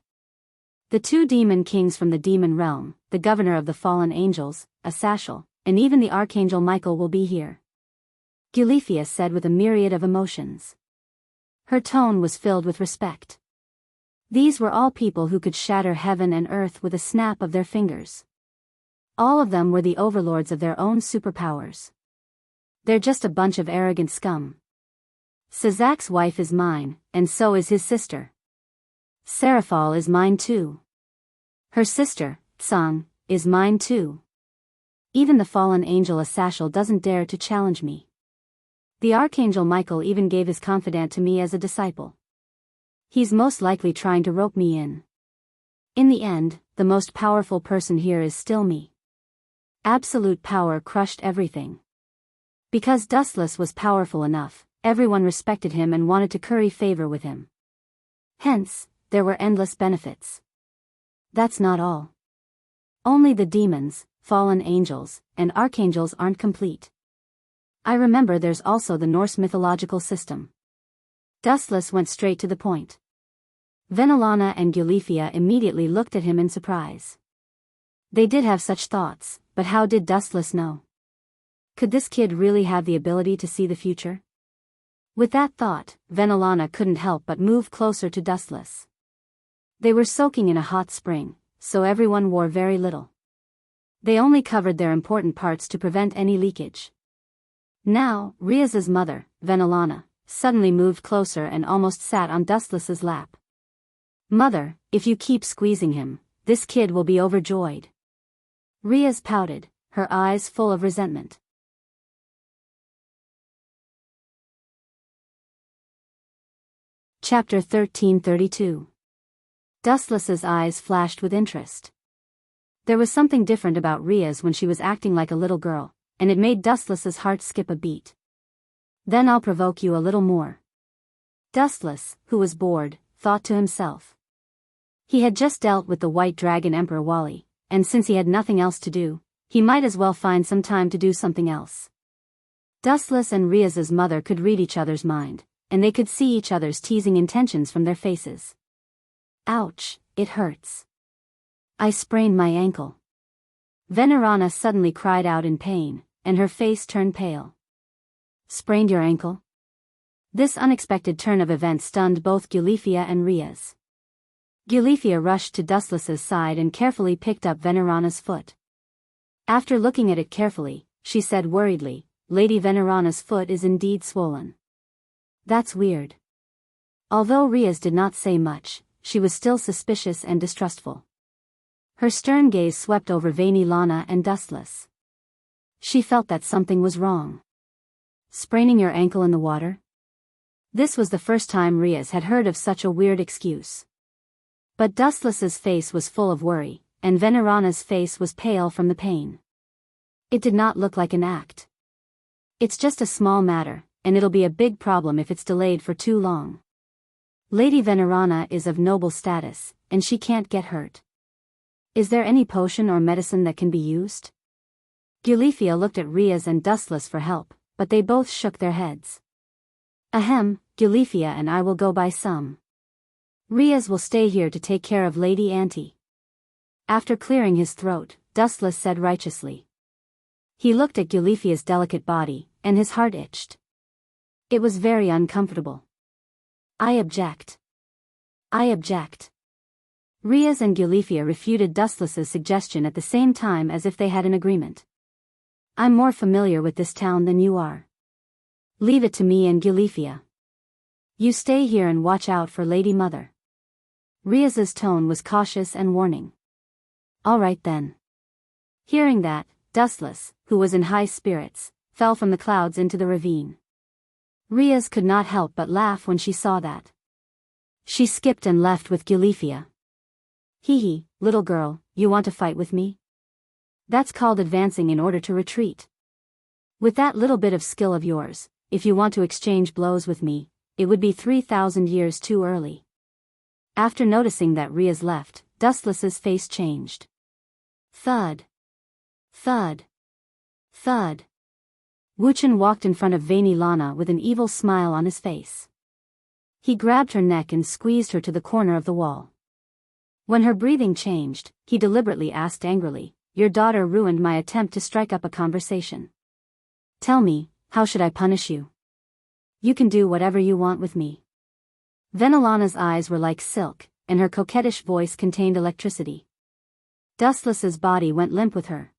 [SPEAKER 1] The two demon kings from the demon realm, the governor of the fallen angels, Asashel, and even the archangel Michael will be here. Gulifia said with a myriad of emotions. Her tone was filled with respect. These were all people who could shatter heaven and earth with a snap of their fingers. All of them were the overlords of their own superpowers. They're just a bunch of arrogant scum. Sazax's wife is mine, and so is his sister. Seraphal is mine too. Her sister, Tsang, is mine too. Even the fallen angel Asashel doesn't dare to challenge me. The archangel Michael even gave his confidant to me as a disciple. He's most likely trying to rope me in. In the end, the most powerful person here is still me. Absolute power crushed everything. Because Dustless was powerful enough, everyone respected him and wanted to curry favor with him. Hence, there were endless benefits. That's not all. Only the demons, fallen angels, and archangels aren't complete. I remember there's also the Norse mythological system. Dustless went straight to the point. Venelana and Gulifia immediately looked at him in surprise. They did have such thoughts, but how did Dustless know? Could this kid really have the ability to see the future? With that thought, Venelana couldn't help but move closer to Dustless. They were soaking in a hot spring, so everyone wore very little. They only covered their important parts to prevent any leakage. Now, Riaz's mother, Venelana, suddenly moved closer and almost sat on Dustless's lap. "Mother, if you keep squeezing him, this kid will be overjoyed." Riaz pouted, her eyes full of resentment. Chapter 1332. Dustless's eyes flashed with interest. There was something different about Riaz when she was acting like a little girl, and it made Dustless's heart skip a beat. "Then I'll provoke you a little more." Dustless, who was bored, thought to himself. He had just dealt with the White Dragon Emperor Wally, and since he had nothing else to do, he might as well find some time to do something else. Dustless and Riaz's mother could read each other's mind, and they could see each other's teasing intentions from their faces. "Ouch, it hurts. I sprained my ankle." Venerana suddenly cried out in pain, and her face turned pale. "Sprained your ankle?" This unexpected turn of events stunned both Gulifia and Riaz. Gulifia rushed to Dustless's side and carefully picked up Venerana's foot. After looking at it carefully, she said worriedly, "Lady Venerana's foot is indeed swollen." "That's weird." Although Riaz did not say much, she was still suspicious and distrustful. Her stern gaze swept over Venelana and Dustless. She felt that something was wrong. "Spraining your ankle in the water?" This was the first time Riaz had heard of such a weird excuse. But Dustless's face was full of worry, and Venerana's face was pale from the pain. It did not look like an act. "It's just a small matter, and it'll be a big problem if it's delayed for too long. Lady Venerana is of noble status, and she can't get hurt. Is there any potion or medicine that can be used?" Gulifia looked at Riaz and Dustless for help, but they both shook their heads. "Ahem, Gulifia and I will go buy some. Riaz will stay here to take care of Lady Auntie." After clearing his throat, Dustless said righteously. He looked at Gulifia's delicate body, and his heart itched. It was very uncomfortable. "I object. I object." Riaz and Gulifia refuted Dustless's suggestion at the same time as if they had an agreement. "I'm more familiar with this town than you are. Leave it to me and Gulifia. You stay here and watch out for Lady Mother." Riaz's tone was cautious and warning. "All right then." Hearing that, Dustless, who was in high spirits, fell from the clouds into the ravine. Riaz could not help but laugh when she saw that. She skipped and left with Gulifia. "Hee hee, little girl, you want to fight with me? That's called advancing in order to retreat. With that little bit of skill of yours, if you want to exchange blows with me, it would be 3,000 years too early." After noticing that Riaz left, Dustless's face changed. Thud. Thud. Thud. Wuchen walked in front of Venelana with an evil smile on his face. He grabbed her neck and squeezed her to the corner of the wall. When her breathing changed, he deliberately asked angrily, "Your daughter ruined my attempt to strike up a conversation. Tell me, how should I punish you? You can do whatever you want with me." Venelana's eyes were like silk, and her coquettish voice contained electricity. Dustless's body went limp with her.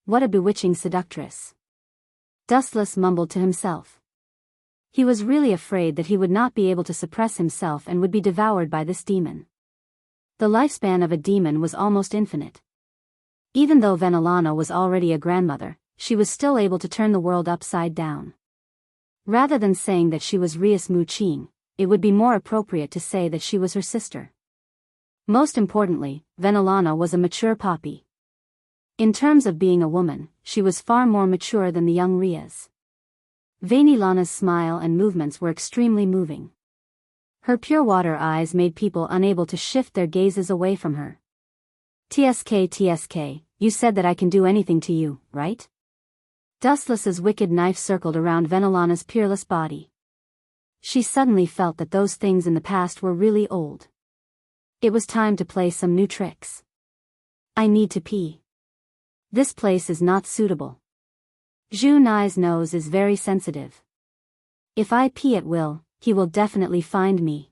[SPEAKER 1] What a bewitching seductress. Dustless mumbled to himself. He was really afraid that he would not be able to suppress himself and would be devoured by this demon. The lifespan of a demon was almost infinite. Even though Venelana was already a grandmother, she was still able to turn the world upside down. Rather than saying that she was Rias Muqing, it would be more appropriate to say that she was her sister. Most importantly, Venelana was a mature poppy. In terms of being a woman, she was far more mature than the young Rias. Venelana's smile and movements were extremely moving. Her pure water eyes made people unable to shift their gazes away from her. TSK, you said that I can do anything to you, right? Dustless's wicked knife circled around Venelana's peerless body. She suddenly felt that those things in the past were really old. It was time to play some new tricks. I need to pee. This place is not suitable. Zhu Nai's nose is very sensitive. If I pee at will, he will definitely find me.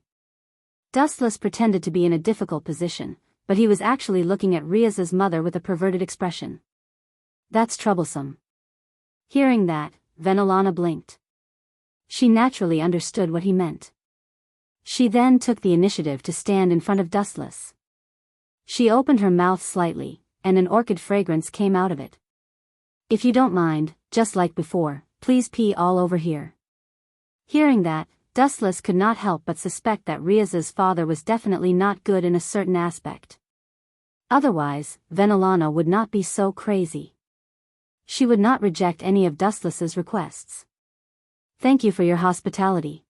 [SPEAKER 1] Dustless pretended to be in a difficult position, but he was actually looking at Riaz's mother with a perverted expression. That's troublesome. Hearing that, Venelana blinked. She naturally understood what he meant. She then took the initiative to stand in front of Dustless. She opened her mouth slightly, and an orchid fragrance came out of it. If you don't mind, just like before, please pee all over here. Hearing that, Dustless could not help but suspect that Riaz's father was definitely not good in a certain aspect. Otherwise, Venelana would not be so crazy. She would not reject any of Dustless's requests. Thank you for your hospitality.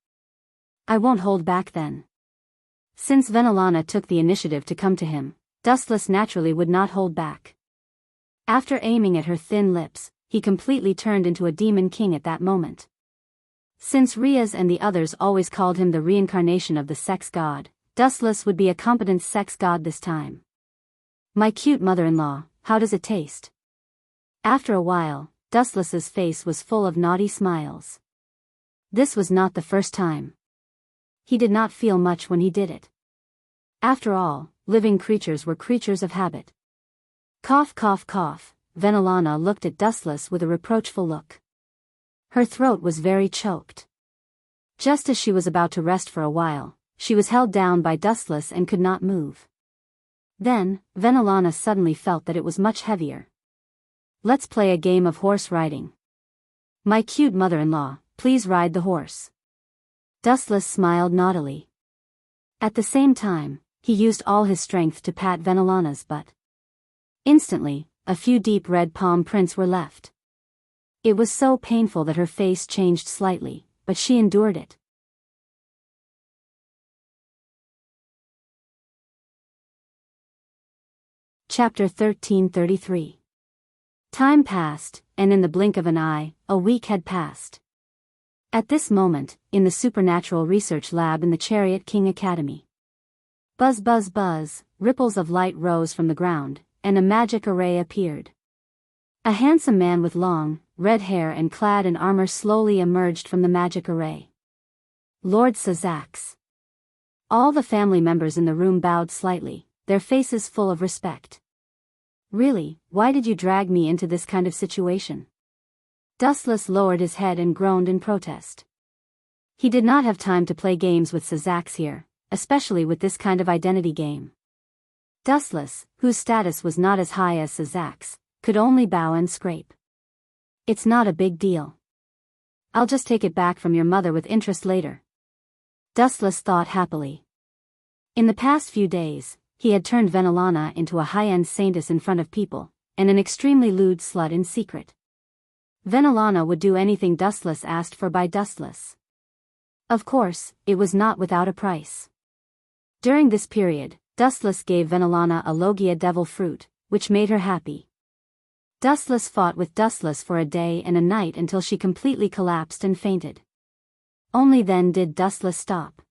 [SPEAKER 1] I won't hold back then. Since Venelana took the initiative to come to him, Dustless naturally would not hold back. After aiming at her thin lips, he completely turned into a demon king at that moment. Since Riaz and the others always called him the reincarnation of the sex god, Dustless would be a competent sex god this time. My cute mother-in-law, how does it taste? After a while, Dustless's face was full of naughty smiles. This was not the first time. He did not feel much when he did it. After all, living creatures were creatures of habit. Cough, cough, cough. Venelana looked at Dustless with a reproachful look. Her throat was very choked. Just as she was about to rest for a while, she was held down by Dustless and could not move. Then, Venelana suddenly felt that it was much heavier. Let's play a game of horse riding. My cute mother-in-law, please ride the horse. Dustless smiled naughtily. At the same time, he used all his strength to pat Venelana's butt. Instantly, a few deep red palm prints were left. It was so painful that her face changed slightly, but she endured it. Chapter 1333. Time passed, and in the blink of an eye, a week had passed. At this moment, in the Supernatural Research Lab in the Chariot King Academy. Buzz buzz buzz, ripples of light rose from the ground, and a magic array appeared. A handsome man with long, red hair and clad in armor slowly emerged from the magic array. Lord Sazax. All the family members in the room bowed slightly, their faces full of respect. Really, why did you drag me into this kind of situation? Dustless lowered his head and groaned in protest. He did not have time to play games with Sazax here, especially with this kind of identity game. Dustless, whose status was not as high as Sazax, could only bow and scrape. It's not a big deal. I'll just take it back from your mother with interest later. Dustless thought happily. In the past few days, he had turned Venelana into a high-end saintess in front of people, and an extremely lewd slut in secret. Venelana would do anything Dustless asked for by Dustless. Of course, it was not without a price. During this period, Dustless gave Venelana a Logia devil fruit, which made her happy. Dustless fought with Dustless for a day and a night until she completely collapsed and fainted. Only then did Dustless stop.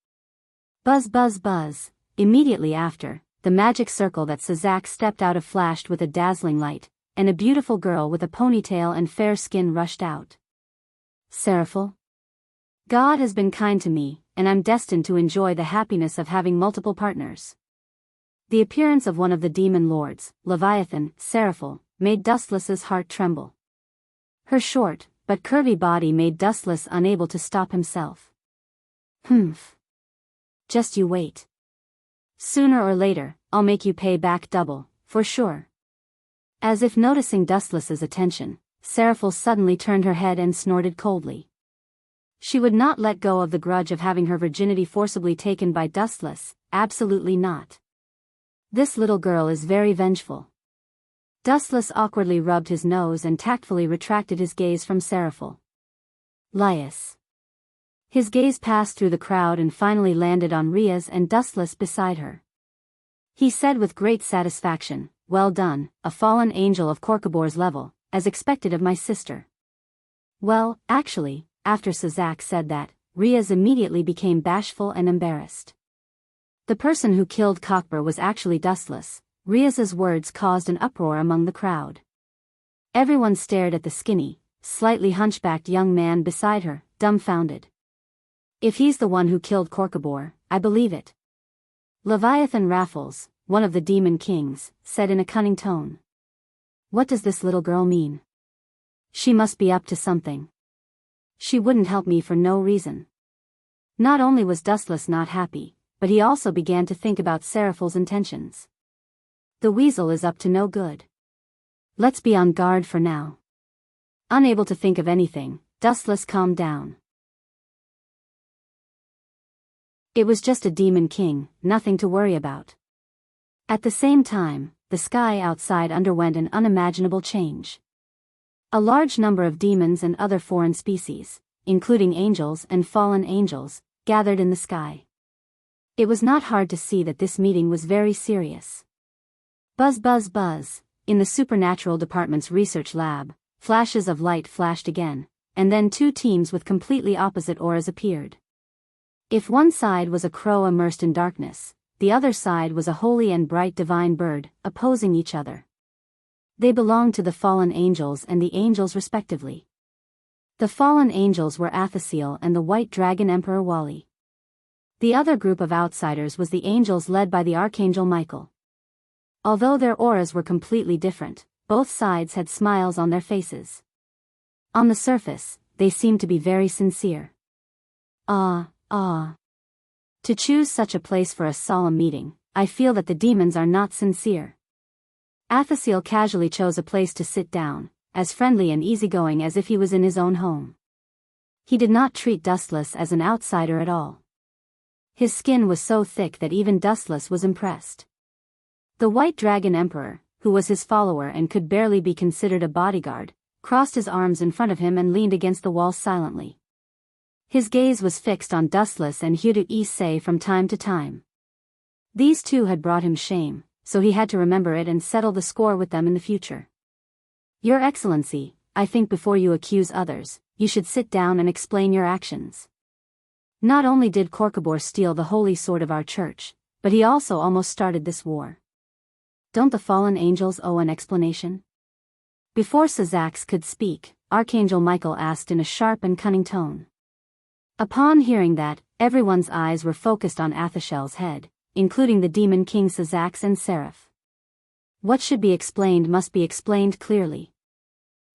[SPEAKER 1] Buzz buzz buzz. Immediately after, the magic circle that Sazax stepped out of flashed with a dazzling light, and a beautiful girl with a ponytail and fair skin rushed out. Seraphil? God has been kind to me, and I'm destined to enjoy the happiness of having multiple partners. The appearance of one of the demon lords, Leviathan, Seraphil, made Dustless's heart tremble. Her short, but curvy body made Dustless unable to stop himself. Humph. Just you wait. Sooner or later, I'll make you pay back double, for sure. As if noticing Dustless's attention, Seraphil suddenly turned her head and snorted coldly. She would not let go of the grudge of having her virginity forcibly taken by Dustless, absolutely not. This little girl is very vengeful. Dustless awkwardly rubbed his nose and tactfully retracted his gaze from Seraphil. Lias. His gaze passed through the crowd and finally landed on Riaz and Dustless beside her. He said with great satisfaction, "Well done, a fallen angel of Korkabor's level, as expected of my sister." Well, actually, after Sazak said that, Riaz immediately became bashful and embarrassed. The person who killed Kokbor was actually Dustless. Riaz's words caused an uproar among the crowd. Everyone stared at the skinny, slightly hunchbacked young man beside her, dumbfounded. If he's the one who killed Korkabor, I believe it. Leviathan Raffles, one of the demon kings, said in a cunning tone. What does this little girl mean? She must be up to something. She wouldn't help me for no reason. Not only was Dustless not happy, but he also began to think about Seraphil's intentions. The weasel is up to no good. Let's be on guard for now. Unable to think of anything, Dustless calmed down. It was just a demon king, nothing to worry about. At the same time, the sky outside underwent an unimaginable change. A large number of demons and other foreign species, including angels and fallen angels, gathered in the sky. It was not hard to see that this meeting was very serious. Buzz buzz buzz, in the supernatural department's research lab, flashes of light flashed again, and then two teams with completely opposite auras appeared. If one side was a crow immersed in darkness, the other side was a holy and bright divine bird, opposing each other. They belonged to the fallen angels and the angels respectively. The fallen angels were Athasil and the white dragon emperor Wali. The other group of outsiders was the angels led by the archangel Michael. Although their auras were completely different, both sides had smiles on their faces. On the surface, they seemed to be very sincere. To choose such a place for a solemn meeting, I feel that the demons are not sincere. Athasil casually chose a place to sit down, as friendly and easygoing as if he was in his own home. He did not treat Dustless as an outsider at all. His skin was so thick that even Dustless was impressed. The White Dragon Emperor, who was his follower and could barely be considered a bodyguard, crossed his arms in front of him and leaned against the wall silently. His gaze was fixed on Dustless and Huda Issei from time to time. These two had brought him shame, so he had to remember it and settle the score with them in the future. Your Excellency, I think before you accuse others, you should sit down and explain your actions. Not only did Korkabor steal the holy sword of our church, but he also almost started this war. Don't the fallen angels owe an explanation? Before Sazax could speak, Archangel Michael asked in a sharp and cunning tone. Upon hearing that, everyone's eyes were focused on Athashel's head, including the demon king Sazax and Seraph. What should be explained must be explained clearly.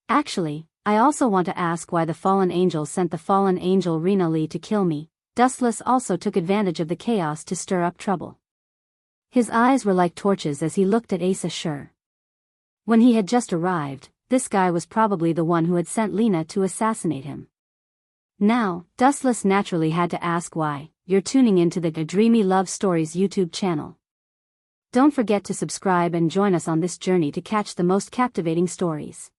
[SPEAKER 1] Actually, I also want to ask why the fallen angels sent the fallen angel Rina Lee to kill me. Dustless also took advantage of the chaos to stir up trouble. His eyes were like torches as he looked at Asa Shur. When he had just arrived, this guy was probably the one who had sent Lena to assassinate him. Now, Dustless naturally had to ask why. You're tuning into the Dreamy Love Stories YouTube channel. Don't forget to subscribe and join us on this journey to catch the most captivating stories.